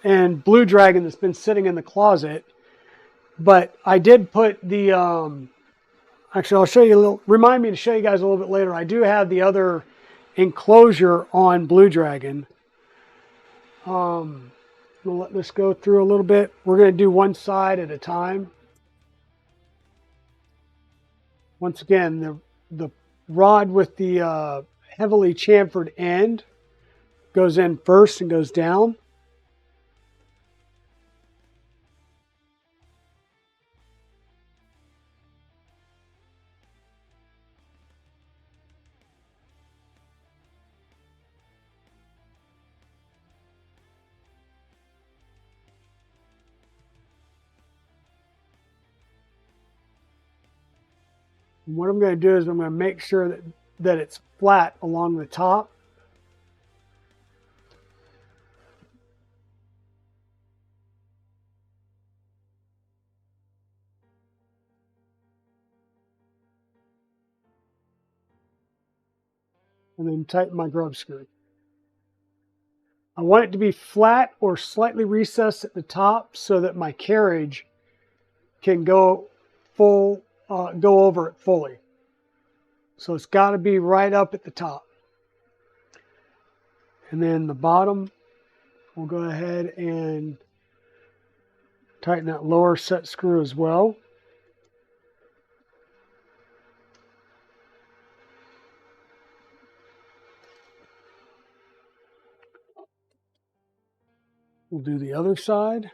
and Blue Dragon that's been sitting in the closet. But I did put the actually I'll show you a little, remind me to show you guys a little bit later. I do have the other enclosure on Blue Dragon. We'll let this go through a little bit. We're going to do one side at a time. Once again, the rod with the heavily chamfered end goes in first and goes down. And what I'm going to do is I'm going to make sure that it's flat along the top. And then tighten my grub screw. I want it to be flat or slightly recessed at the top so that my carriage can go over it fully. So it's got to be right up at the top. And then the bottom, we'll go ahead and tighten that lower set screw as well. We'll do the other side.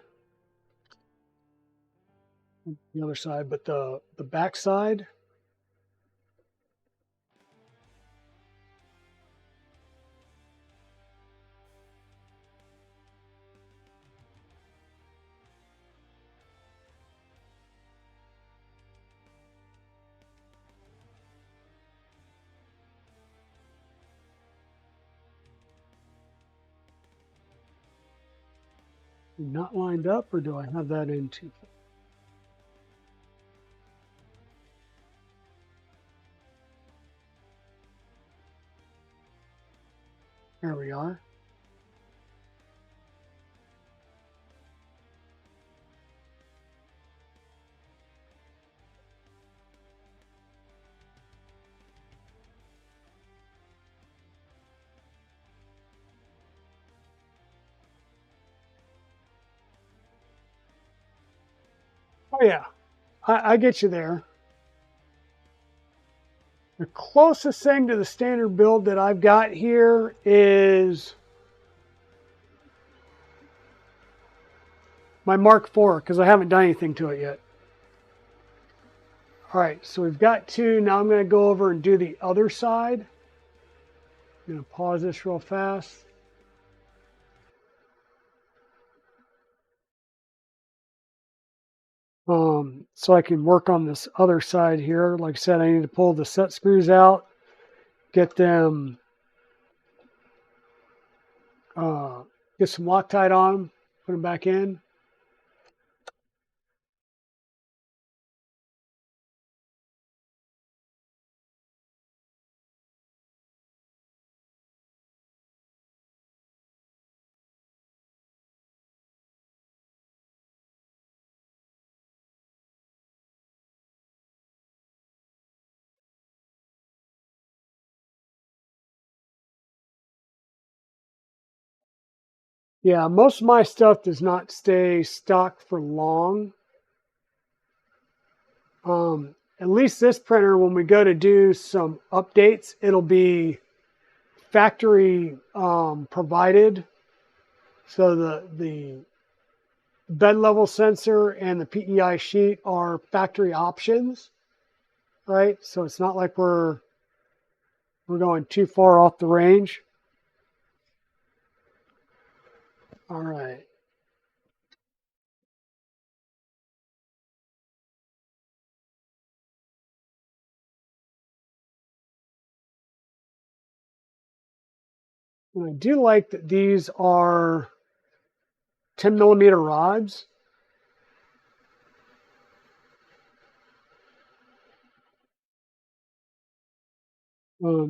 The other side, but the back side. Not lined up, or do I have that in too far? There we are. Oh yeah, I get you there. The closest thing to the standard build that I've got here is my Mark IV, because I haven't done anything to it yet. All right, so we've got two. Now I'm going to go over and do the other side. I'm going to pause this real fast. So I can work on this other side here. Like I said, I need to pull the set screws out, get them, get some Loctite on them, put them back in. Yeah, most of my stuff does not stay stock for long. At least this printer, when we go to do some updates, it'll be factory provided. So the bed level sensor and the PEI sheet are factory options, right? So it's not like we're going too far off the range. All right. And I do like that these are 10 millimeter rods.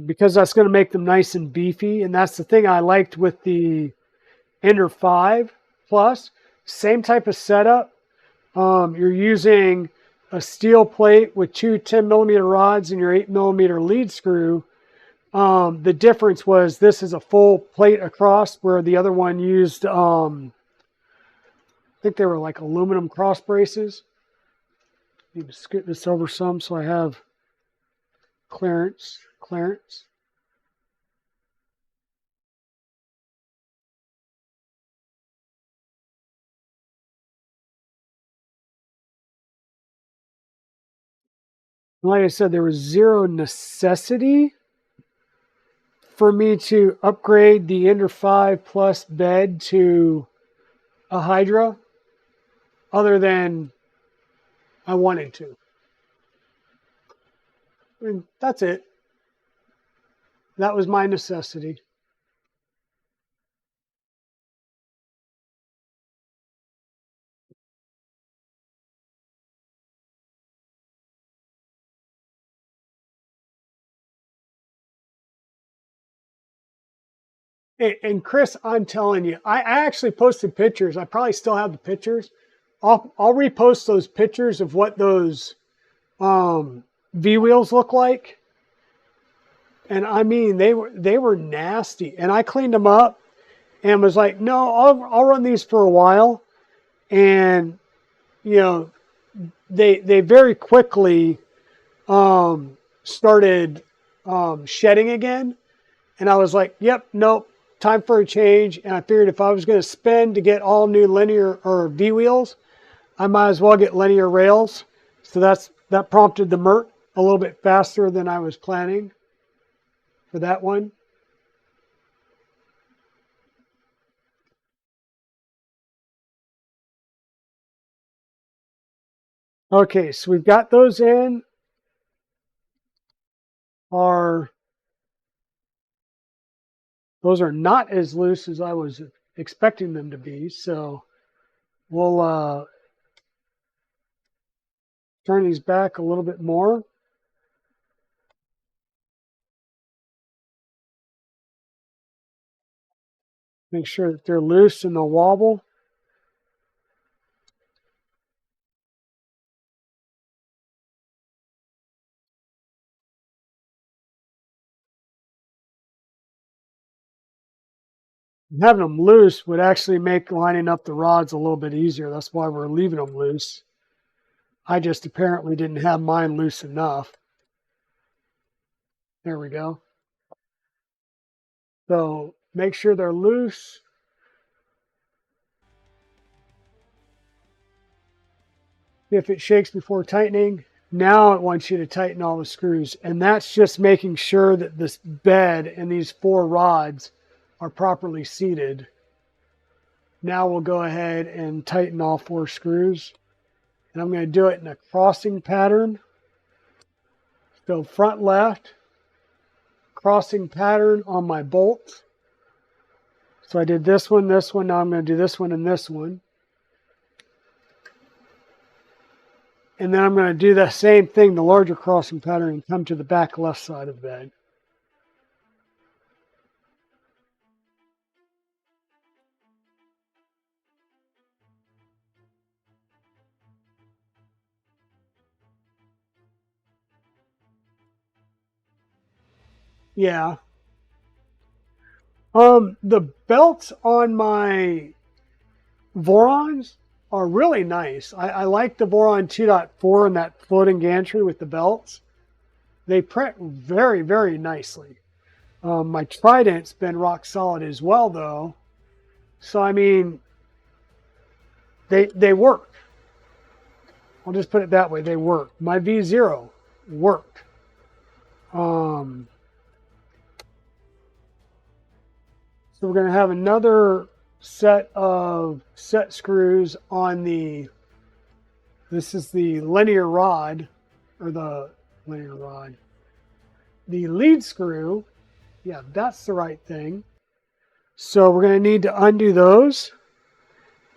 Because that's going to make them nice and beefy. And that's the thing I liked with the Ender 5 Plus. Same type of setup. You're using a steel plate with two 10 millimeter rods and your 8 millimeter lead screw. The difference was this is a full plate across, where the other one used, I think they were like aluminum cross braces. Need to scoot this over some so I have clearance. Like I said, there was zero necessity for me to upgrade the Ender 5 Plus bed to a Hydra, other than I wanted to. And that's it. That was my necessity. And Chris, I'm telling you, I actually posted pictures. I probably still have the pictures. I'll repost those pictures of what those V wheels look like. And I mean, they were nasty. And I cleaned them up and was like, no, I'll run these for a while. And you know, they very quickly started shedding again. And I was like, yep, nope, time for a change. And I figured if I was going to spend to get all new linear or V wheels, I might as well get linear rails. So that prompted the Mert a little bit faster than I was planning for that one. Okay, so we've got those in. Are those are not as loose as I was expecting them to be. So we'll turn these back a little bit more. Make sure that they're loose and they'll wobble. Having them loose would actually make lining up the rods a little bit easier. That's why we're leaving them loose. I just apparently didn't have mine loose enough. There we go. So make sure they're loose. If it shakes before tightening, now it wants you to tighten all the screws. And that's just making sure that this bed and these four rods are properly seated. Now we'll go ahead and tighten all four screws. And I'm going to do it in a crossing pattern. So front left, crossing pattern on my bolts. So I did this one, now I'm going to do this one and this one. And then I'm going to do the same thing, the larger crossing pattern, and come to the back left side of the bed. Yeah. The belts on my Vorons are really nice. I like the Voron 2.4 and that floating gantry with the belts. They print very, very nicely. My Trident's been rock solid as well, though. So I mean, they work. I'll just put it that way. They work. My V0 worked. Um, so we're going to have another set of set screws on the. This is the linear rod, or the linear rod. The lead screw. Yeah, that's the right thing. So we're going to need to undo those.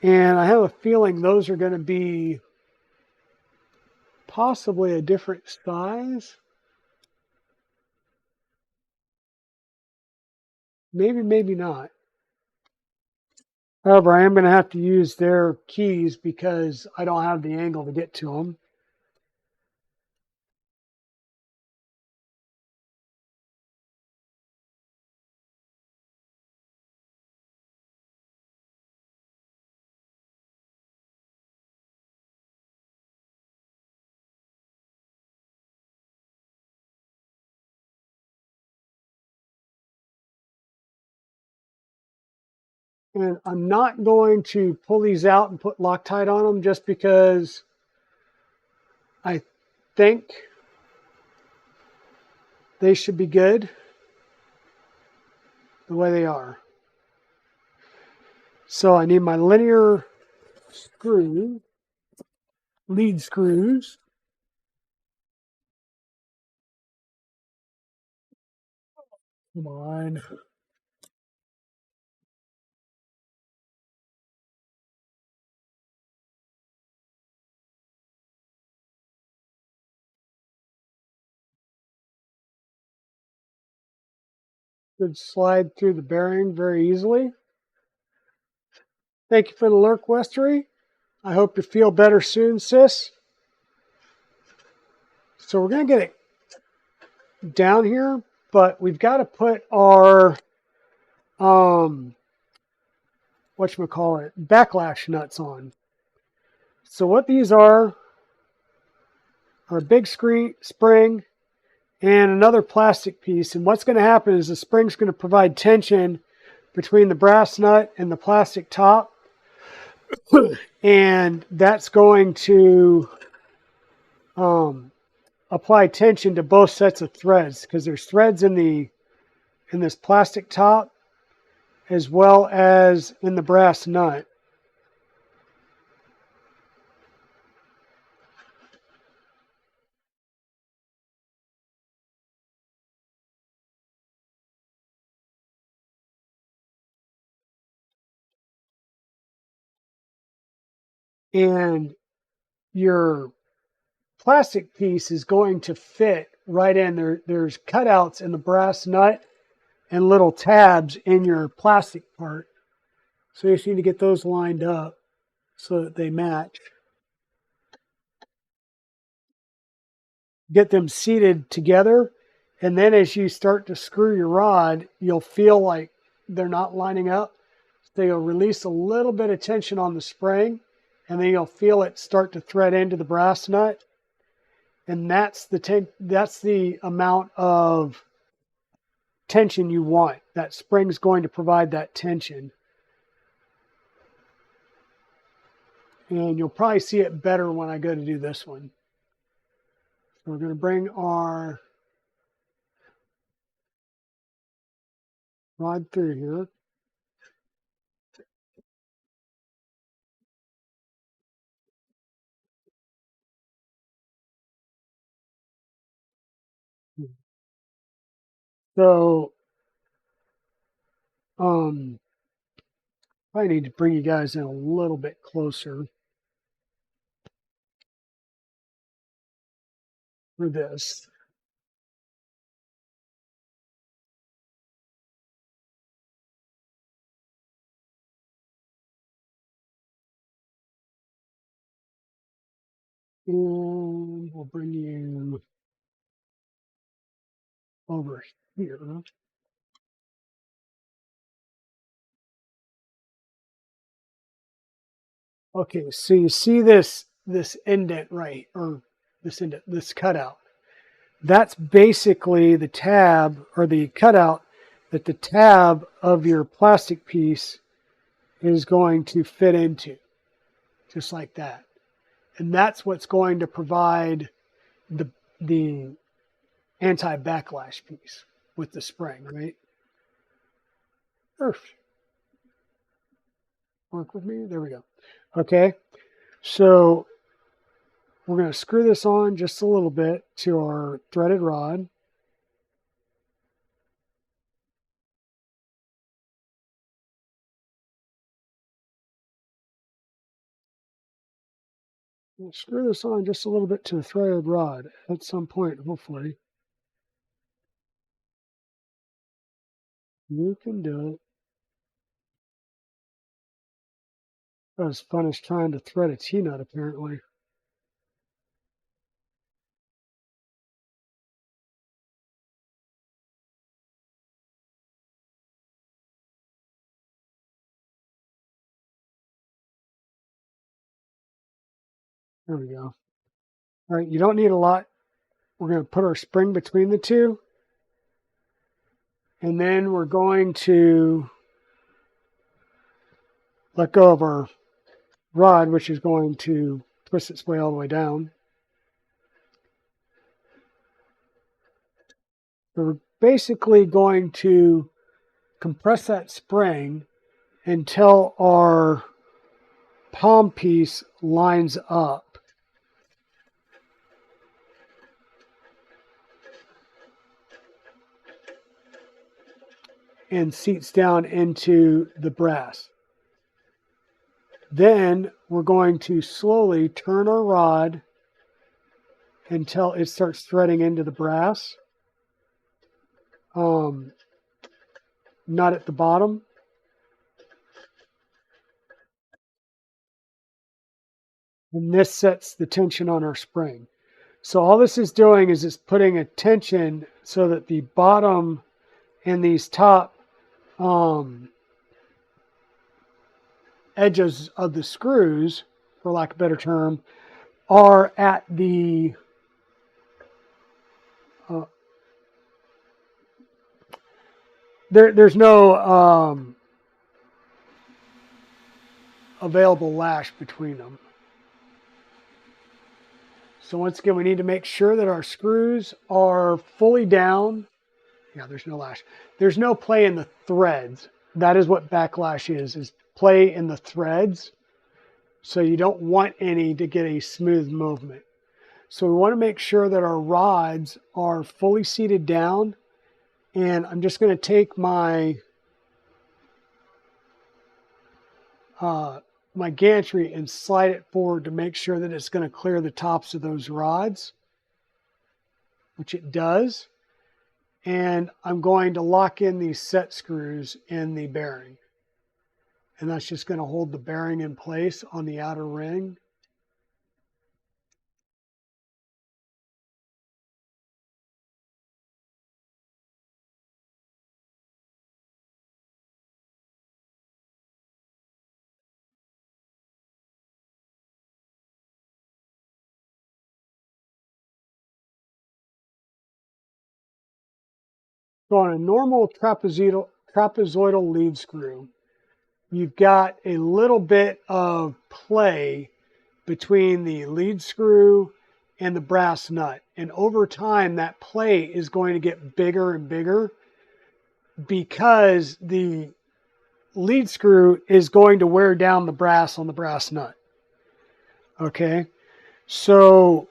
And I have a feeling those are going to be possibly a different size. Maybe, maybe not. However, I am going to have to use their keys because I don't have the angle to get to them. And I'm not going to pull these out and put Loctite on them just because I think they should be good the way they are. So I need my linear screw, lead screws. Come on. Could slide through the bearing very easily. Thank you for the lurk, Westery. I hope you feel better soon, sis. So we're going to get it down here, but we've got to put our whatchamacallit, backlash nuts on. So what these are a big spring and another plastic piece. And what's going to happen is the spring's going to provide tension between the brass nut and the plastic top. And that's going to apply tension to both sets of threads, because there's threads in this plastic top as well as in the brass nut. And your plastic piece is going to fit right in there. There's cutouts in the brass nut and little tabs in your plastic part. So you just need to get those lined up so that they match. Get them seated together. And then as you start to screw your rod, you'll feel like they're not lining up. So you'll release a little bit of tension on the spring, and then you'll feel it start to thread into the brass nut. And that's the amount of tension you want. That spring's going to provide that tension. And you'll probably see it better when I go to do this one. So we're going to bring our rod through here. So, I need to bring you guys in a little bit closer for this. And we'll bring you over here. Okay, so you see this indent right, or this cutout. That's basically the tab or the cutout that the tab of your plastic piece is going to fit into, just like that. And that's what's going to provide the anti-backlash piece with the spring, right? Earth. Work with me. There we go. Okay. So we're going to screw this on just a little bit to our threaded rod. We'll screw this on just a little bit to the threaded rod at some point, hopefully. You can do it. Not as fun as trying to thread a T-nut, apparently. There we go. All right, you don't need a lot. We're going to put our spring between the two. And then we're going to let go of our rod, which is going to twist its way all the way down. So we're basically going to compress that spring until our palm piece lines up. and seats down into the brass. Then we're going to slowly turn our rod until it starts threading into the brass. Not at the bottom. And this sets the tension on our spring. So all this is doing is it's putting a tension so that the bottom and these top edges of the screws, for lack of a better term, are at the there's no available lash between them. So once again, we need to make sure that our screws are fully down. Yeah, there's no lash. There's no play in the threads. That is what backlash is play in the threads. So you don't want any to get a smooth movement. So we want to make sure that our rods are fully seated down. And I'm just going to take my my gantry and slide it forward to make sure that it's going to clear the tops of those rods, which it does. And I'm going to lock in these set screws in the bearing. And that's just going to hold the bearing in place on the outer ring. So on a normal trapezoidal lead screw, you've got a little bit of play between the lead screw and the brass nut. And over time, that play is going to get bigger and bigger because the lead screw is going to wear down the brass on the brass nut. Okay, so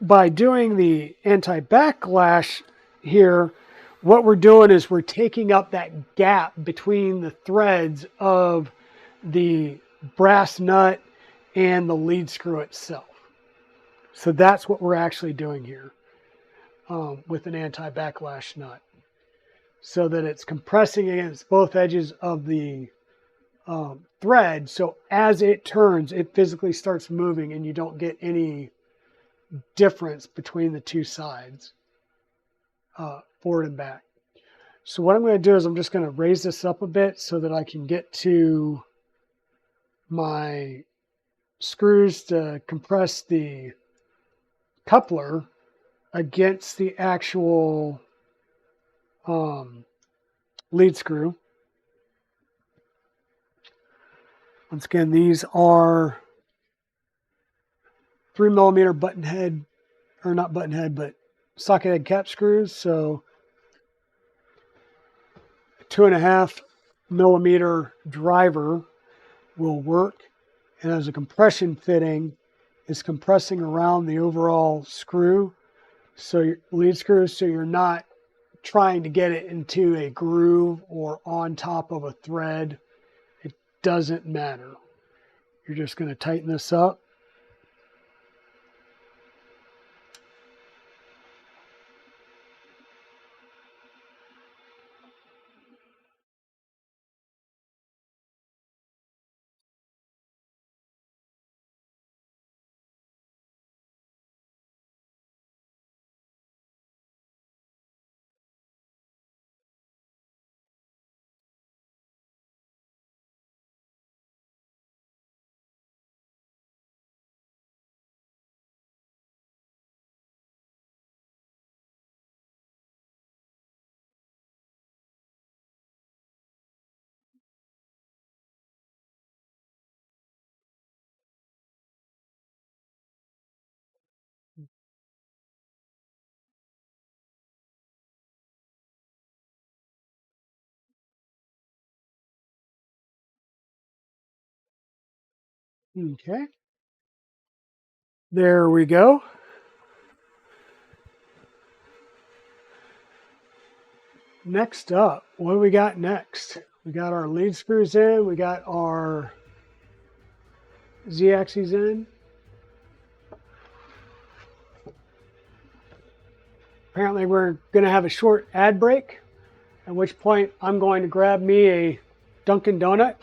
by doing the anti-backlash here, what we're doing is we're taking up that gap between the threads of the brass nut and the lead screw itself. So that's what we're actually doing here with an anti-backlash nut, so that it's compressing against both edges of the thread. So as it turns, it physically starts moving and you don't get any difference between the two sides, forward and back. So what I'm going to do is I'm just going to raise this up a bit so that I can get to my screws to compress the coupler against the actual lead screw. Once again, these are 3mm button head, or not button head, but socket head cap screws. So 2.5mm driver will work. And as a compression fitting, is compressing around the overall screw. So your lead screw, so you're not trying to get it into a groove or on top of a thread. It doesn't matter. You're just going to tighten this up. Okay. There we go. Next up, what do we got next? We got our lead screws in. We got our Z-axes in. Apparently we're going to have a short ad break, at which point I'm going to grab me a Dunkin' Donut.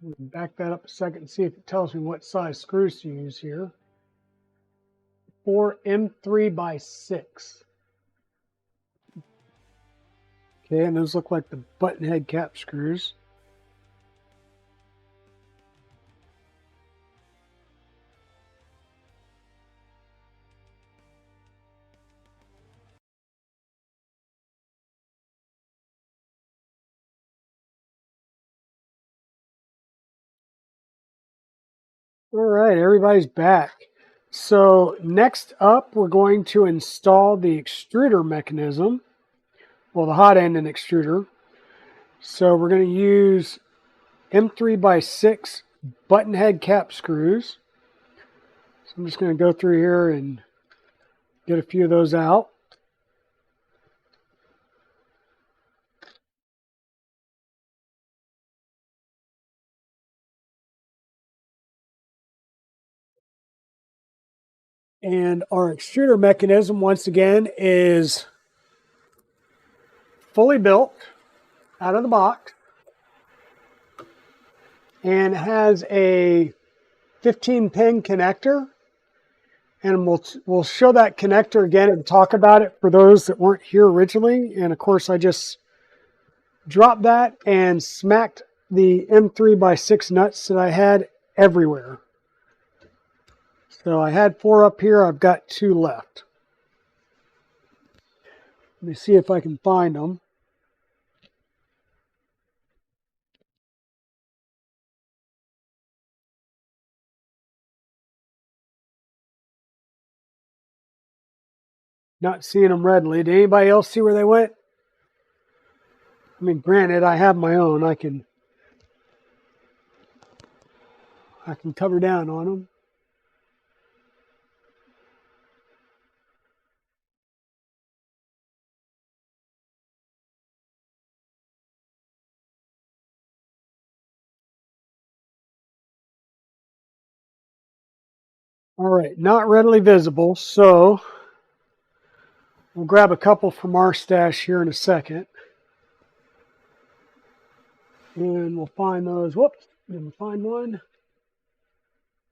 We can back that up a second and see if it tells me what size screws to use here. 4 M3 by 6. Okay, and those look like the button head cap screws. All right, everybody's back. So next up, we're going to install the extruder mechanism. Well, the hot end and extruder. So we're going to use M3 by 6 button head cap screws. So I'm just going to go through here and get a few of those out. And our extruder mechanism, once again, is fully built out of the box and has a 15-pin connector. And we'll show that connector again and talk about it for those that weren't here originally. And of course, I just dropped that and smacked the M3 by 6 nuts that I had everywhere. So I had 4 up here. I've got 2 left. Let me see if I can find them. Not seeing them readily. Did anybody else see where they went? I mean, granted, I have my own. I can cover down on them. All right, not readily visible, so we'll grab a couple from our stash here in a second. And we'll find those. Whoops, didn't find one.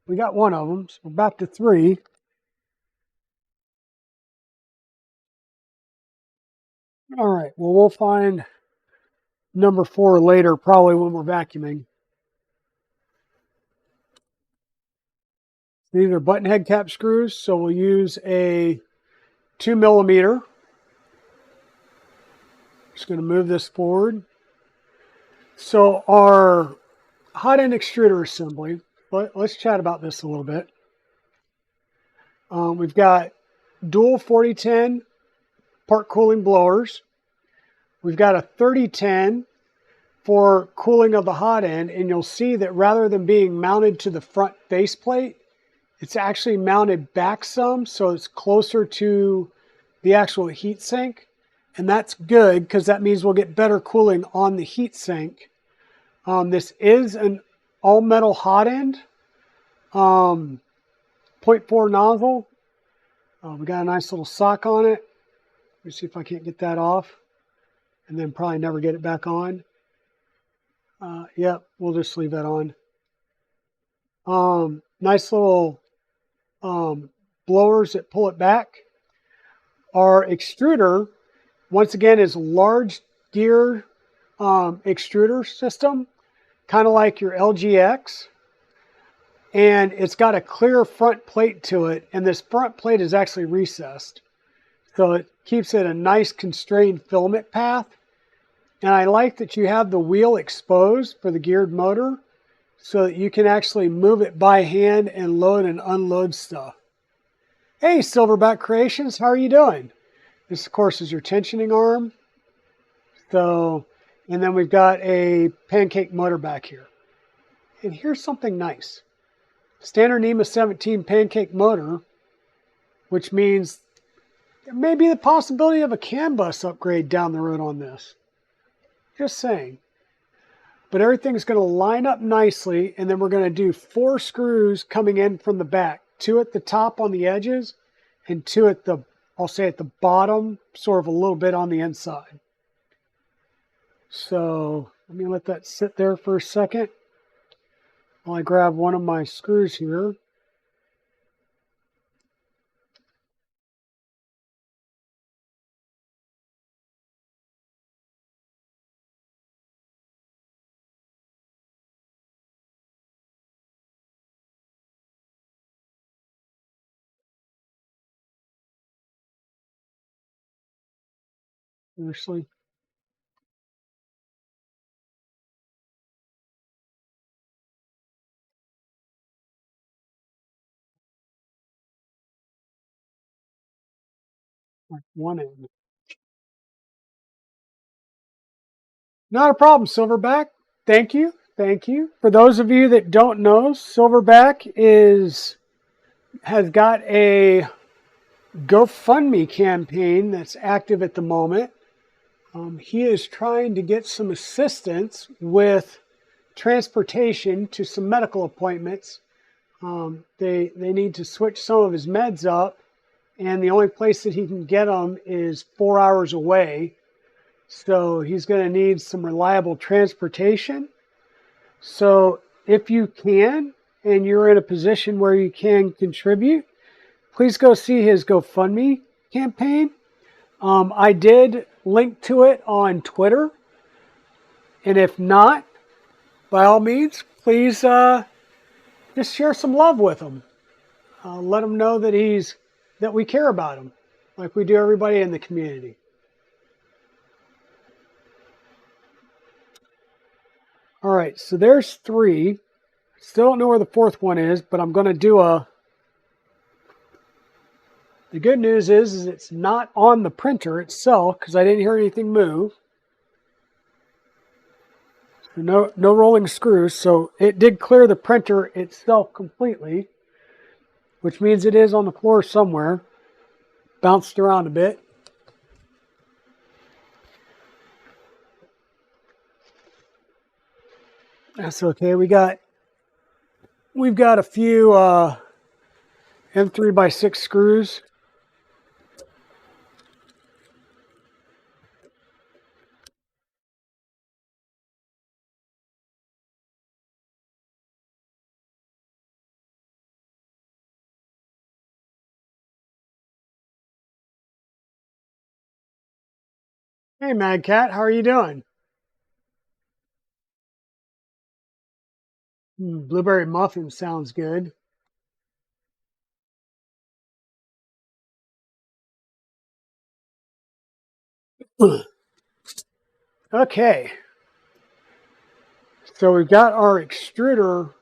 We got one of them, so we're back to 3. All right, well, we'll find number 4 later, probably when we're vacuuming. These are button head cap screws, so we'll use a 2 millimeter. Just going to move this forward. So our hot end extruder assembly, let's chat about this a little bit. We've got dual 4010 part cooling blowers. We've got a 3010 for cooling of the hot end, and you'll see that rather than being mounted to the front faceplate, it's actually mounted back some, so it's closer to the actual heat sink. And that's good because that means we'll get better cooling on the heat sink. This is an all metal hot end, 0.4 nozzle. We got a nice little sock on it. Let me see if I can't get that off, and then probably never get it back on. Yeah, we'll just leave that on. Nice little blowers that pull it back. Our extruder, once again, is large gear extruder system, kind of like your LGX. And it's got a clear front plate to it, and this front plate is actually recessed. So it keeps it a nice constrained filament path. And I like that you have the wheel exposed for the geared motor so that you can actually move it by hand and load and unload stuff. Hey, Silverback Creations, how are you doing? This, of course, is your tensioning arm. So, and then we've got a pancake motor back here. And here's something nice. Standard NEMA 17 pancake motor, which means there may be the possibility of a CAN bus upgrade down the road on this. Just saying. But everything's going to line up nicely, and then we're going to do 4 screws coming in from the back. 2 at the top on the edges, and 2 at the, I'll say at the bottom, sort of a little bit on the inside. So let me let that sit there for a second while I grab one of my screws here. Actually, like one end. Not a problem, Silverback. Thank you. Thank you. For those of you that don't know, Silverback has got a GoFundMe campaign that's active at the moment. He is trying to get some assistance with transportation to some medical appointments. They need to switch some of his meds up, and the only place that he can get them is 4 hours away. So he's going to need some reliable transportation. So if you can, and you're in a position where you can contribute, please go see his GoFundMe campaign. I did link to it on Twitter. And if not, by all means, please just share some love with him. Let him know that we care about him, like we do everybody in the community. All right, so there's 3. Still don't know where the 4th one is, but I'm going to do the good news is it's not on the printer itself because I didn't hear anything move. No rolling screws, so it did clear the printer itself completely, which means it is on the floor somewhere. Bounced around a bit. That's okay. We've got a few M3x6 screws. Hey, Mad Cat, how are you doing? Blueberry muffin sounds good. Okay, so we've got our extruder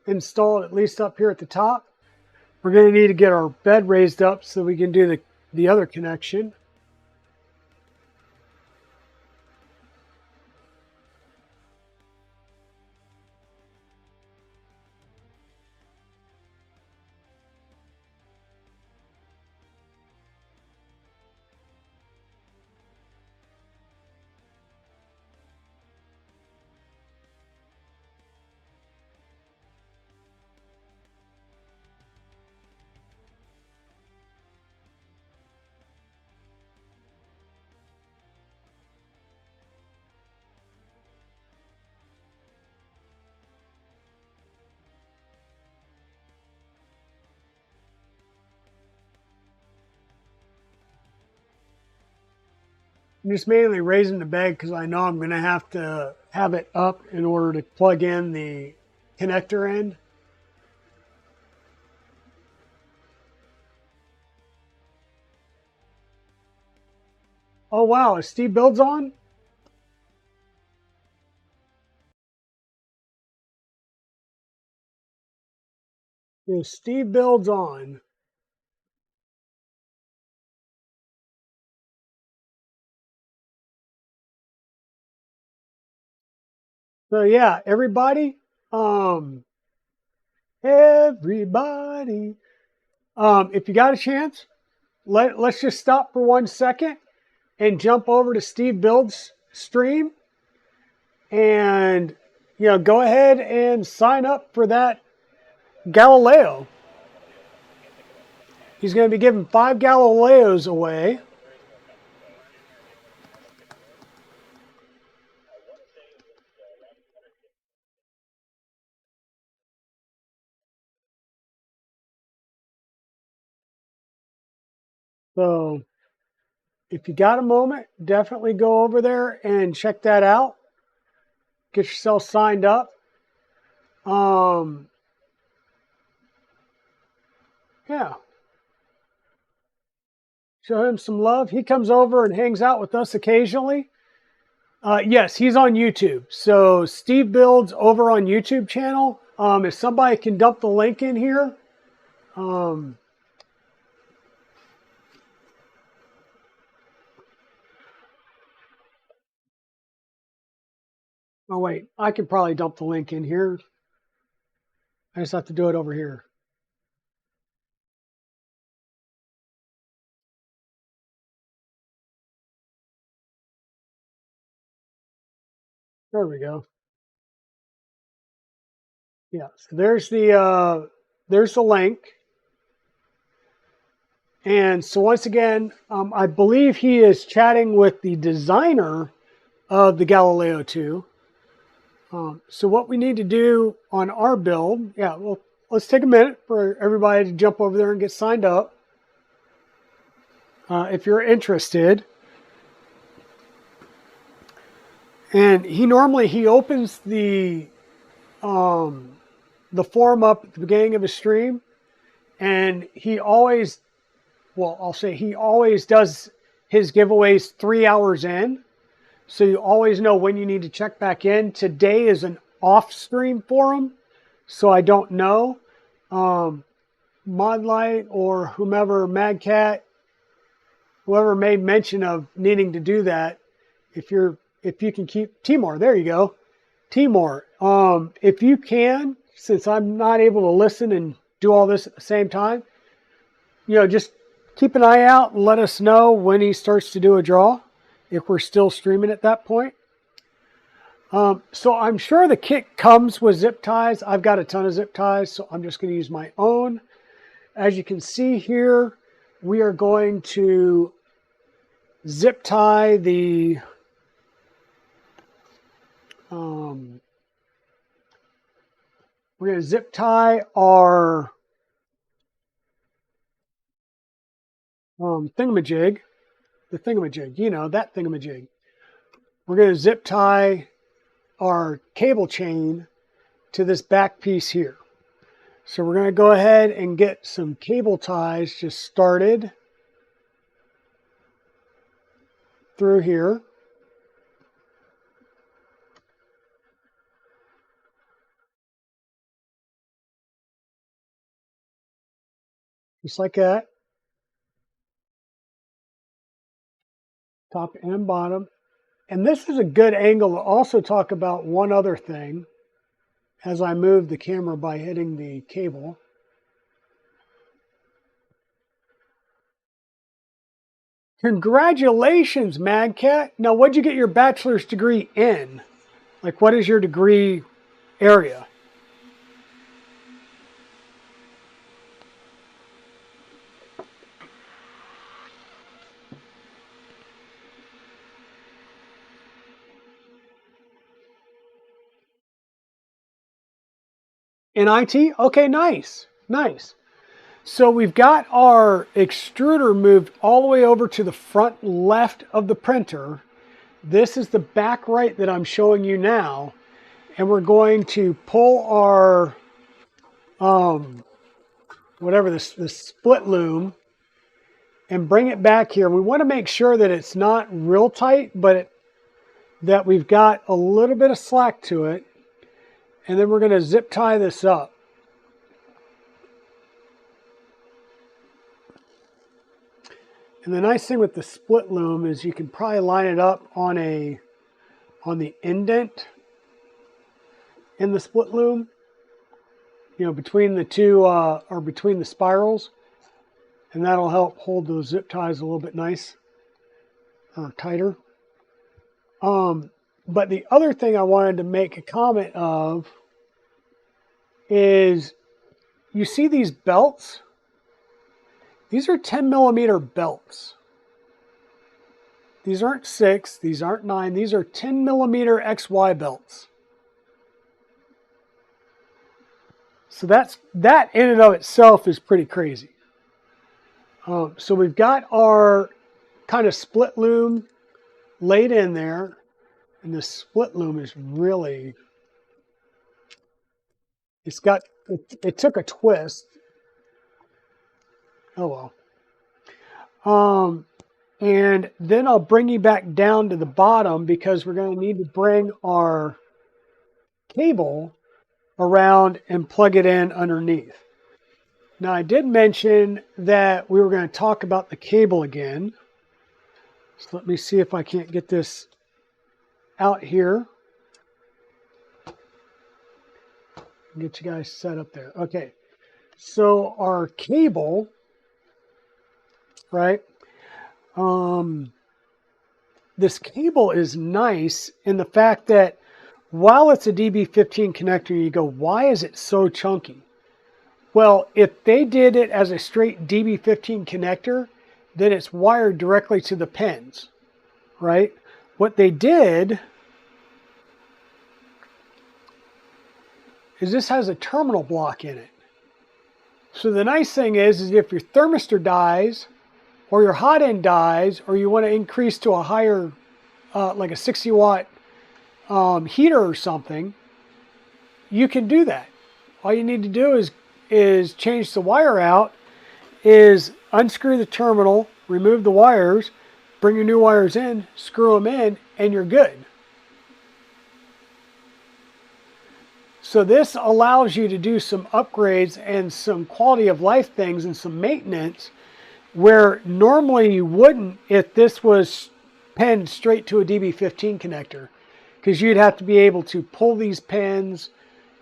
installed at least up here at the top. We're going to need to get our bed raised up so we can do the other connection. I'm just mainly raising the bed because I know I'm going to have it up in order to plug in the connector end. Oh wow, is Steve Builds on? Is Steve Builds on? So yeah, um, everybody, if you got a chance, let's just stop for 1 second and jump over to Steve Build's stream and go ahead and sign up for that Galileo. He's going to be giving 5 Galileos away. So if you got a moment, definitely go over there and check that out. Get yourself signed up. Um, yeah, show him some love. He comes over and hangs out with us occasionally. Yes, he's on YouTube. So Steve Builds over on YouTube channel. If somebody can dump the link in here. Um, oh wait, I can probably dump the link in here. I just have to do it over here. There we go. Yeah, so there's the link. And so once again, I believe he is chatting with the designer of the Galileo 2. So what we need to do on our build, yeah, well, let's take a minute for everybody to jump over there and get signed up. If you're interested. And he opens the form up at the beginning of his stream, and he always does his giveaways 3 hours in. So you always know when you need to check back in. Today is an off stream for him, so I don't know. Modlight or whomever, Madcat, whoever made mention of needing to do that, if you can keep Timor, there you go. Timor, if you can, since I'm not able to listen and do all this at the same time, just keep an eye out and let us know when he starts to do a draw, if we're still streaming at that point. So I'm sure the kit comes with zip ties. I've got a ton of zip ties, so I'm just going to use my own. As you can see here, we are going to zip tie the we're going to zip tie our thingamajig, the thingamajig, that thingamajig. We're going to zip tie our cable chain to this back piece here. So we're going to go ahead and get some cable ties just started through here. Just like that. Top and bottom. And this is a good angle to also talk about one other thing as I move the camera by hitting the cable. Congratulations, Madcat. Now, what'd you get your bachelor's degree in? Like, what is your degree area? In IT? Okay, nice. Nice. So we've got our extruder moved all the way over to the front left of the printer. This is the back right that I'm showing you now. And we're going to pull our, whatever this split loom, and bring it back here. We want to make sure that it's not real tight, but that we've got a little bit of slack to it. And then we're going to zip tie this up. And the nice thing with the split loom is you can probably line it up on the indent in the split loom, you know, between the two or between the spirals, and that'll help hold those zip ties a little bit nice or tighter. But the other thing I wanted to make a comment of is, you see these belts? These are 10mm belts. These aren't 6, these aren't 9, these are 10mm XY belts. So that in and of itself is pretty crazy. So we've got our kind of split loom laid in there, and the split loom is really, it took a twist. Oh well. And then I'll bring you back down to the bottom because we're going to need to bring our cable around and plug it in underneath. Now, I did mention that we were going to talk about the cable again. So let me see if I can't get this out here. Get you guys set up there. Okay. So our cable, right? This cable is nice in the fact that while it's a DB15 connector, you go, why is it so chunky? Well, if they did it as a straight DB15 connector, then it's wired directly to the pins, right? What they did is this has a terminal block in it. So the nice thing is if your thermistor dies, or your hot end dies, or you want to increase to a higher, like a 60 watt heater or something, you can do that. All you need to do is change the wire out, is unscrew the terminal, remove the wires, bring your new wires in, screw them in, and you're good. So this allows you to do some upgrades and some quality of life things and some maintenance where normally you wouldn't if this was pinned straight to a DB15 connector, because you'd have to be able to pull these pins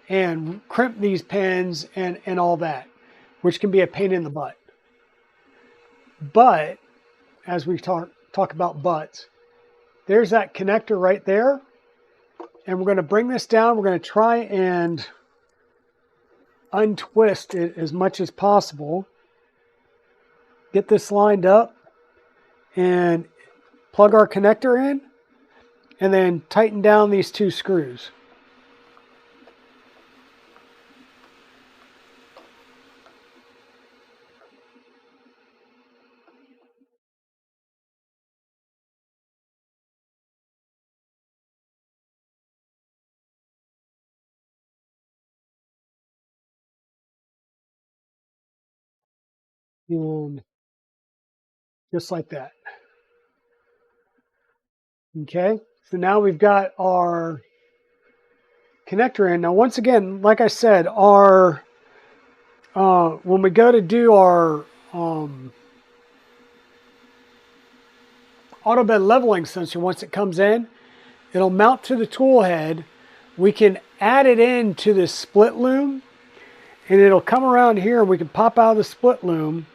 and crimp these pins and all that, which can be a pain in the butt. But as we talk about butts, there's that connector right there, and we're going to bring this down. We're going to try and untwist it as much as possible. Get this lined up and plug our connector in, and then tighten down these two screws. And just like that. Okay, so now we've got our connector in. Now, once again, like I said, our when we go to do our auto bed leveling sensor, once it comes in, it'll mount to the tool head. We can add it into this split loom, and it'll come around here, and we can pop out of the split loom,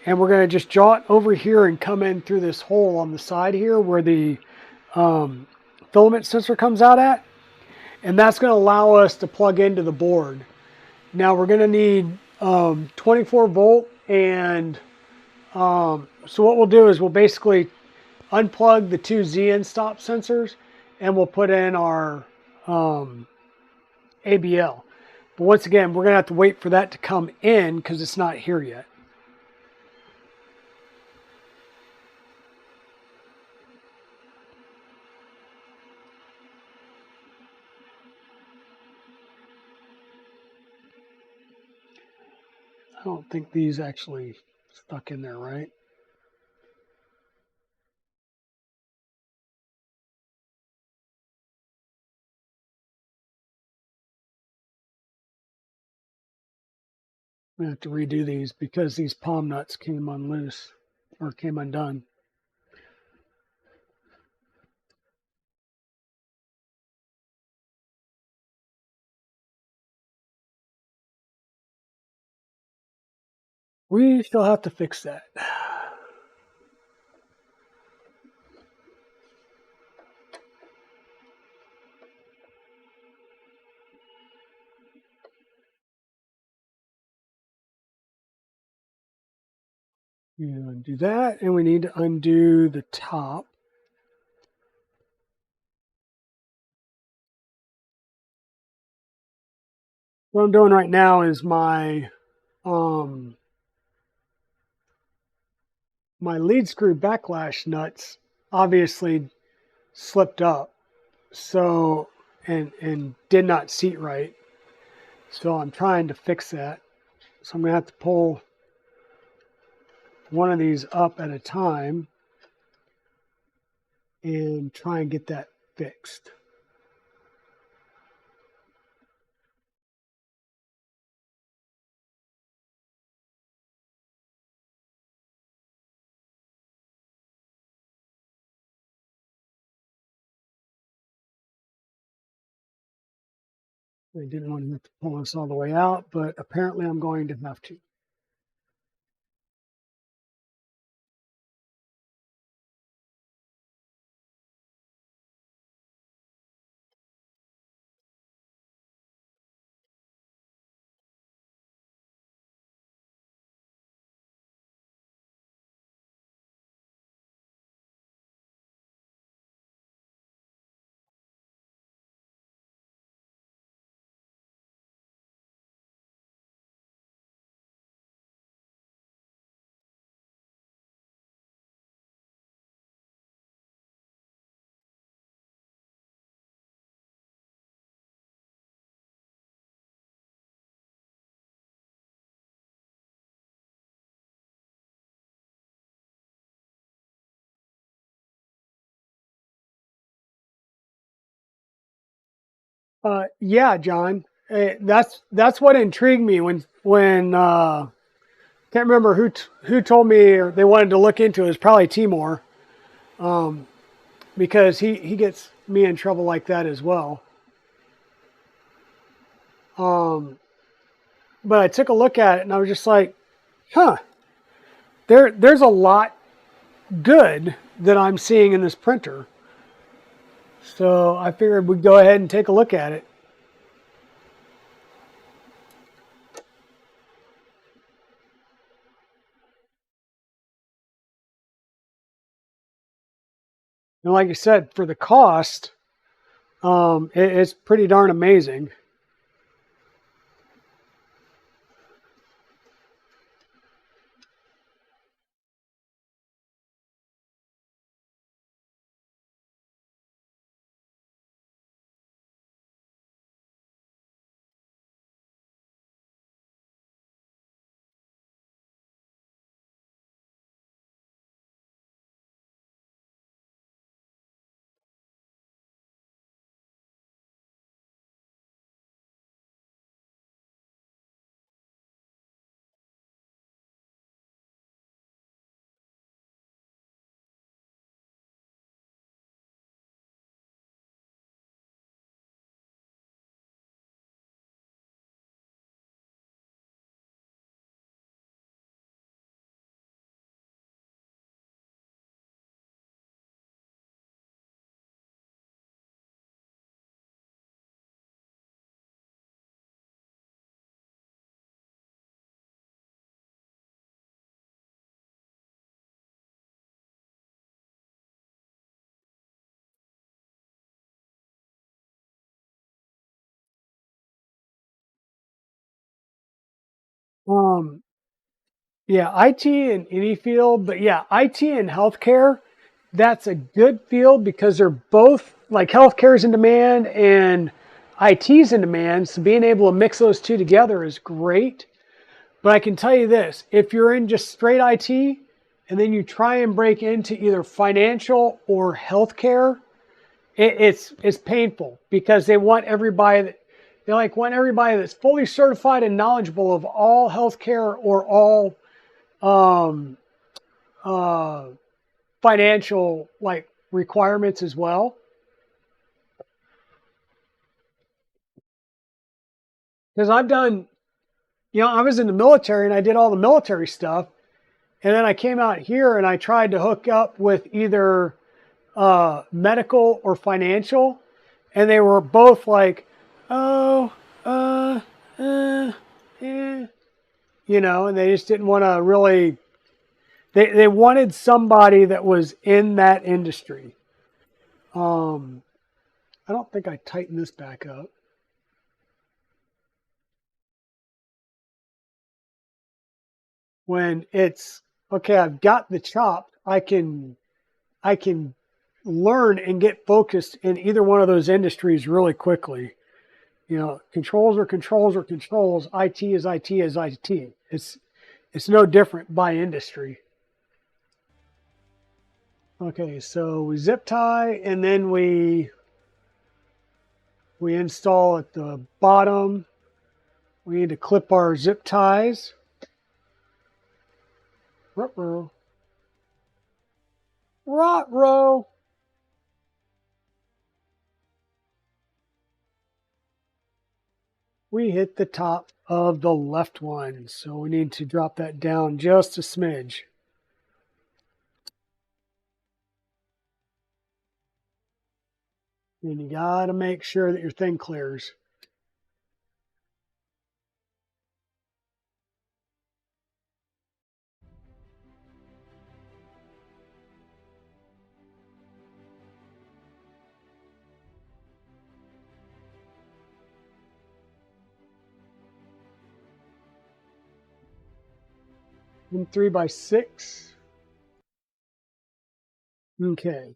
and we're going to just jaw it over here and come in through this hole on the side here where the filament sensor comes out at, and that's going to allow us to plug into the board. Now we're going to need 24 volt, and so what we'll do is we'll basically unplug the two Z-end stop sensors, and we'll put in our ABL. But But once again, we're going to have to wait for that to come in because it's not here yet. I don't think these actually stuck in there, right? I'm going to have to redo these because these palm nuts came unloose or came undone. We still have to fix that. You undo that, and we need to undo the top. What I'm doing right now is my my lead screw backlash nuts obviously slipped up, so and did not seat right. So I'm trying to fix that. So I'm gonna have to pull one of these up at a time and try and get that fixed. I didn't want to have to pull this all the way out, but apparently I'm going to have to. Yeah, John. That's what intrigued me when can't remember who told me or they wanted to look into it. It was probably Timor, because he gets me in trouble like that as well. Um, but I took a look at it and I was just like, huh, there's a lot good that I'm seeing in this printer. So I figured we'd go ahead and take a look at it. And like I said, for the cost, it's pretty darn amazing. Um, yeah, IT in any field, but yeah, IT in healthcare, that's a good field because they're both like healthcare is in demand and IT's in demand. So being able to mix those two together is great. But I can tell you this, if you're in just straight IT and then you try and break into either financial or healthcare, it's painful because they want everybody that they like want everybody that's fully certified and knowledgeable of all healthcare or all um, uh, financial like requirements as well. Because I've done, I was in the military and I did all the military stuff, and then I came out here and I tried to hook up with either medical or financial, and they were both like, oh, uh, uh, eh, and they just didn't want to really. They wanted somebody that was in that industry. Um, I don't think I tightened this back up. When it's okay, I've got the chops. I can learn and get focused in either one of those industries really quickly. Controls are controls are controls. IT is IT is IT. It's no different by industry. Okay, so we zip tie and then we install at the bottom. We need to clip our zip ties. Ruh-roh. Rot-row. We hit the top of the left one, so we need to drop that down just a smidge. And you gotta make sure that your thing clears. And 3x6. Okay.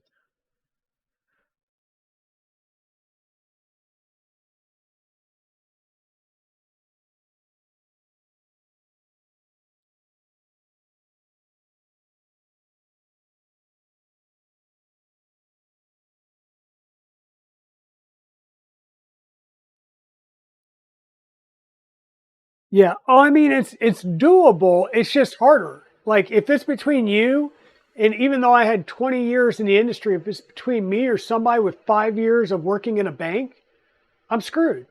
Yeah. Oh, I mean it's doable. It's just harder. Like if it's between you and even though I had 20 years in the industry, if it's between me or somebody with 5 years of working in a bank, I'm screwed.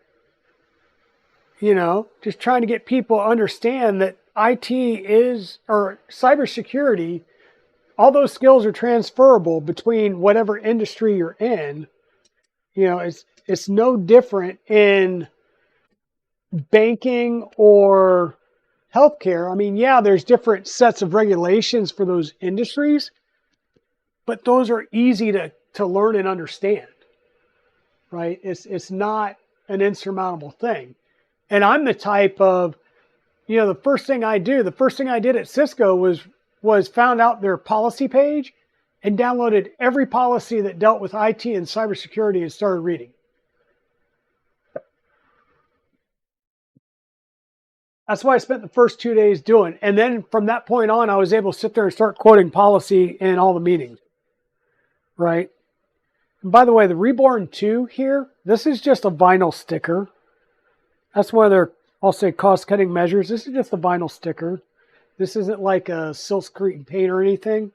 Just trying to get people to understand that IT is or cybersecurity, all those skills are transferable between whatever industry you're in. It's no different in banking or healthcare. I mean, yeah, there's different sets of regulations for those industries, but those are easy to learn and understand, right? It's not an insurmountable thing. And I'm the type of, the first thing I did at Cisco was found out their policy page and downloaded every policy that dealt with IT and cybersecurity and started reading. That's what I spent the first 2 days doing. And then from that point on, I was able to sit there and start quoting policy in all the meetings, right? And by the way, the Reborn 2 here, this is just a vinyl sticker. That's one of their, I'll say, cost-cutting measures. This is just a vinyl sticker. This isn't like a silkscreen paint or anything.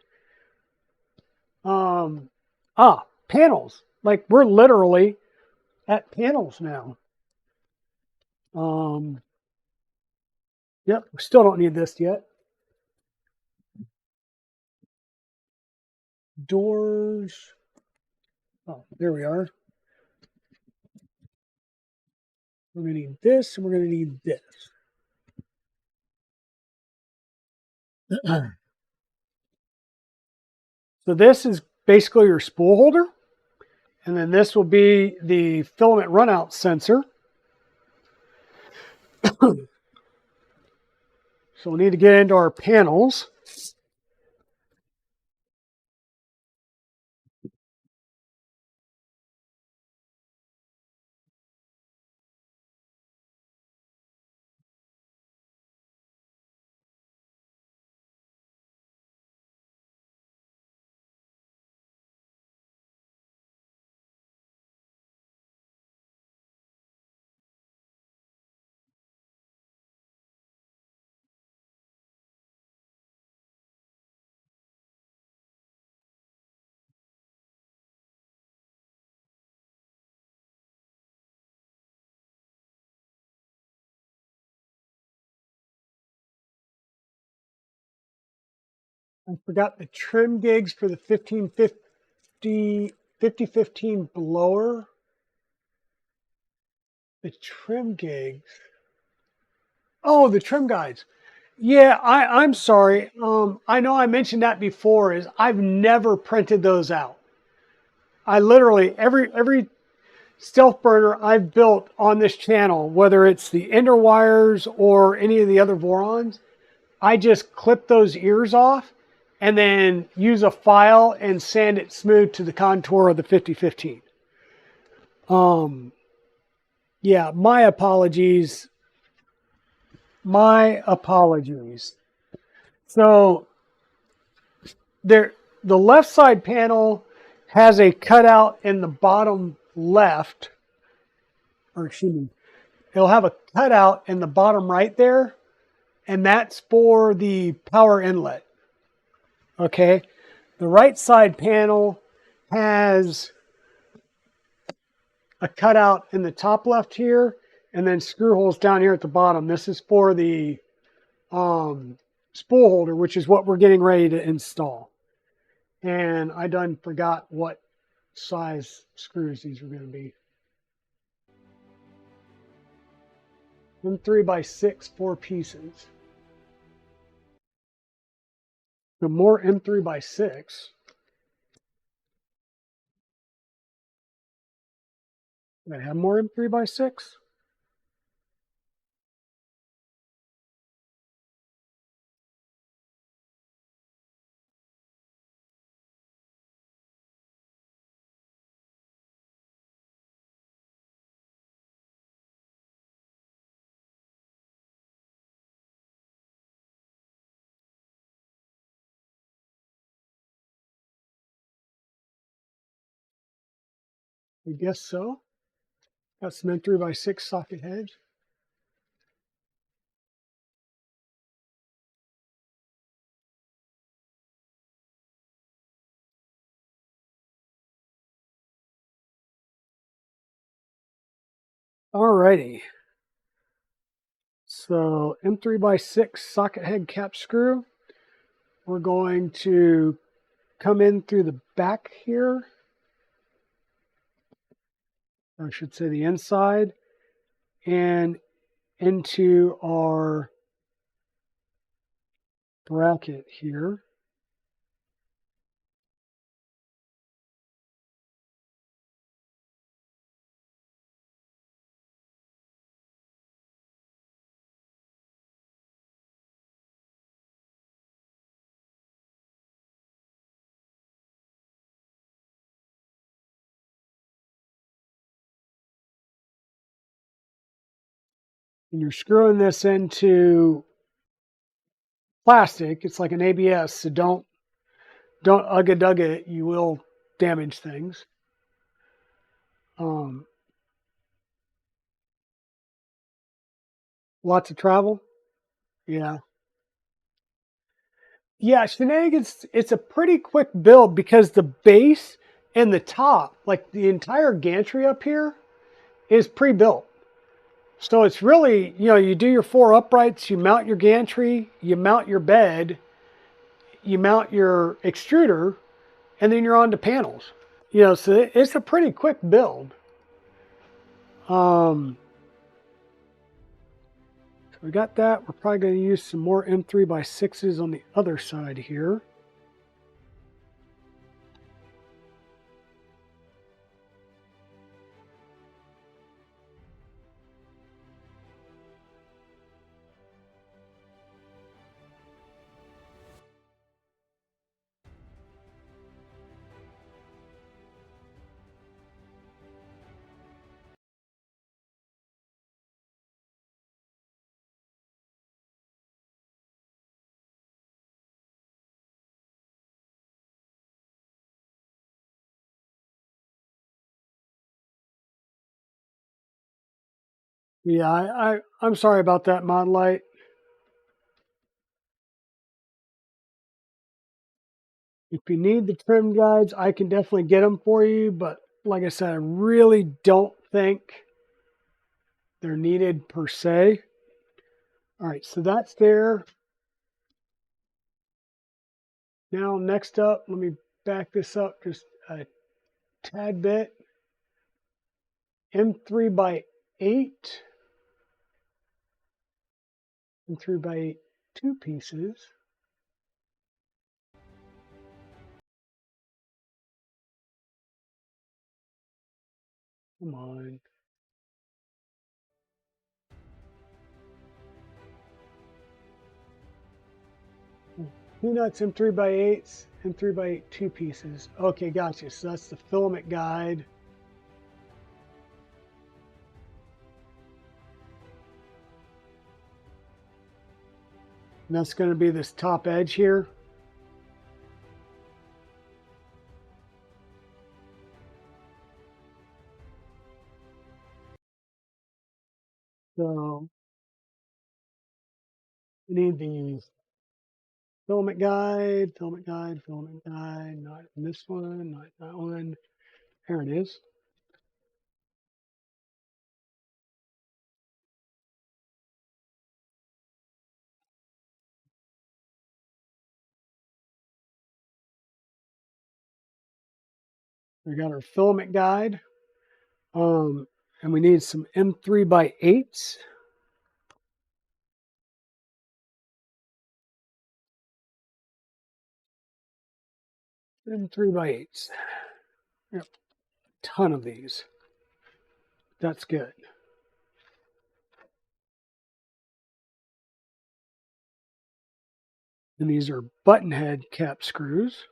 Um, panels. Like we're literally at panels now. Um, yep, we still don't need this yet. Doors. Oh, there we are. We're going to need this and we're going to need this. So this is basically your spool holder. And then this will be the filament runout sensor. So we'll need to get into our panels. I forgot the trim gigs for the 5015 blower. The trim gigs. Oh, the trim guides. Yeah, I'm sorry. I know I mentioned that before. Is I've never printed those out. I literally every stealth burner I've built on this channel, whether it's the ender wires or any of the other Vorons, I just clip those ears off and then use a file and sand it smooth to the contour of the 5015. Yeah, my apologies. My apologies. So there, the left side panel has a cutout in the bottom left, or excuse me, it'll have a cutout in the bottom right there, and that's for the power inlet. Okay, the right side panel has a cutout in the top left here, and then screw holes down here at the bottom. This is for the spool holder, which is what we're getting ready to install. And I done forgot what size screws these were going to be. M3x6, 4 pieces. The more M3x6. Do I have more M3x6? I guess so. Got some M3x6 socket heads. Alrighty. So M3x6 socket head cap screw. We're going to come in through the back here, or I should say the inside, and into our bracket here. And you're screwing this into plastic. It's like an ABS, so don't ugga dugga it. You will damage things. Lots of travel. Yeah. Yeah, Shenanigans, it's a pretty quick build because the base and the top, like the entire gantry up here, is pre-built. So it's really, you do your 4 uprights, you mount your gantry, you mount your bed, you mount your extruder, and then you're on to panels. So it's a pretty quick build. So we got that. We're probably going to use some more M3x6s on the other side here. Yeah, I'm sorry about that, Mod Light. If you need the trim guides, I can definitely get them for you. But like I said, I really don't think they're needed per se. All right, so that's there. Now, next up, let me back this up just a tad bit. M3 by 8 M3 by 8 two pieces. Come on. Peanuts M3 by 8s, M3 by 8 two pieces. Okay, gotcha. So that's the filament guide. And that's going to be this top edge here. So we need the filament guide, filament guide, filament guide. Not this one, not that one. There it is. We got our filament guide. Um, and we need some M3 by 8s. M3 by 8s. Yep, ton of these. That's good. And these are button head cap screws.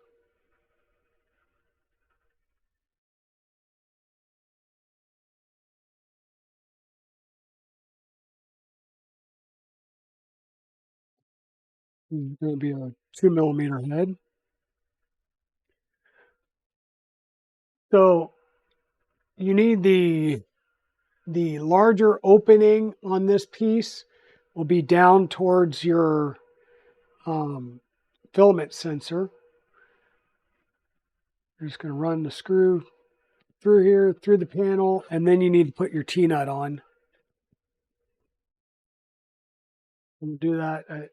Going to be a 2 millimeter head. So you need the larger opening on this piece will be down towards your filament sensor. You're just going to run the screw through here, through the panel, and then you need to put your T-nut on. We'll do that at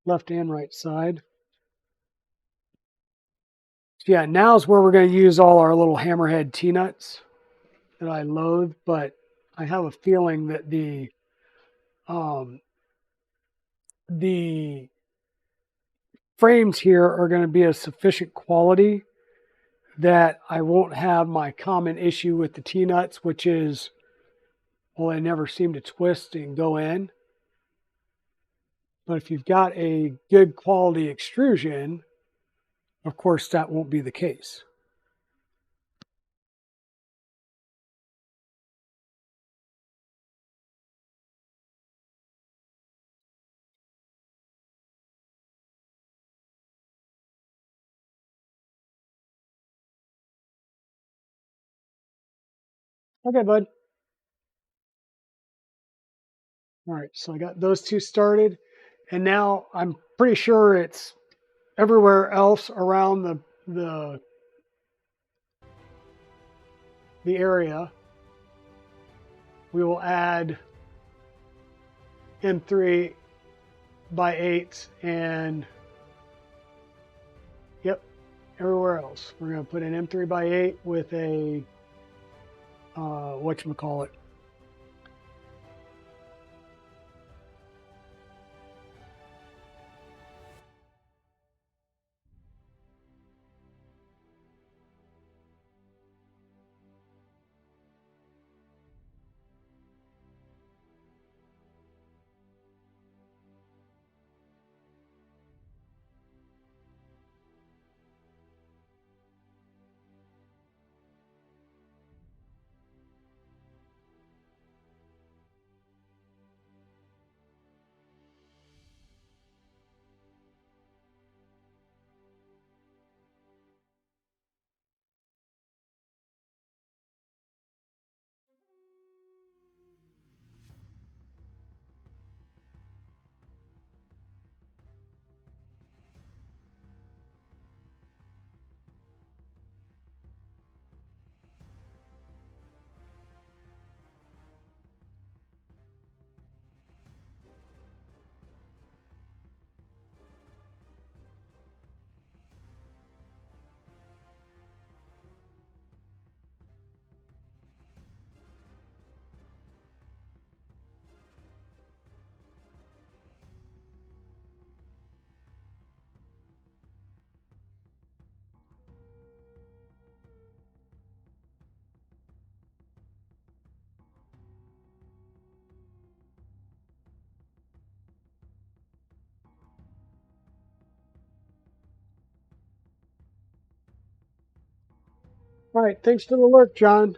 left and right side. So yeah, now is where we're going to use all our little hammerhead T-nuts that I loathe, but I have a feeling that the frames here are going to be of sufficient quality that I won't have my common issue with the T-nuts, which is, well, they never seem to twist and go in. But if you've got a good quality extrusion, of course, that won't be the case. Okay, bud. All right, so I got those two started. And now I'm pretty sure it's everywhere else around the area. We will add M3 by 8 and yep, everywhere else. We're going to put an M3 by 8 with a whatchamacallit. All right, thanks for the alert, John.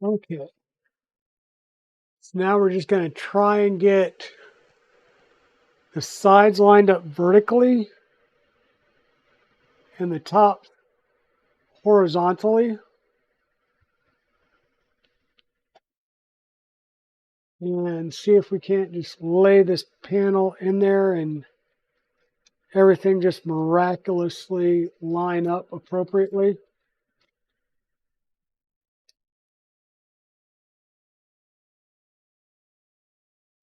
Okay, so now we're just going to try and get the sides lined up vertically and the top horizontally, and see if we can't just lay this panel in there and everything just miraculously line up appropriately.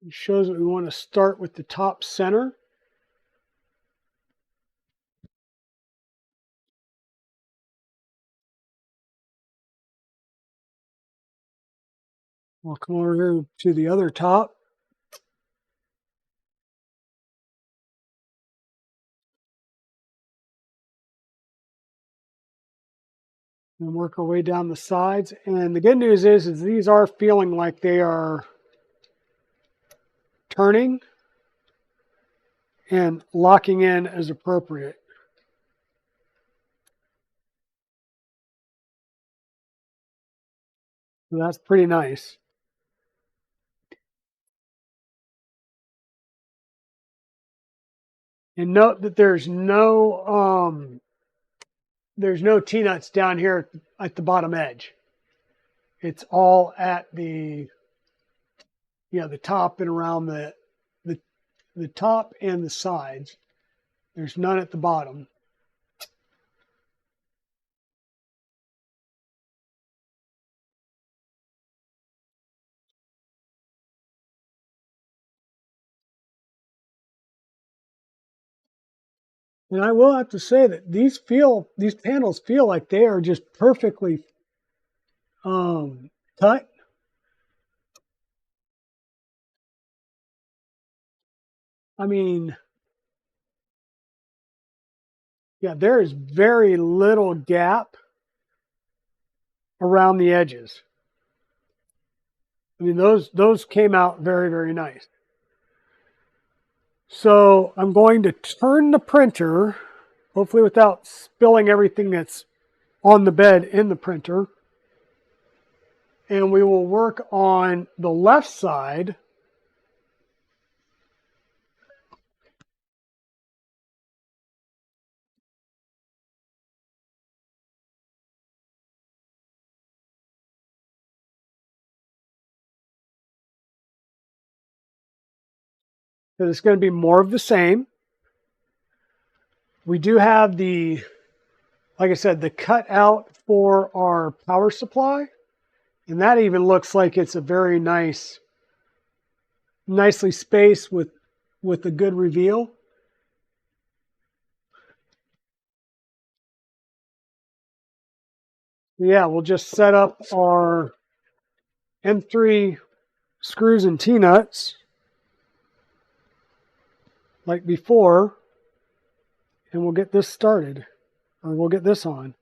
It shows that we want to start with the top center. We'll come over here to the other top and work our way down the sides. And the good news is these are feeling like they are turning and locking in as appropriate. So that's pretty nice. And note that there's no T-nuts down here at the bottom edge. It's all at the the top and around the the top and the sides. There's none at the bottom. And I will have to say that these panels feel like they are just perfectly cut. I mean, yeah, there is very little gap around the edges. I mean, those came out very, very nice. So I'm going to turn the printer, hopefully without spilling everything that's on the bed in the printer. And we will work on the left side. Because it's going to be more of the same. We do have like I said, the cutout for our power supply. And that even looks like it's a very nicely spaced with a good reveal. Yeah, we'll just set up our M3 screws and T-nuts like before, and we'll get this started, or we'll get this on.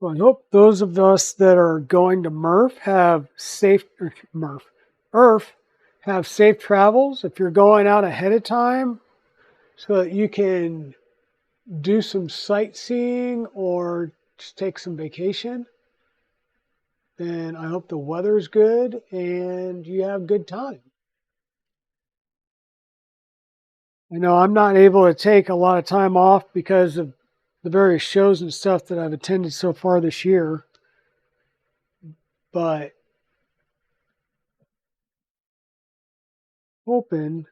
Well, I hope those of us that are going to Earth have safe travels. If you're going out ahead of time so that you can do some sightseeing or just take some vacation, then I hope the weather's good and you have a good time. I know I'm not able to take a lot of time off because of the various shows and stuff that I've attended so far this year, but hoping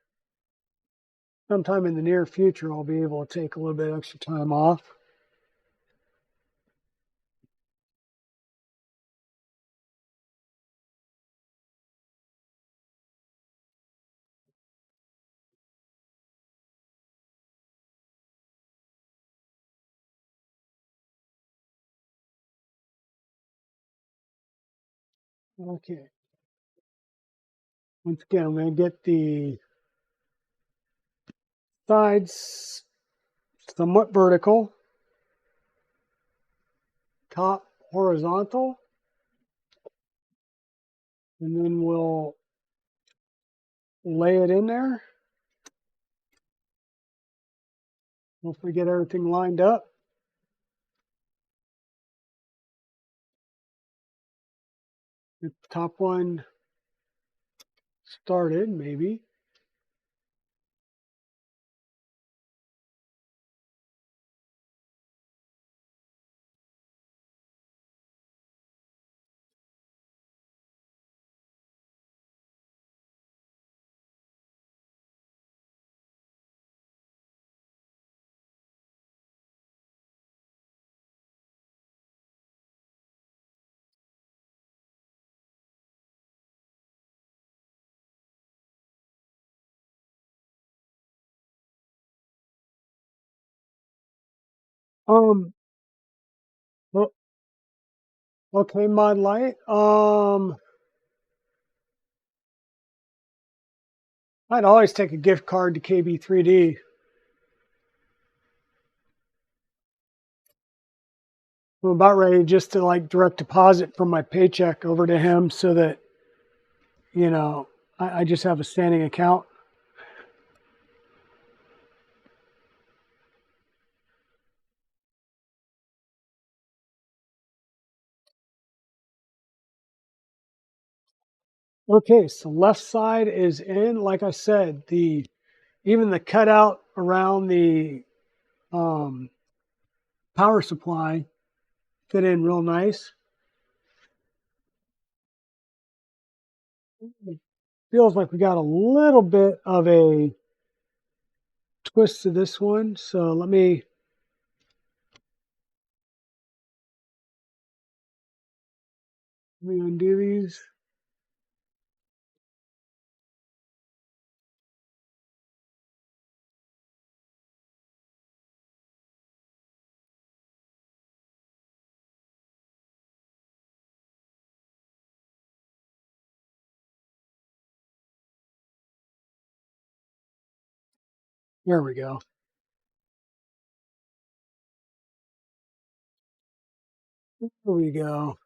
sometime in the near future I'll be able to take a little bit extra time off. Okay. Once again, I'm going to get the sides somewhat vertical, top horizontal, and then we'll lay it in there. Hopefully get everything lined up. Get the top one started, maybe. Um, well, okay, Mod Light. I'd always take a gift card to KB3D. I'm about ready just to like direct deposit from my paycheck over to him so that, you know, I just have a standing account. Okay, so left side is in. Like I said, the even the cutout around the um, power supply fit in real nice. It feels like we got a little bit of a twist to this one. So let me undo these. There we go. There we go.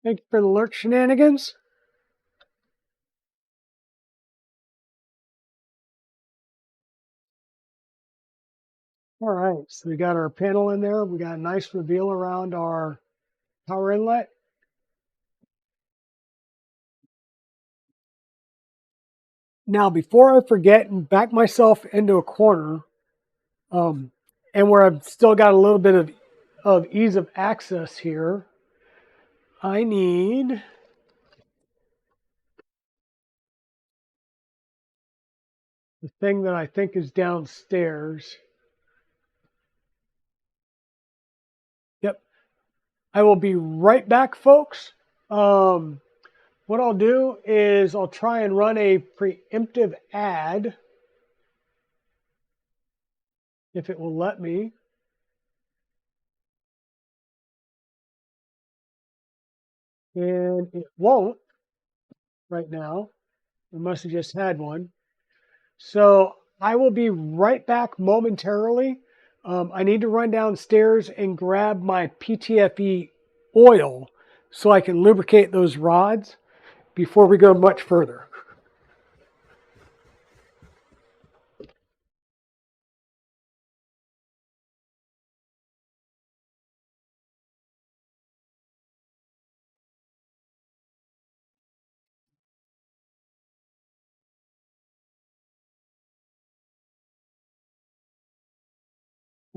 Thank you for the lurk shenanigans. All right, so we got our panel in there. We got a nice reveal around our power inlet. Now, before I forget and back myself into a corner, um, and where I've still got a little bit of ease of access here, I need the thing that I think is downstairs. Yep. I will be right back, folks. Um, what I'll do is I'll try and run a preemptive ad if it will let me. And it won't right now. We must have just had one. So I will be right back momentarily. I need to run downstairs and grab my PTFE oil so I can lubricate those rods before we go much further.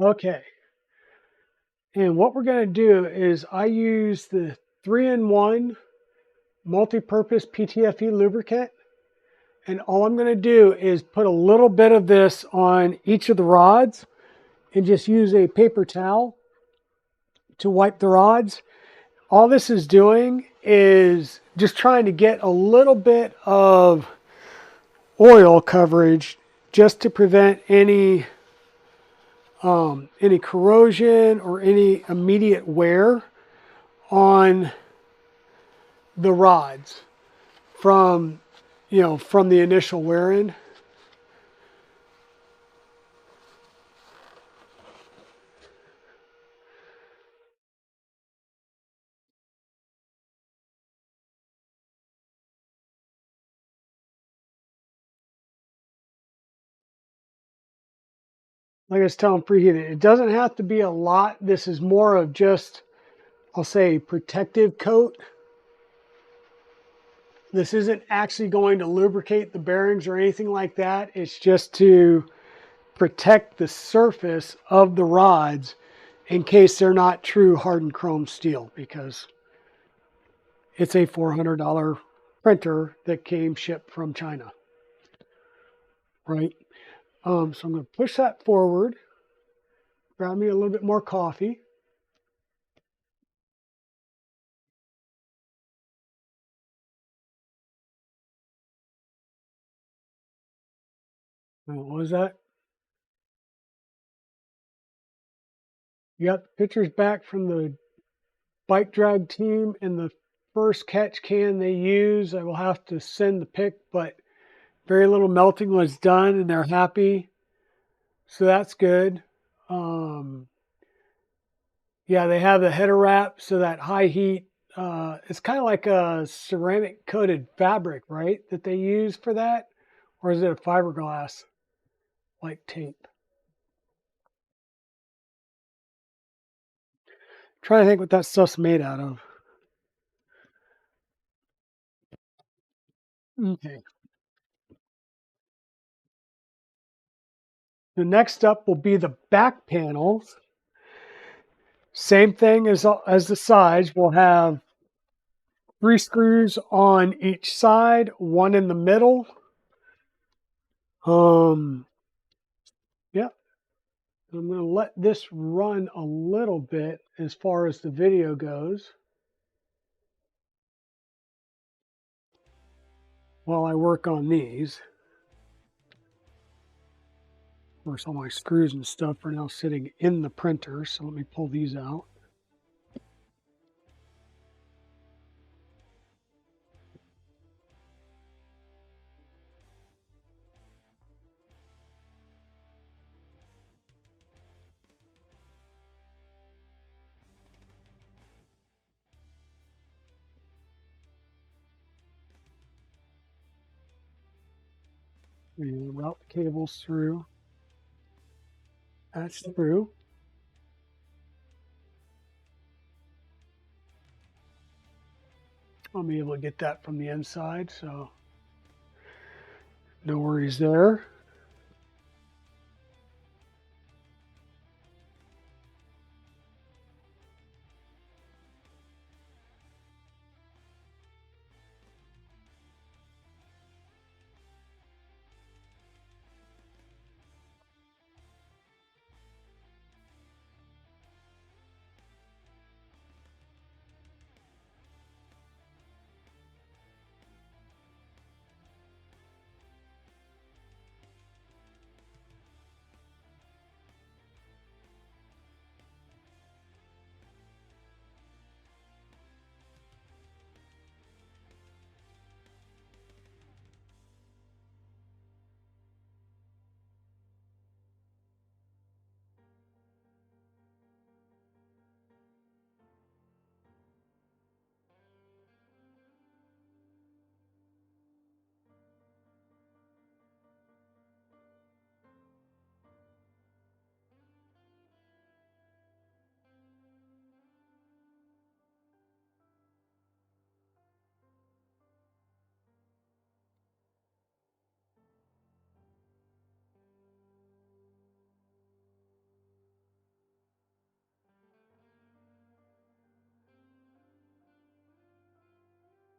Okay. And what we're going to do is I use the 3-in-1 multi-purpose PTFE lubricant. And all I'm going to do is put a little bit of this on each of the rods and just use a paper towel to wipe the rods. All this is doing is just trying to get a little bit of oil coverage just to prevent any corrosion or any immediate wear on the rods from from the initial wearing. Like I was telling preheating, it doesn't have to be a lot. This is more of just, I'll say, protective coat. This isn't actually going to lubricate the bearings or anything like that. It's just to protect the surface of the rods in case they're not true hardened chrome steel, because it's a $400 printer that came shipped from China, right? So I'm going to push that forward, grab me a little bit more coffee. What was that? You got the pictures back from the bike drag team, and the first catch can they use, I will have to send the pic, but very little melting was done and they're happy. So that's good. Yeah, they have the header wrap, so that high heat, it's kind of like a ceramic coated fabric, right? That they use for that? Or is it a fiberglass like tape? Trying to think what that stuff's made out of. Okay. The next up will be the back panels. Same thing as the sides. We'll have 3 screws on each side, 1 in the middle. Yeah, I'm going to let this run a little bit as far as the video goes while I work on these. Of course, all my screws and stuff are now sitting in the printer, so let me pull these out. And route the cables through. That's through. I'll be able to get that from the inside, so no worries there.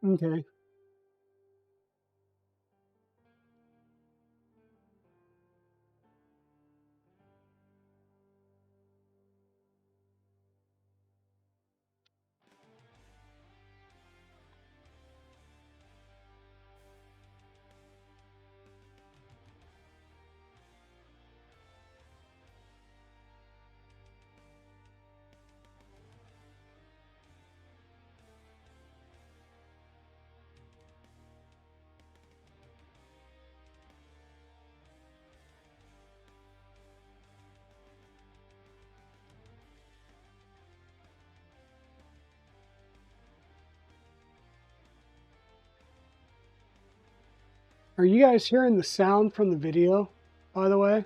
Okay. Are you guys hearing the sound from the video, by the way?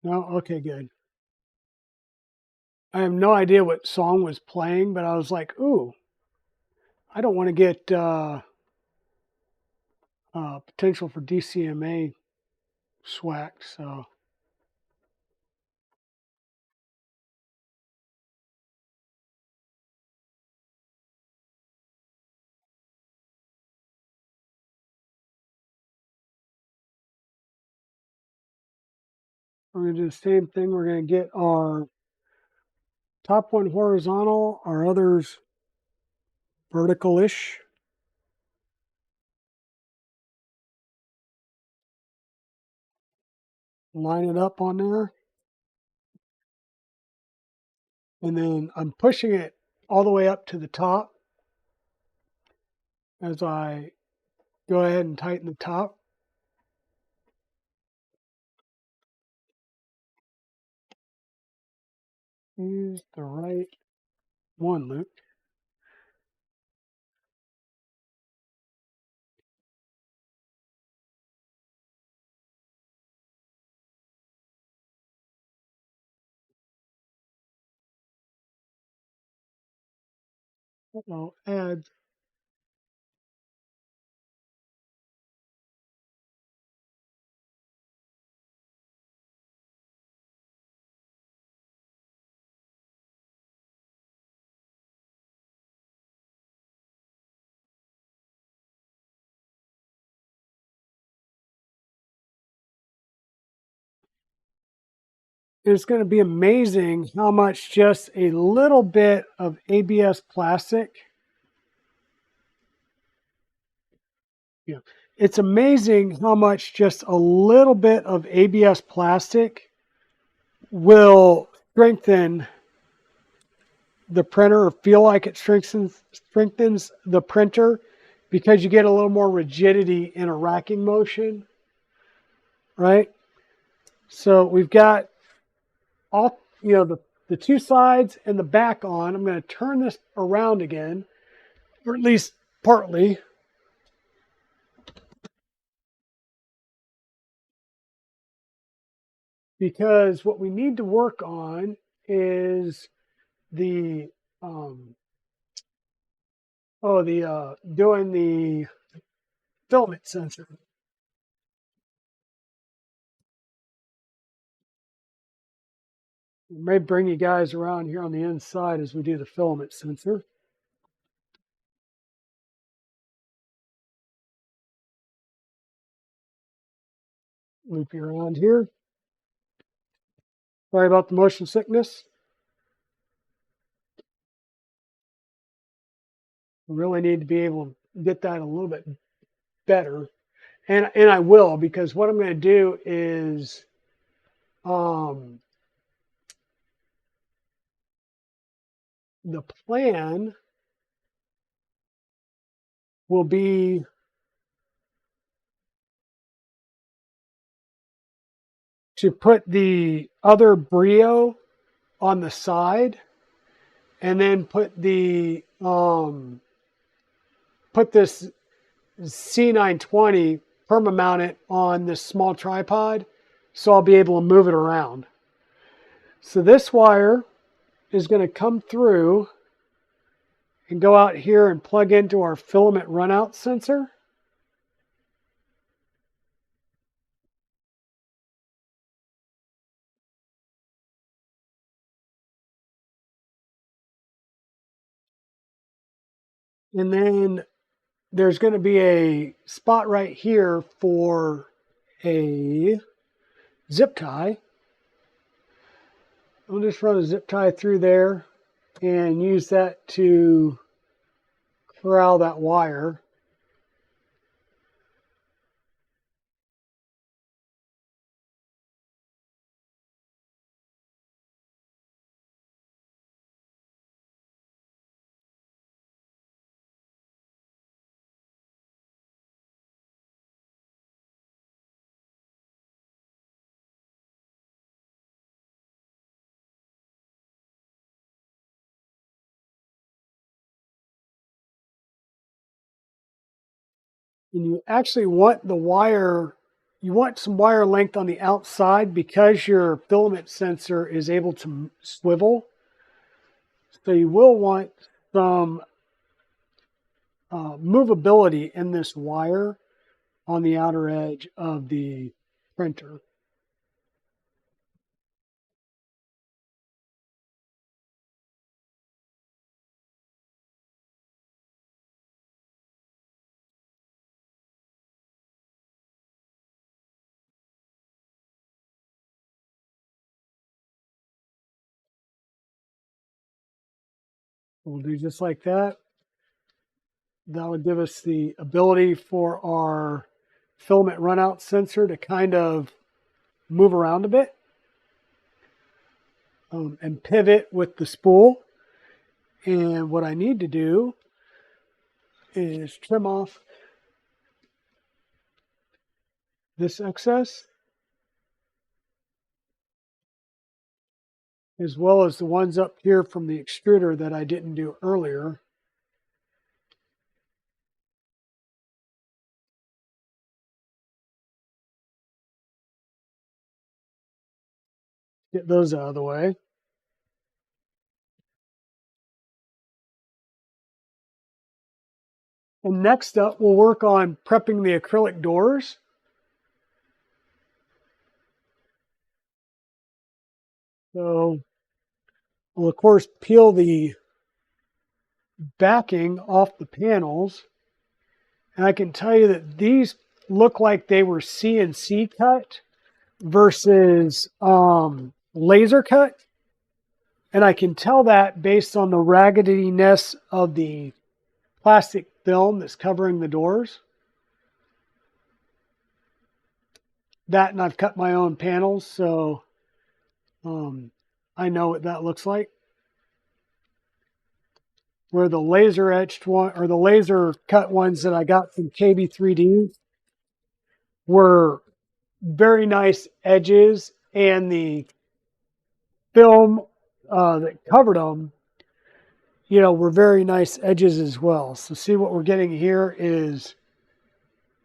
No? Okay, good. I have no idea what song was playing, but I was like, ooh, I don't want to get potential for DCMA swack. So we're going to do the same thing. We're going to get our top one horizontal, our others vertical-ish. Line it up on there. And then I'm pushing it all the way up to the top as I go ahead and tighten the top. Use the right one, Luke. Uh-oh, add. It's going to be amazing how much just a little bit of ABS plastic. Yeah. It's amazing how much just a little bit of ABS plastic will strengthen the printer or feel like it strengthens the printer because you get a little more rigidity in a racking motion, right? So we've got all, the two sides and the back on. I'm going to turn this around again, or at least partly. Because what we need to work on is the doing the filament sensor. We may bring you guys around here on the inside as we do the filament sensor. Loop you around here. Sorry about the motion sickness. We really need to be able to get that a little bit better. And I will, because what I'm going to do is the plan will be to put the other Brio on the side and then put the put this C920 perma mount it on this small tripod so I'll be able to move it around. So this wire is going to come through and go out here and plug into our filament runout sensor. And then there's going to be a spot right here for a zip tie. I'll just run a zip tie through there and use that to corral that wire. And you actually want the wire, you want some wire length on the outside because your filament sensor is able to swivel. So you will want some movability in this wire on the outer edge of the printer. We'll do just like that. That will give us the ability for our filament runout sensor to kind of move around a bit and pivot with the spool. And what I need to do is trim off this excess, as well as the ones up here from the extruder that I didn't do earlier. Get those out of the way. And next up, we'll work on prepping the acrylic doors. So we'll, of course, peel the backing off the panels. And I can tell you that these look like they were CNC cut versus laser cut. And I can tell that based on the raggediness of the plastic film that's covering the doors. That, and I've cut my own panels, so I know what that looks like. Where the laser etched one, or the laser cut ones that I got from KB3D were very nice edges, and the film that covered them, you know, were very nice edges as well. So see what we're getting here is,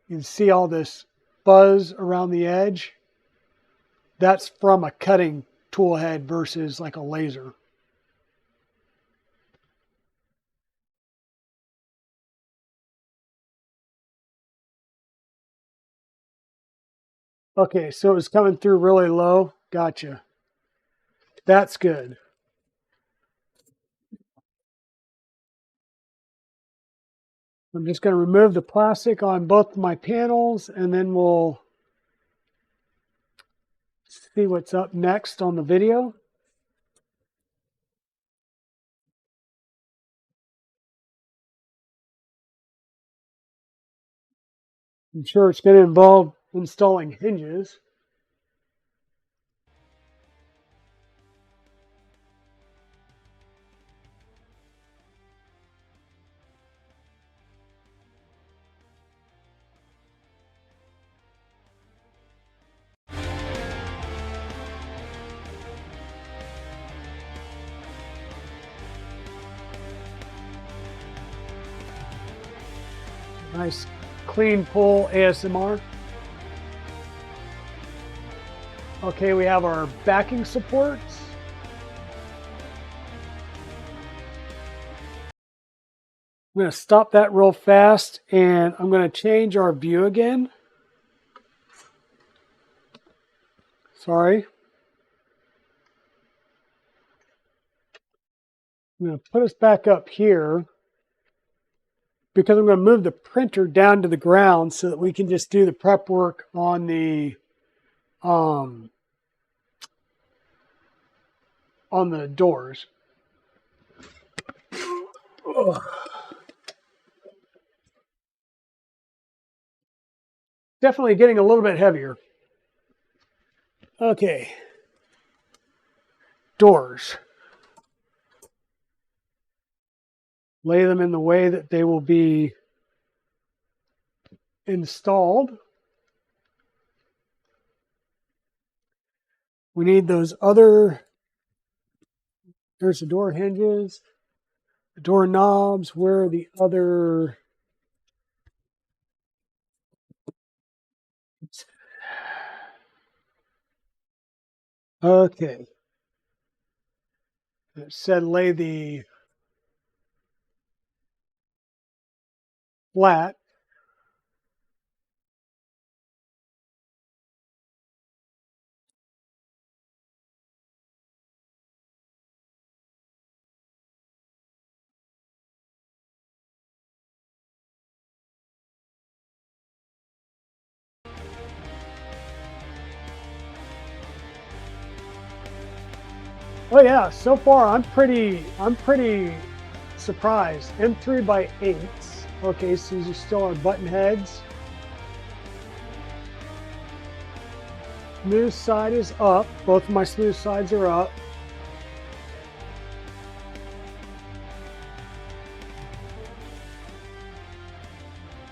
you can see all this fuzz around the edge. That's from a cutting tool head versus like a laser. Okay, so it's coming through really low. Gotcha. That's good. I'm just going to remove the plastic on both my panels, and then we'll see what's up next on the video. I'm sure it's going to involve installing hinges. Nice clean pull ASMR. Okay, we have our backing supports. I'm going to stop that real fast, and I'm going to change our view again. Sorry. I'm going to put us back up here because I'm going to move the printer down to the ground so that we can just do the prep work on the doors. Ugh. Definitely getting a little bit heavier. Okay. Doors. Lay them in the way that they will be installed. We need those other, there's the door hinges, the door knobs. Where are the other? Okay. It said lay the flat. Oh yeah, so far I'm pretty surprised. M3 by 8s. Okay, so these are still our button heads. Smooth side is up. Both of my smooth sides are up.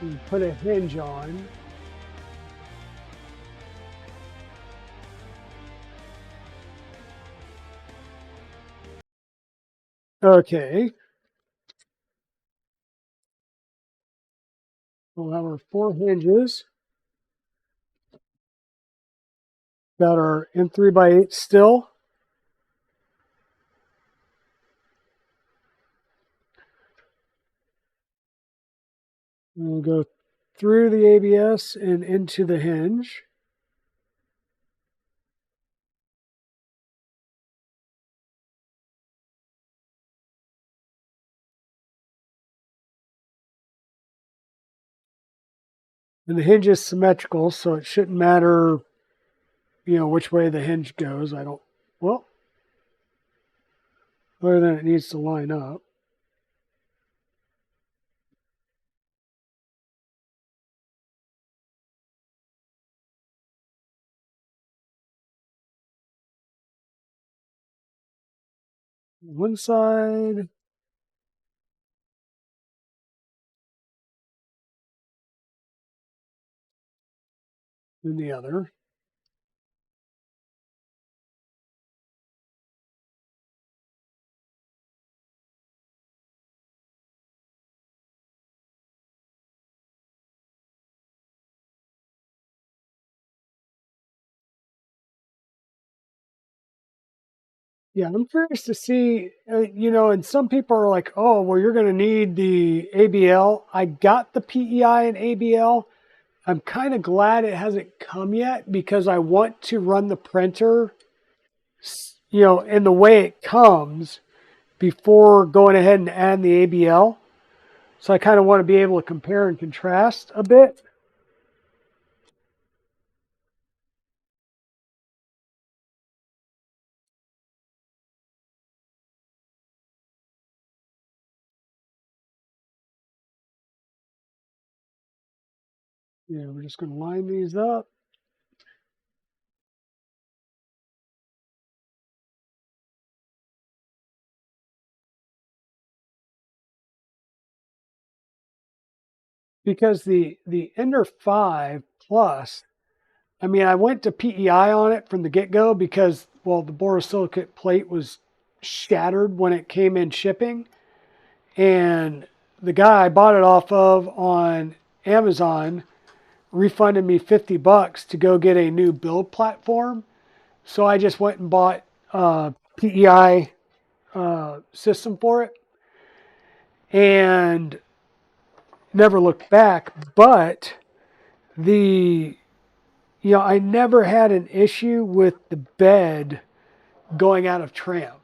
And put a hinge on. Okay. We'll have our 4 hinges. Got our M3 by 8 still. We'll go through the ABS and into the hinge. And the hinge is symmetrical, so it shouldn't matter, which way the hinge goes. Well, other than it needs to line up. One side. Then the other. Yeah, I'm curious to see, and some people are like, oh, well, you're going to need the ABL. I got the PEI and ABL. I'm kind of glad it hasn't come yet because I want to run the printer, in the way it comes before going ahead and add the ABL. So I kind of want to be able to compare and contrast a bit. We're just going to line these up. Because the Ender 5 Plus, I mean, I went to PEI on it from the get-go because, well, the borosilicate plate was shattered when it came in shipping. And the guy I bought it off of on Amazon refunded me $50 to go get a new build platform. So I just went and bought a PEI system for it. And never looked back. But I never had an issue with the bed going out of tram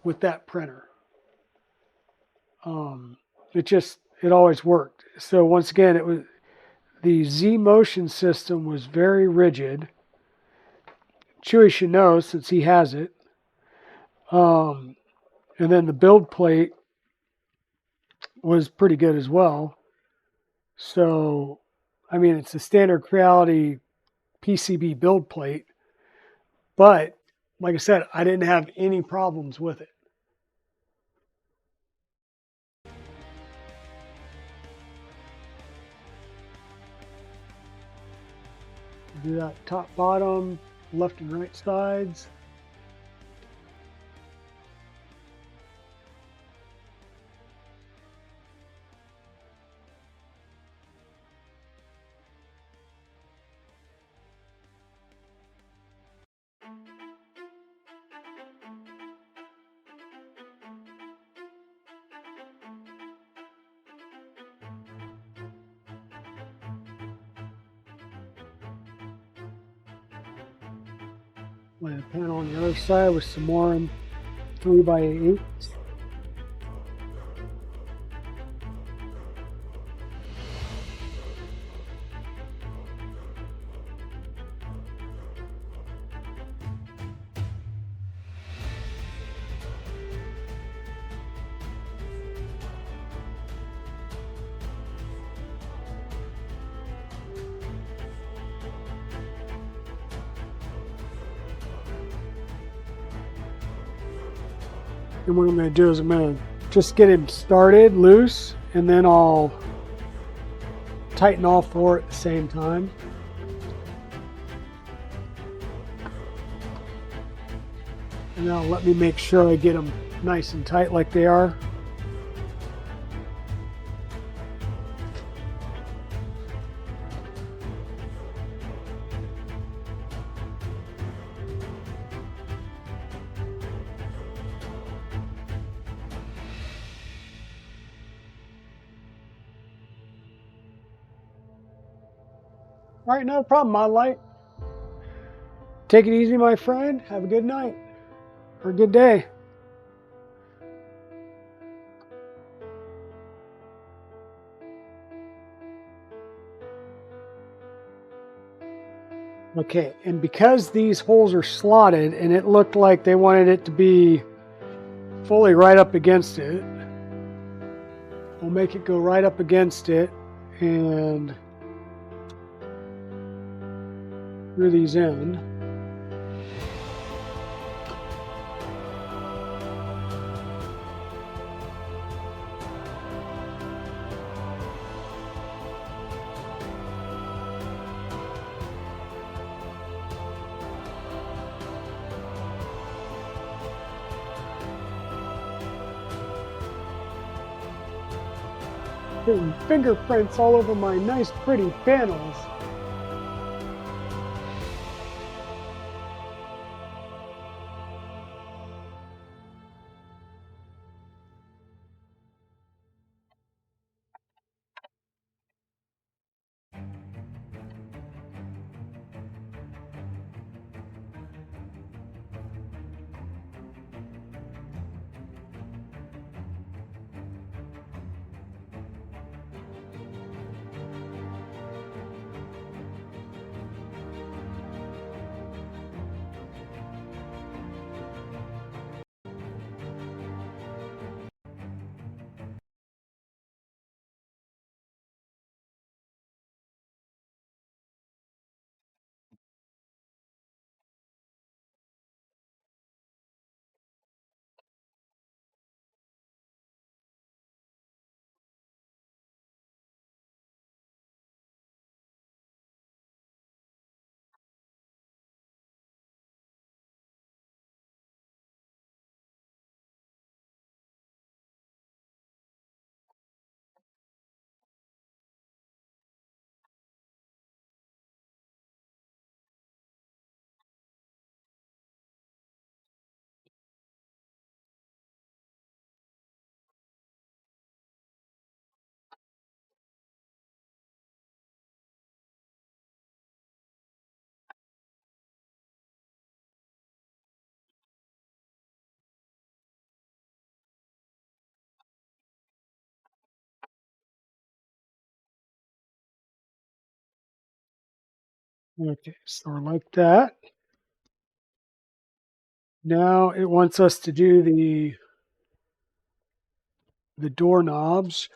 with that printer. It always worked. So once again, it was the Z motion system was very rigid. Chewy should know since he has it. And then the build plate was pretty good as well. So, I mean, it's a standard Creality PCB build plate, but like I said, I didn't have any problems with it. Do that top, bottom, left and right sides. Lay the panel on the other side with some more 3x8. And what I'm going to do is I'm going to just get him started loose, and then I'll tighten all four at the same time. And now let me make sure I get them nice and tight like they are. All right, no problem, my light. Take it easy, my friend. Have a good night or a good day. Okay, and because these holes are slotted and it looked like they wanted it to be fully right up against it, we'll make it go right up against it and through these in. Getting fingerprints all over my nice pretty panels. Okay, so like that. Now it wants us to do the doorknobs.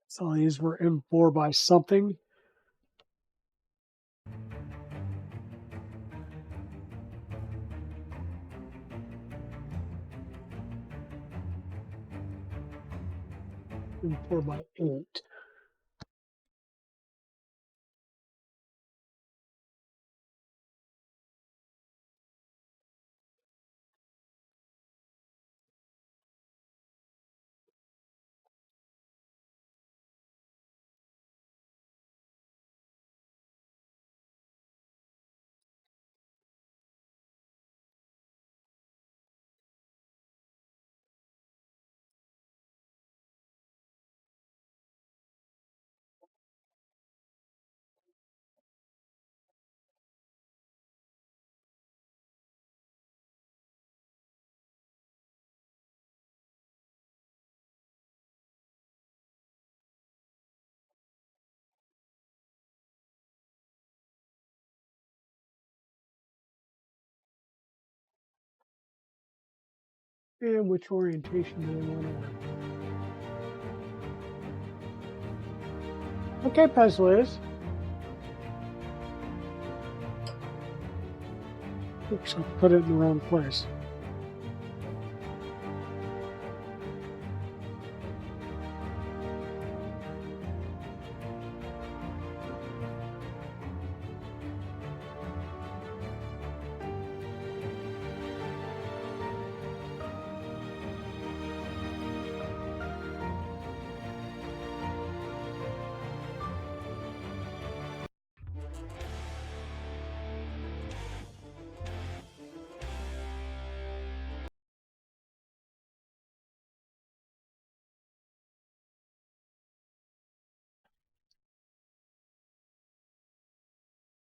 So these were M4 by something. M4 by 8. And which orientation do we want to work? Okay, Pez Liz. Oops, I put it in the wrong place.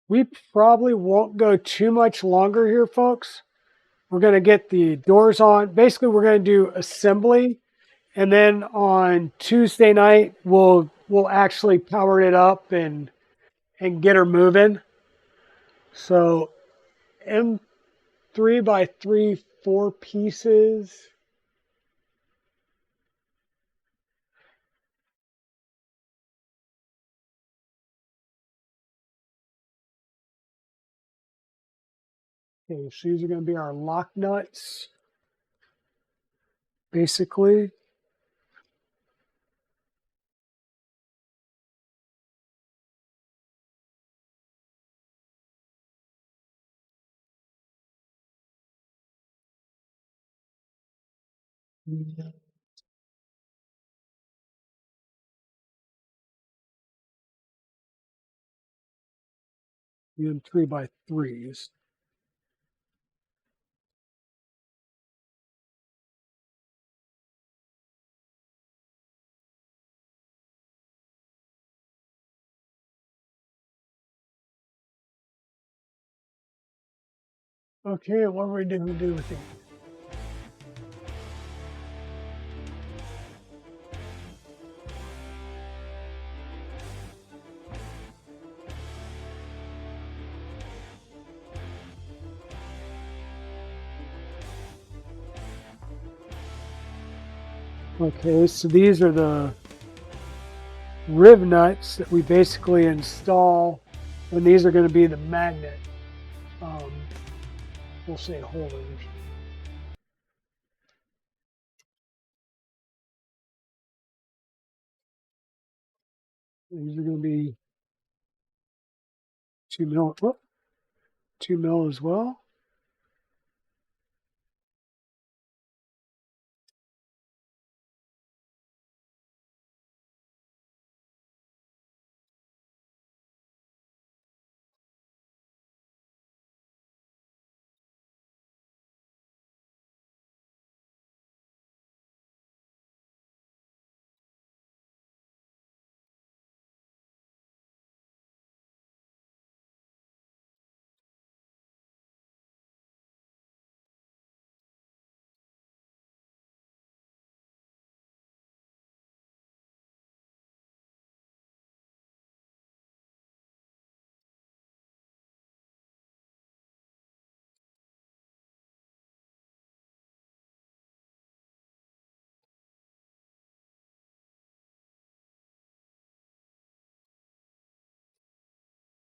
We probably won't go too much longer here, folks. We're going to get the doors on. Basically, we're going to do assembly, and then on Tuesday night we'll actually power it up and get her moving. So M3 by 3, 4 pieces. Okay, so these are going to be our lock nuts, basically. And 3 by 3s. Okay, what are we going to do with it? Okay, so these are the rib nuts that we basically install, and these are going to be the magnet, um, we'll say holders. These are going to be 2 mil, 2 mil as well.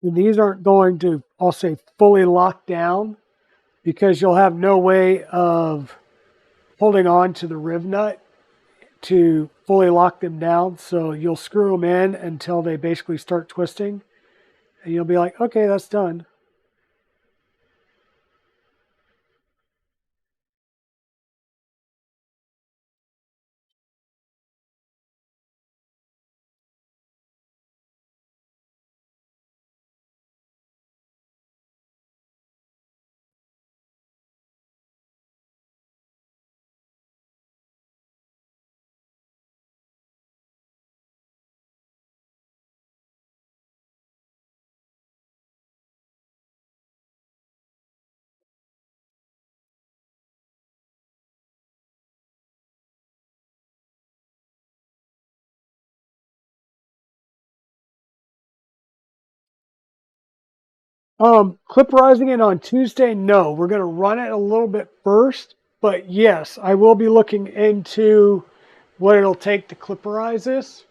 And these aren't going to, I'll say, fully lock down because you'll have no way of holding on to the riv nut to fully lock them down. So you'll screw them in until they basically start twisting. And you'll be like, okay, that's done. Clipperizing it on Tuesday, no. We're going to run it a little bit first. But yes, I will be looking into what it'll take to clipperize this.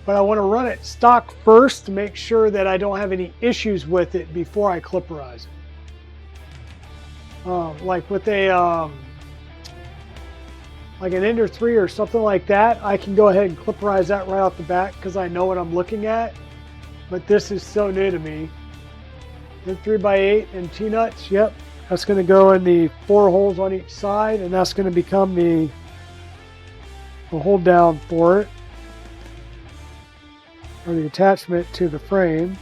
But I want to run it stock first to make sure that I don't have any issues with it before I clipperize it. Like with like an Ender 3 or something like that, I can go ahead and clipperize that right off the bat because I know what I'm looking at. But this is so new to me. The 3x8 and T-nuts, yep. That's going to go in the 4 holes on each side, and that's going to become the hold down for it, or the attachment to the frame.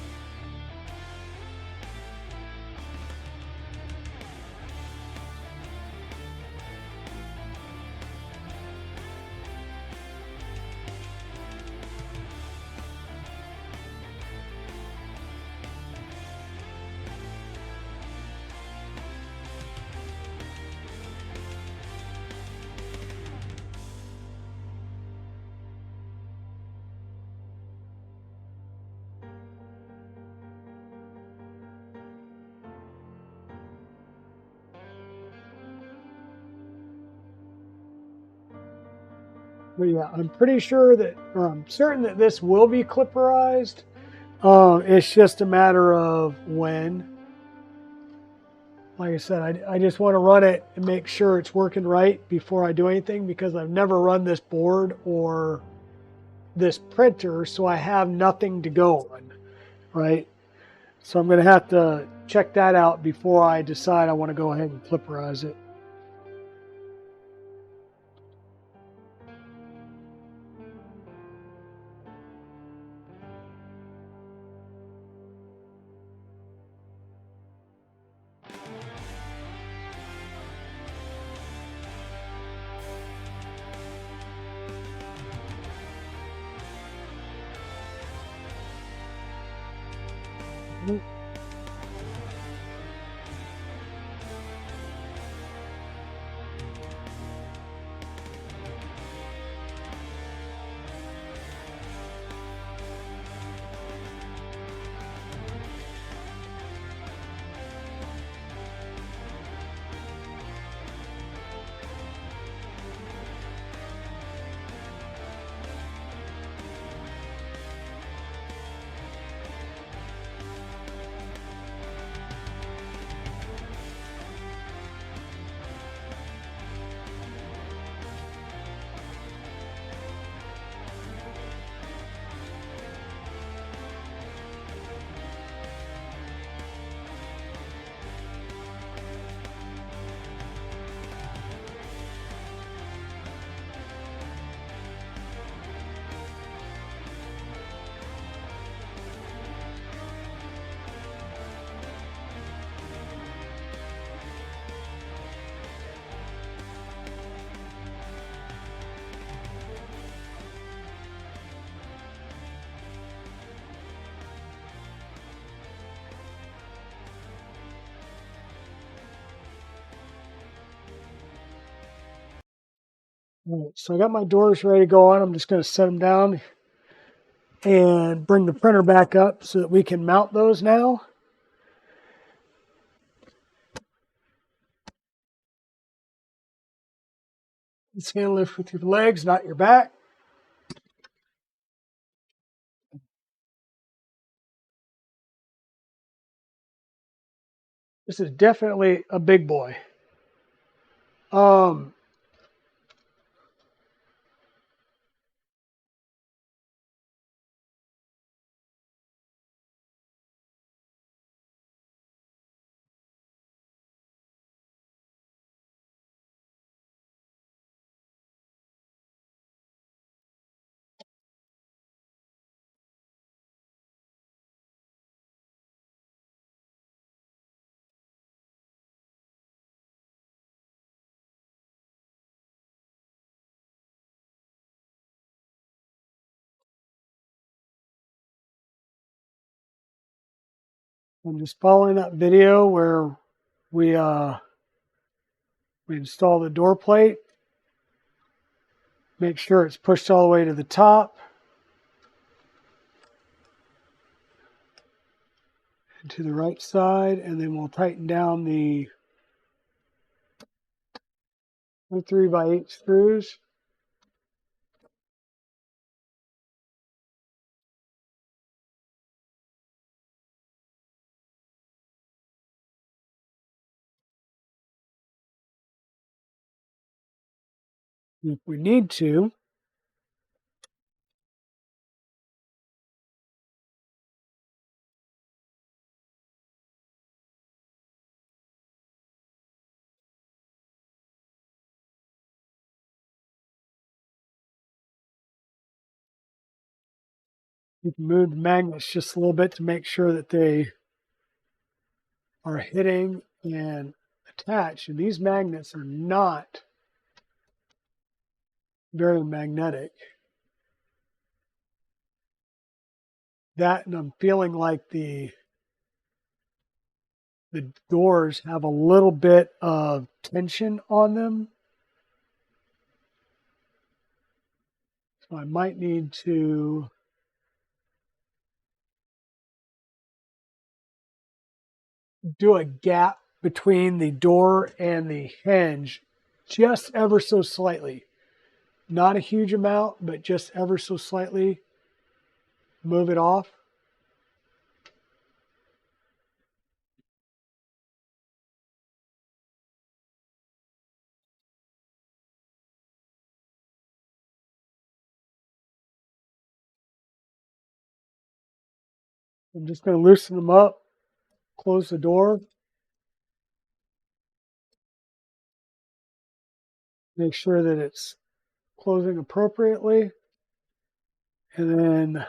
But yeah, I'm pretty sure that, or I'm certain that this will be clipperized. It's just a matter of when. Like I said, I just want to run it and make sure it's working right before I do anything because I've never run this board or this printer, so I have nothing to go on, right? So I'm going to have to check that out before I decide I want to go ahead and clipperize it. All right, so I got my doors ready to go on. I'm just going to set them down and bring the printer back up so that we can mount those now. Just hand lift with your legs, not your back. This is definitely a big boy. Um, I'm just following that video where we uh, we install the door plate. Make sure it's pushed all the way to the top and to the right side, and then we'll tighten down the 3x8 screws. If we need to, you can move the magnets just a little bit to make sure that they are hitting and attached. And these magnets are not very magnetic. That, and I'm feeling like the doors have a little bit of tension on them. So I might need to do a gap between the door and the hinge just ever so slightly. Not a huge amount, but just ever so slightly. Move it off. I'm just going to loosen them up, close the door, make sure that it's closing appropriately, and then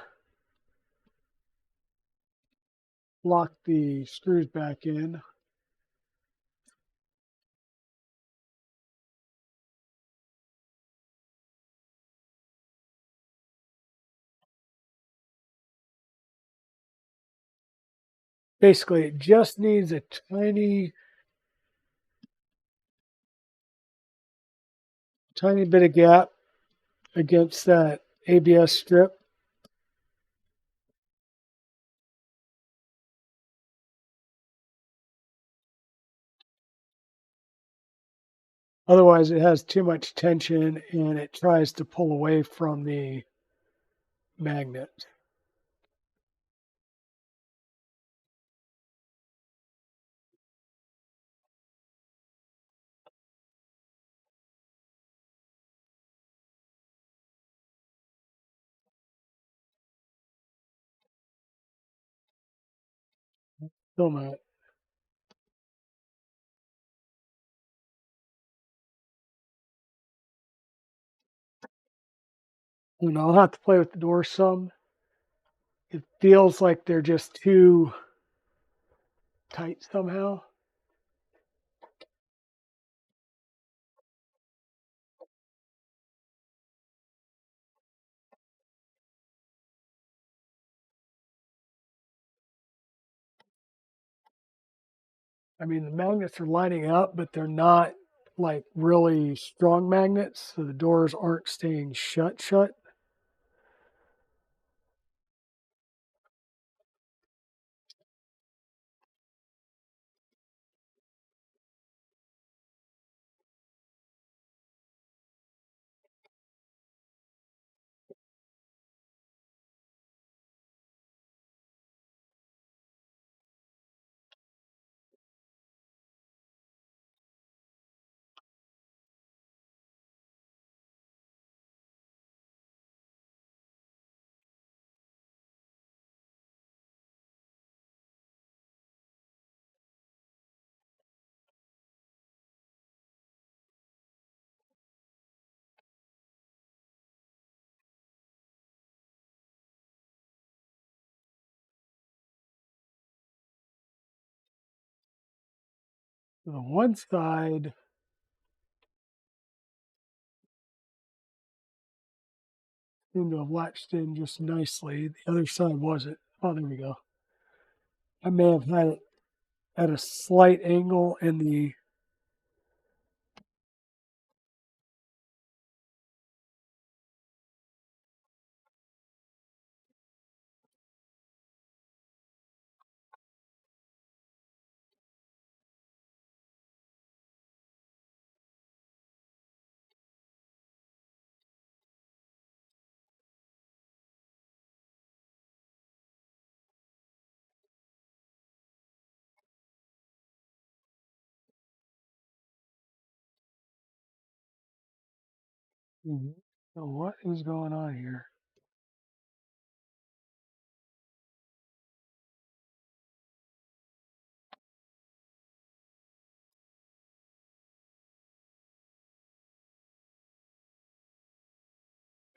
lock the screws back in. Basically, it just needs a tiny bit of gap against that ABS strip. Otherwise, it has too much tension and it tries to pull away from the magnet. Still not. And I'll have to play with the door some. It feels like they're just too tight somehow. I mean, the magnets are lining up, but they're not like really strong magnets, so the doors aren't staying shut. The one side seemed to have latched in just nicely. The other side wasn't. Oh, there we go. I may have had it at a slight angle in the Mhm. So what is going on here?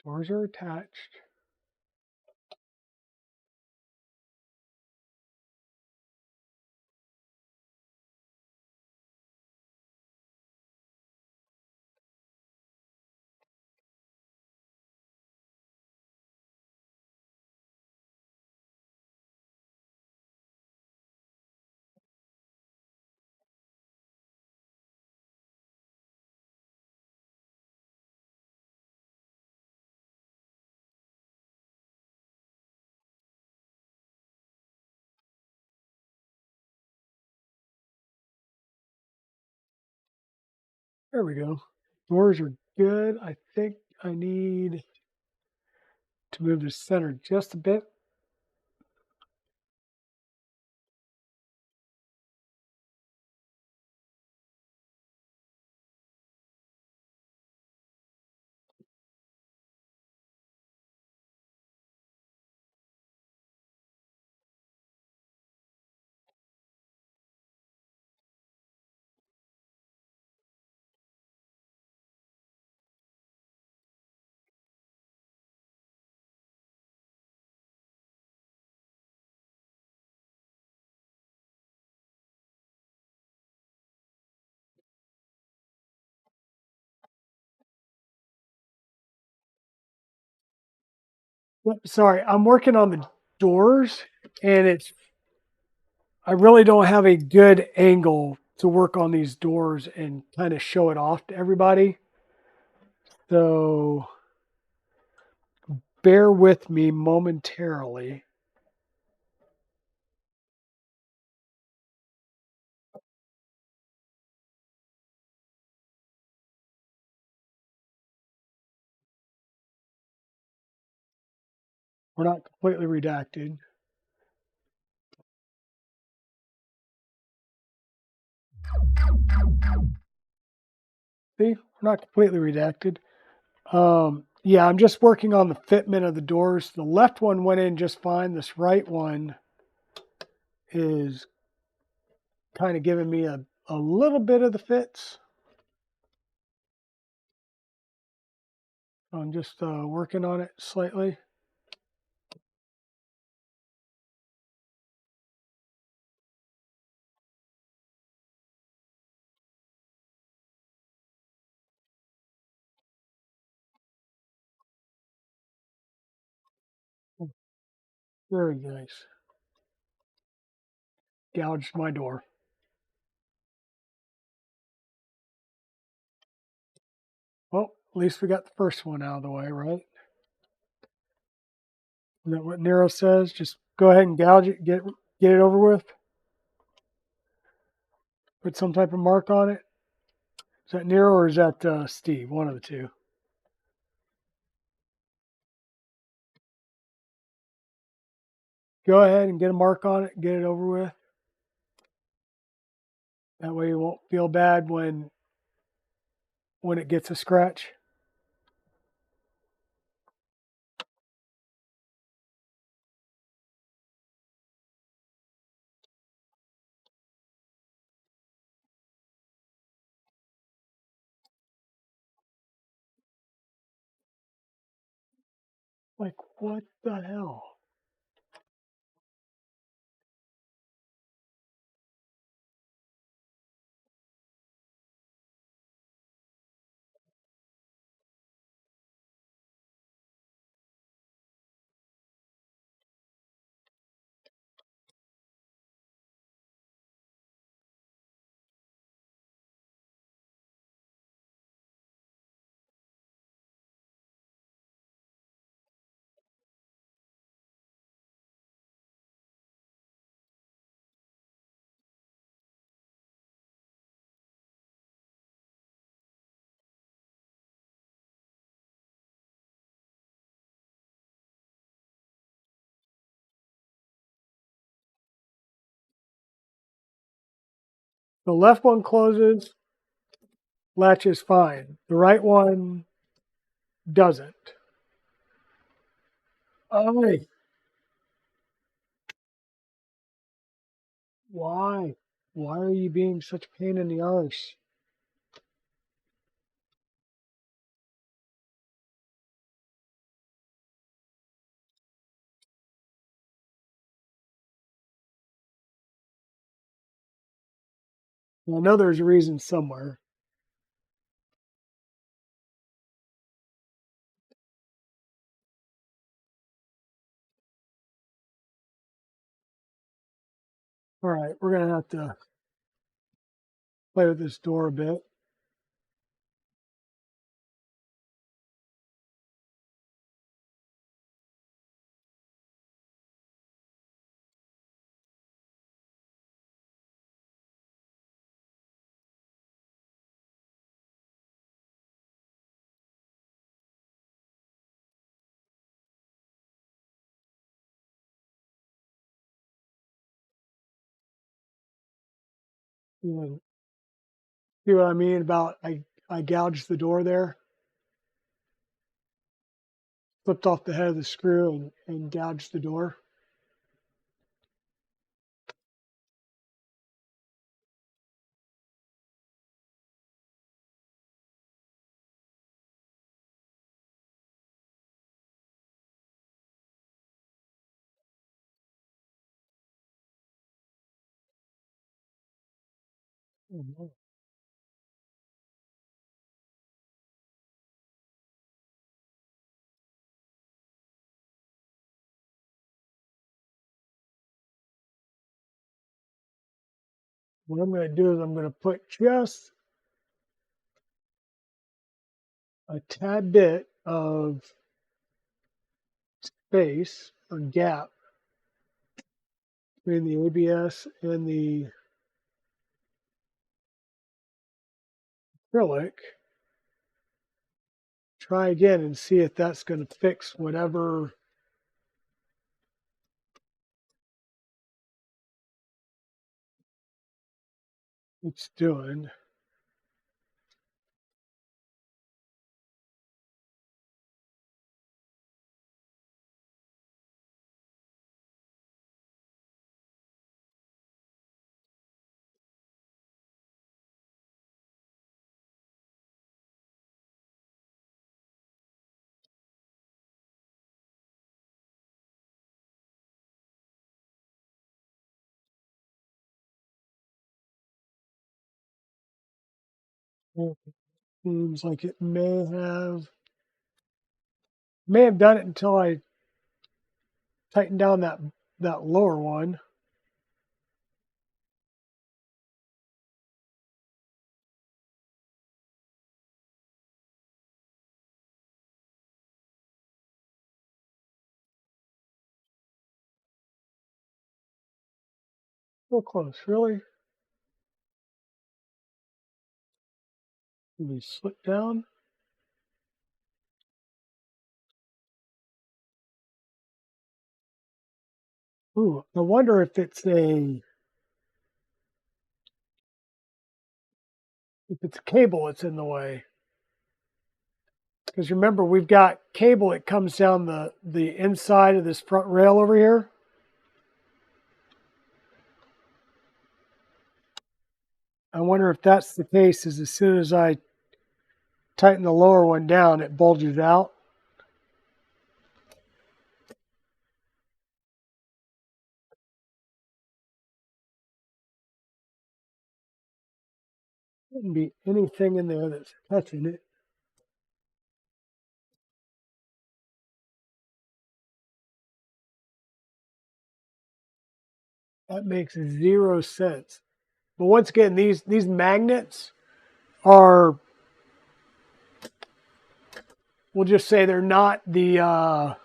Doors are attached. There we go. Doors are good. I think I need to move the center just a bit. Yep, sorry, I'm working on the doors and I really don't have a good angle to work on these doors and kind of show it off to everybody. So bear with me momentarily. We're not completely redacted. See, we're not completely redacted. Yeah, I'm just working on the fitment of the doors. The left one went in just fine. This right one is kind of giving me a little bit of the fits. I'm just working on it slightly. Very nice. Gouged my door. Well, at least we got the first one out of the way, right? Isn't that what Nero says? Just go ahead and gouge it, get it over with. Put some type of mark on it. Is that Nero or is that Steve? One of the two. Go ahead and get a mark on it, get it over with. That way you won't feel bad when it gets a scratch. Like, what the hell? The left one closes, latch is fine. The right one doesn't. Oh, why? Why are you being such a pain in the arse? I know there's a reason somewhere. All right, we're gonna have to play with this door a bit. You see what I mean about I gouged the door there, flipped off the head of the screw and gouged the door. Mhm. What I'm gonna do is I'm gonna put just a tad bit of space or gap between the ABS and the acrylic. Try again and see if that's going to fix whatever it's doing. It seems like it may have done it until I tightened down that lower one. So close, really? Maybe slip down. Ooh, I wonder if it's a cable that's in the way. Because remember, we've got cable that comes down the inside of this front rail over here. I wonder if that's the case. Is as soon as I tighten the lower one down, it bulges out. Wouldn't be anything in there that's touching it. That makes zero sense. But once again, these magnets are, we'll just say they're not the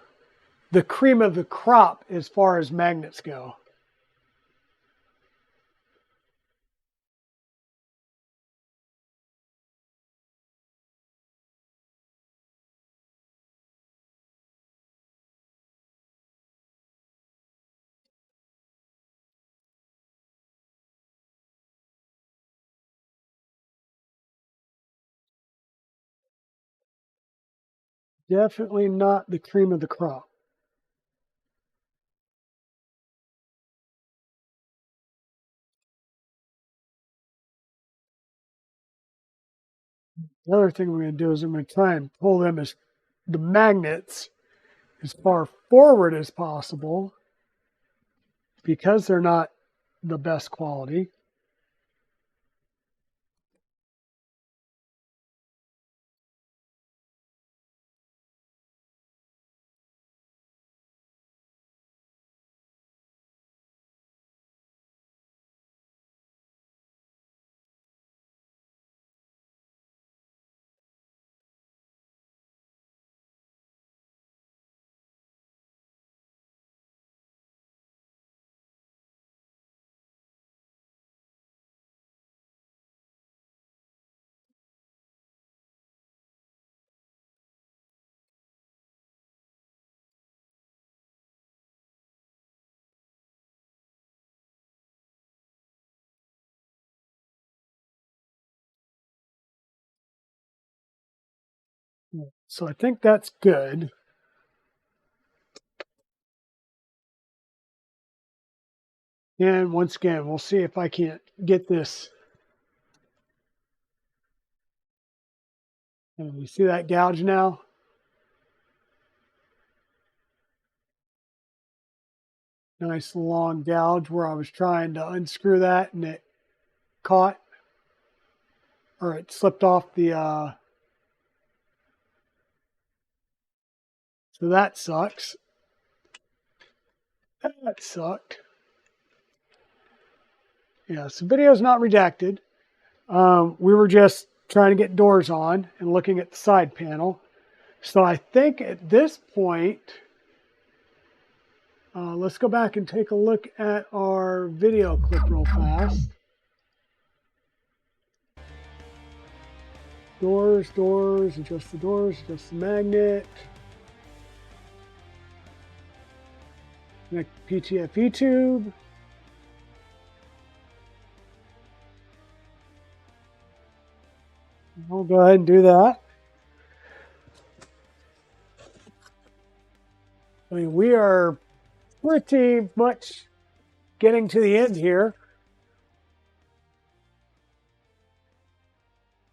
cream of the crop as far as magnets go. Definitely not the cream of the crop. The other thing we're going to do is I'm going to try and pull them as the magnets as far forward as possible because they're not the best quality. So I think that's good. And once again, we'll see if I can't get this. You see that gouge now? Nice long gouge where I was trying to unscrew that and it caught or it slipped off the so that sucks. That sucked. Yeah, so video's not redacted. We were just trying to get doors on and looking at the side panel. So I think at this point, let's go back and take a look at our video clip real fast. Doors, adjust the magnet. Connect the PTFE tube. We'll go ahead and do that. I mean, we are pretty much getting to the end here.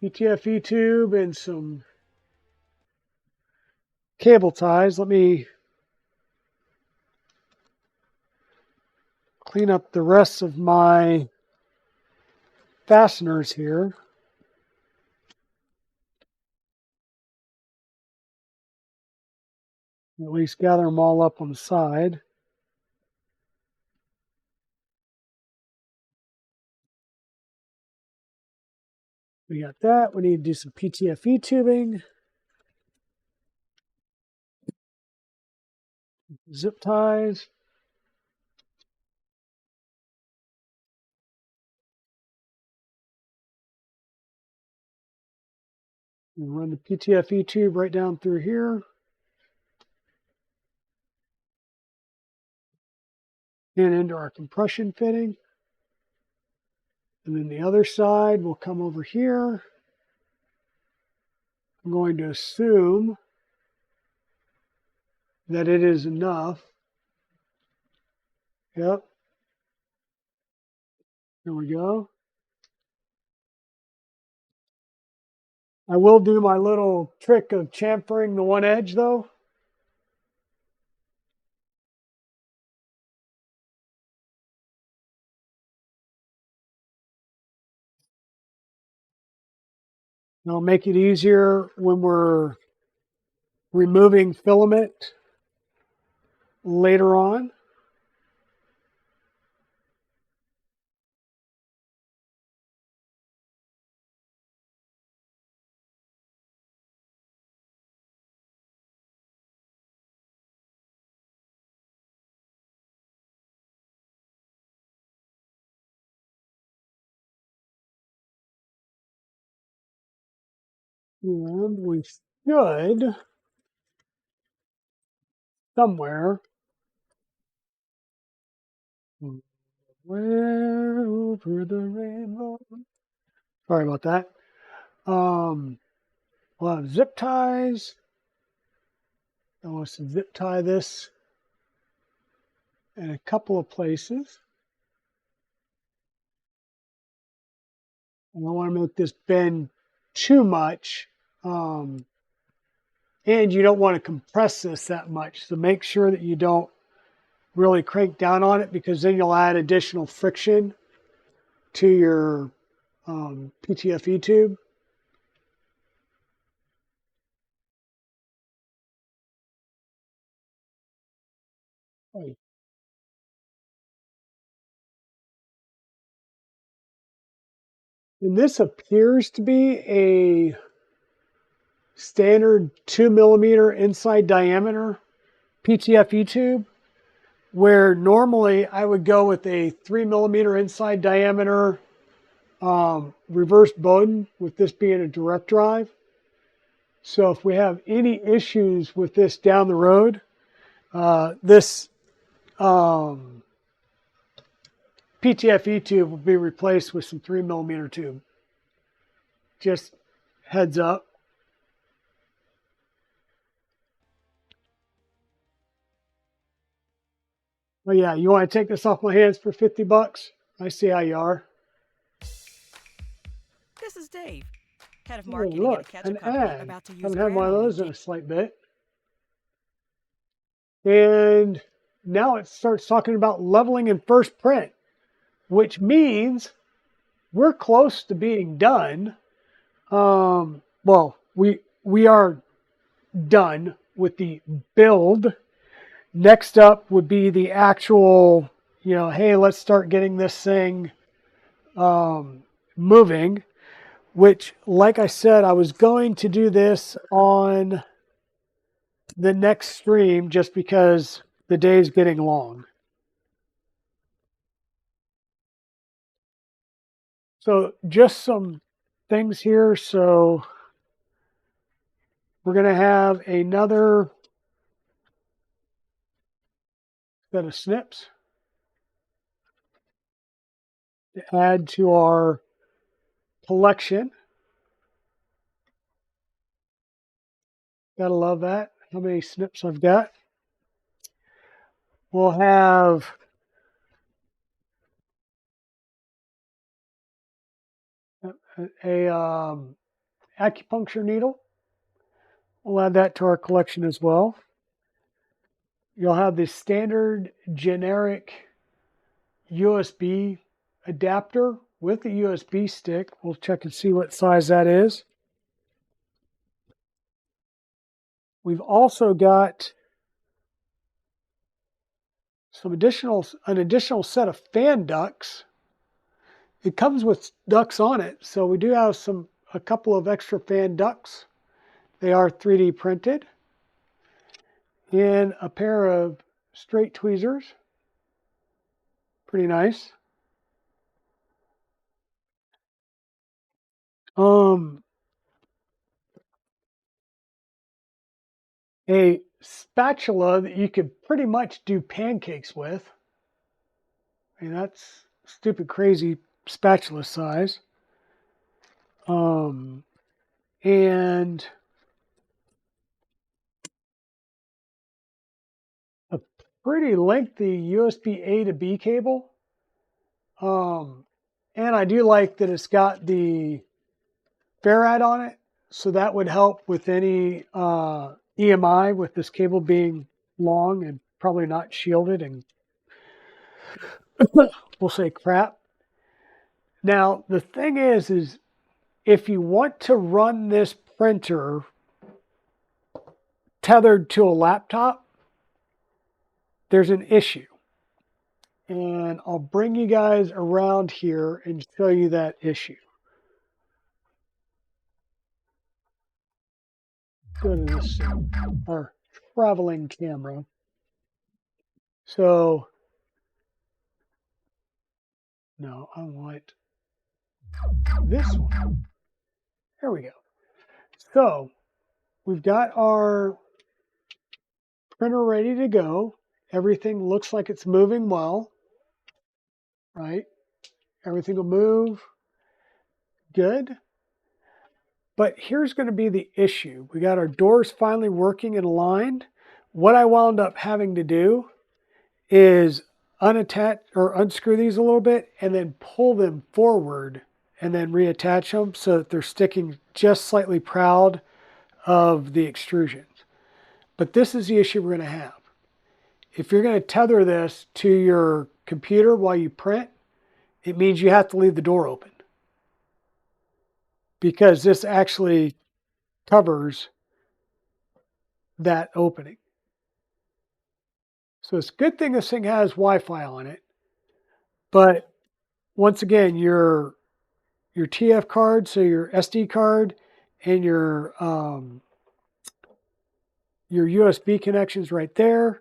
PTFE tube and some cable ties. Let me clean up the rest of my fasteners here. At least gather them all up on the side. We got that. We need to do some PTFE tubing. Zip ties. We'll run the PTFE tube right down through here. And into our compression fitting. And then the other side will come over here. I'm going to assume that it is enough. Yep. There we go. I will do my little trick of chamfering the one edge though. It'll make it easier when we're removing filament later on. And we should somewhere, where over the rainbow. Sorry about that. We'll have zip ties. I want to zip tie this in a couple of places. I don't want to make this bend too much. And you don't want to compress this that much. So make sure that you don't really crank down on it, because then you'll add additional friction to your PTFE tube. And this appears to be a standard 2 millimeter inside diameter PTFE tube, where normally I would go with a 3 millimeter inside diameter reverse Bowden, with this being a direct drive. So if we have any issues with this down the road, this PTFE tube will be replaced with some 3 millimeter tube. Just heads up. Oh yeah, you want to take this off my hands for $50? I see how you are. This is Dave, head of Oh, marketing look, at a ketchup an company ad. about to use Haven't had brand one of name those in a slight bit. And now it starts talking about leveling in first print, which means we're close to being done. Well, we are done with the build. Next up would be the actual, hey, let's start getting this thing moving, which, like I said, I was going to do this on the next stream just because the day's getting long. So just some things here. So we're going to have another set of snips to add to our collection. Gotta love that. How many snips I've got. We'll have a acupuncture needle. We'll add that to our collection as well. You'll have the standard generic USB adapter with a USB stick. We'll check and see what size that is. We've also got an additional set of fan ducts. It comes with ducts on it, so we do have a couple of extra fan ducts. They are 3D printed. And a pair of straight tweezers. Pretty nice. A spatula that you could pretty much do pancakes with. I mean, that's stupid crazy spatula size. And a pretty lengthy USB A to B cable. And I do like that it's got the Ferrite on it, so that would help with any EMI, with this cable being long and probably not shielded and we'll say crap. Now, the thing is if you want to run this printer tethered to a laptop, there's an issue. And I'll bring you guys around here and show you that issue. Go to this our traveling camera. So, no, I want this one. There we go. So, we've got our printer ready to go. Everything looks like it's moving well, right? Everything will move. Good. But here's going to be the issue. We got our doors finally working and aligned, What I wound up having to do is unattach or unscrew these a little bit and then pull them forward and then reattach them so that they're sticking just slightly proud of the extrusions. But this is the issue we're going to have. If you're going to tether this to your computer while you print, it means you have to leave the door open because this actually covers that opening. So it's a good thing this thing has Wi-Fi on it. But once again, your TF card, so your SD card, and your USB connections right there.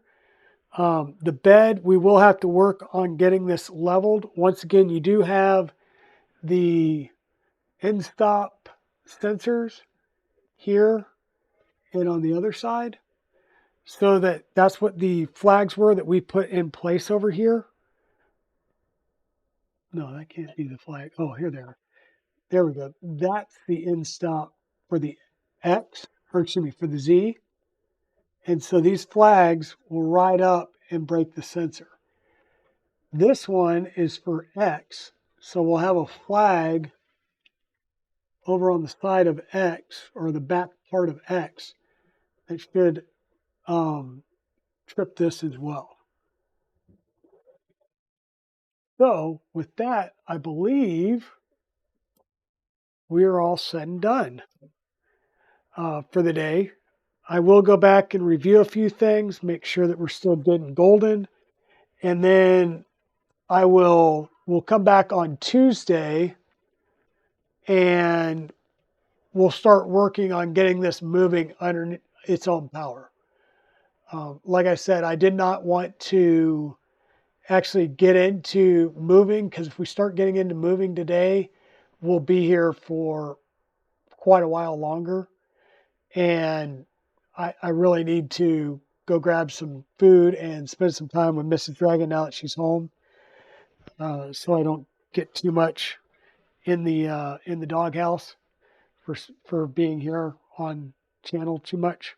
The bed, we will have to work on getting this leveled. Once again, you do have the end stop sensors here and on the other side. So that's what the flags were that we put in place over here. No, that can't be the flag. Oh, here they are. There we go. That's the end stop for the X, or excuse me, for the Z. And so these flags will ride up and break the sensor. This one is for X. So we'll have a flag over on the side of X or the back part of X that should trip this as well. So with that, I believe we are all said and done for the day. I will go back and review a few things, make sure that we're still good and golden. And then we'll come back on Tuesday and we'll start working on getting this moving under its own power. Like I said, I did not want to actually get into moving because if we start getting into moving today, we'll be here for quite a while longer. And I really need to go grab some food and spend some time with Mrs. Dragon now that she's home, so I don't get too much in the doghouse for being here on channel too much.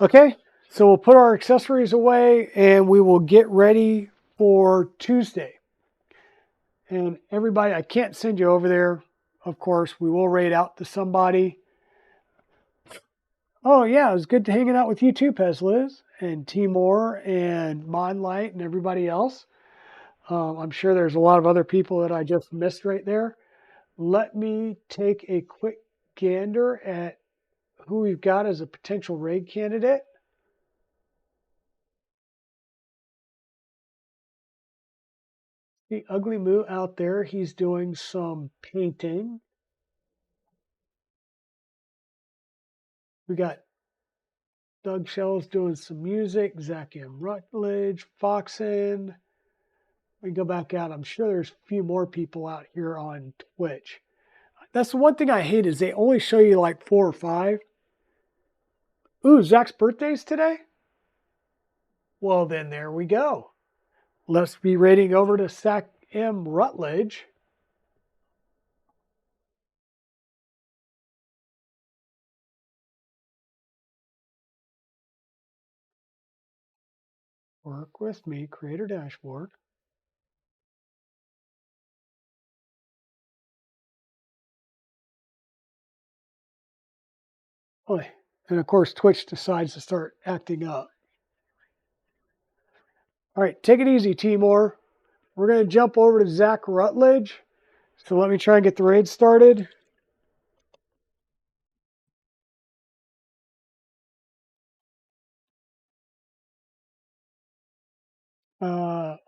Okay, so we'll put our accessories away and we will get ready for Tuesday. And everybody, I can't send you over there. Of course, we will raid out to somebody. Oh yeah, it was good to hanging out with you too, Pez Liz and Timor and Monlight and everybody else. I'm sure there's a lot of other people that I just missed right there. Let me take a quick gander at who we've got as a potential raid candidate. The Ugly Moo out there, he's doing some painting. We got Doug Shells doing some music, Zach M. Rutledge, Foxen. We go back out. I'm sure there's a few more people out here on Twitch. That's the one thing I hate is they only show you like 4 or 5. Ooh, Zach's birthday's today? Well, then there we go. Let's be raiding over to Zach M. Rutledge. Work with me, creator dashboard. Oh, and of course, Twitch decides to start acting up. All right, take it easy, Timor. We're going to jump over to Zach Rutledge. So let me try and get the raid started.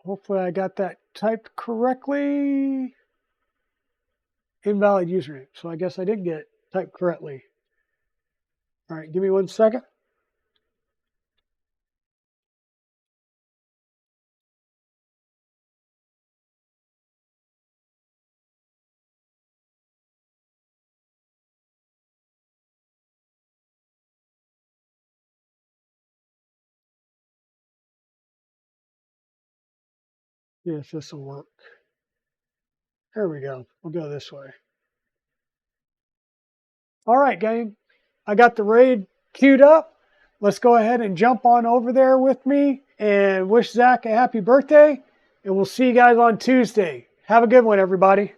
Hopefully I got that typed correctly. Invalid username. So I guess I did get it typed correctly. All right, give me 1 second. Yes, this will work. There we go. We'll go this way. All right, gang. I got the raid queued up. let's go ahead and jump on over there with me and wish Zach a happy birthday. And we'll see you guys on Tuesday. Have a good one, everybody.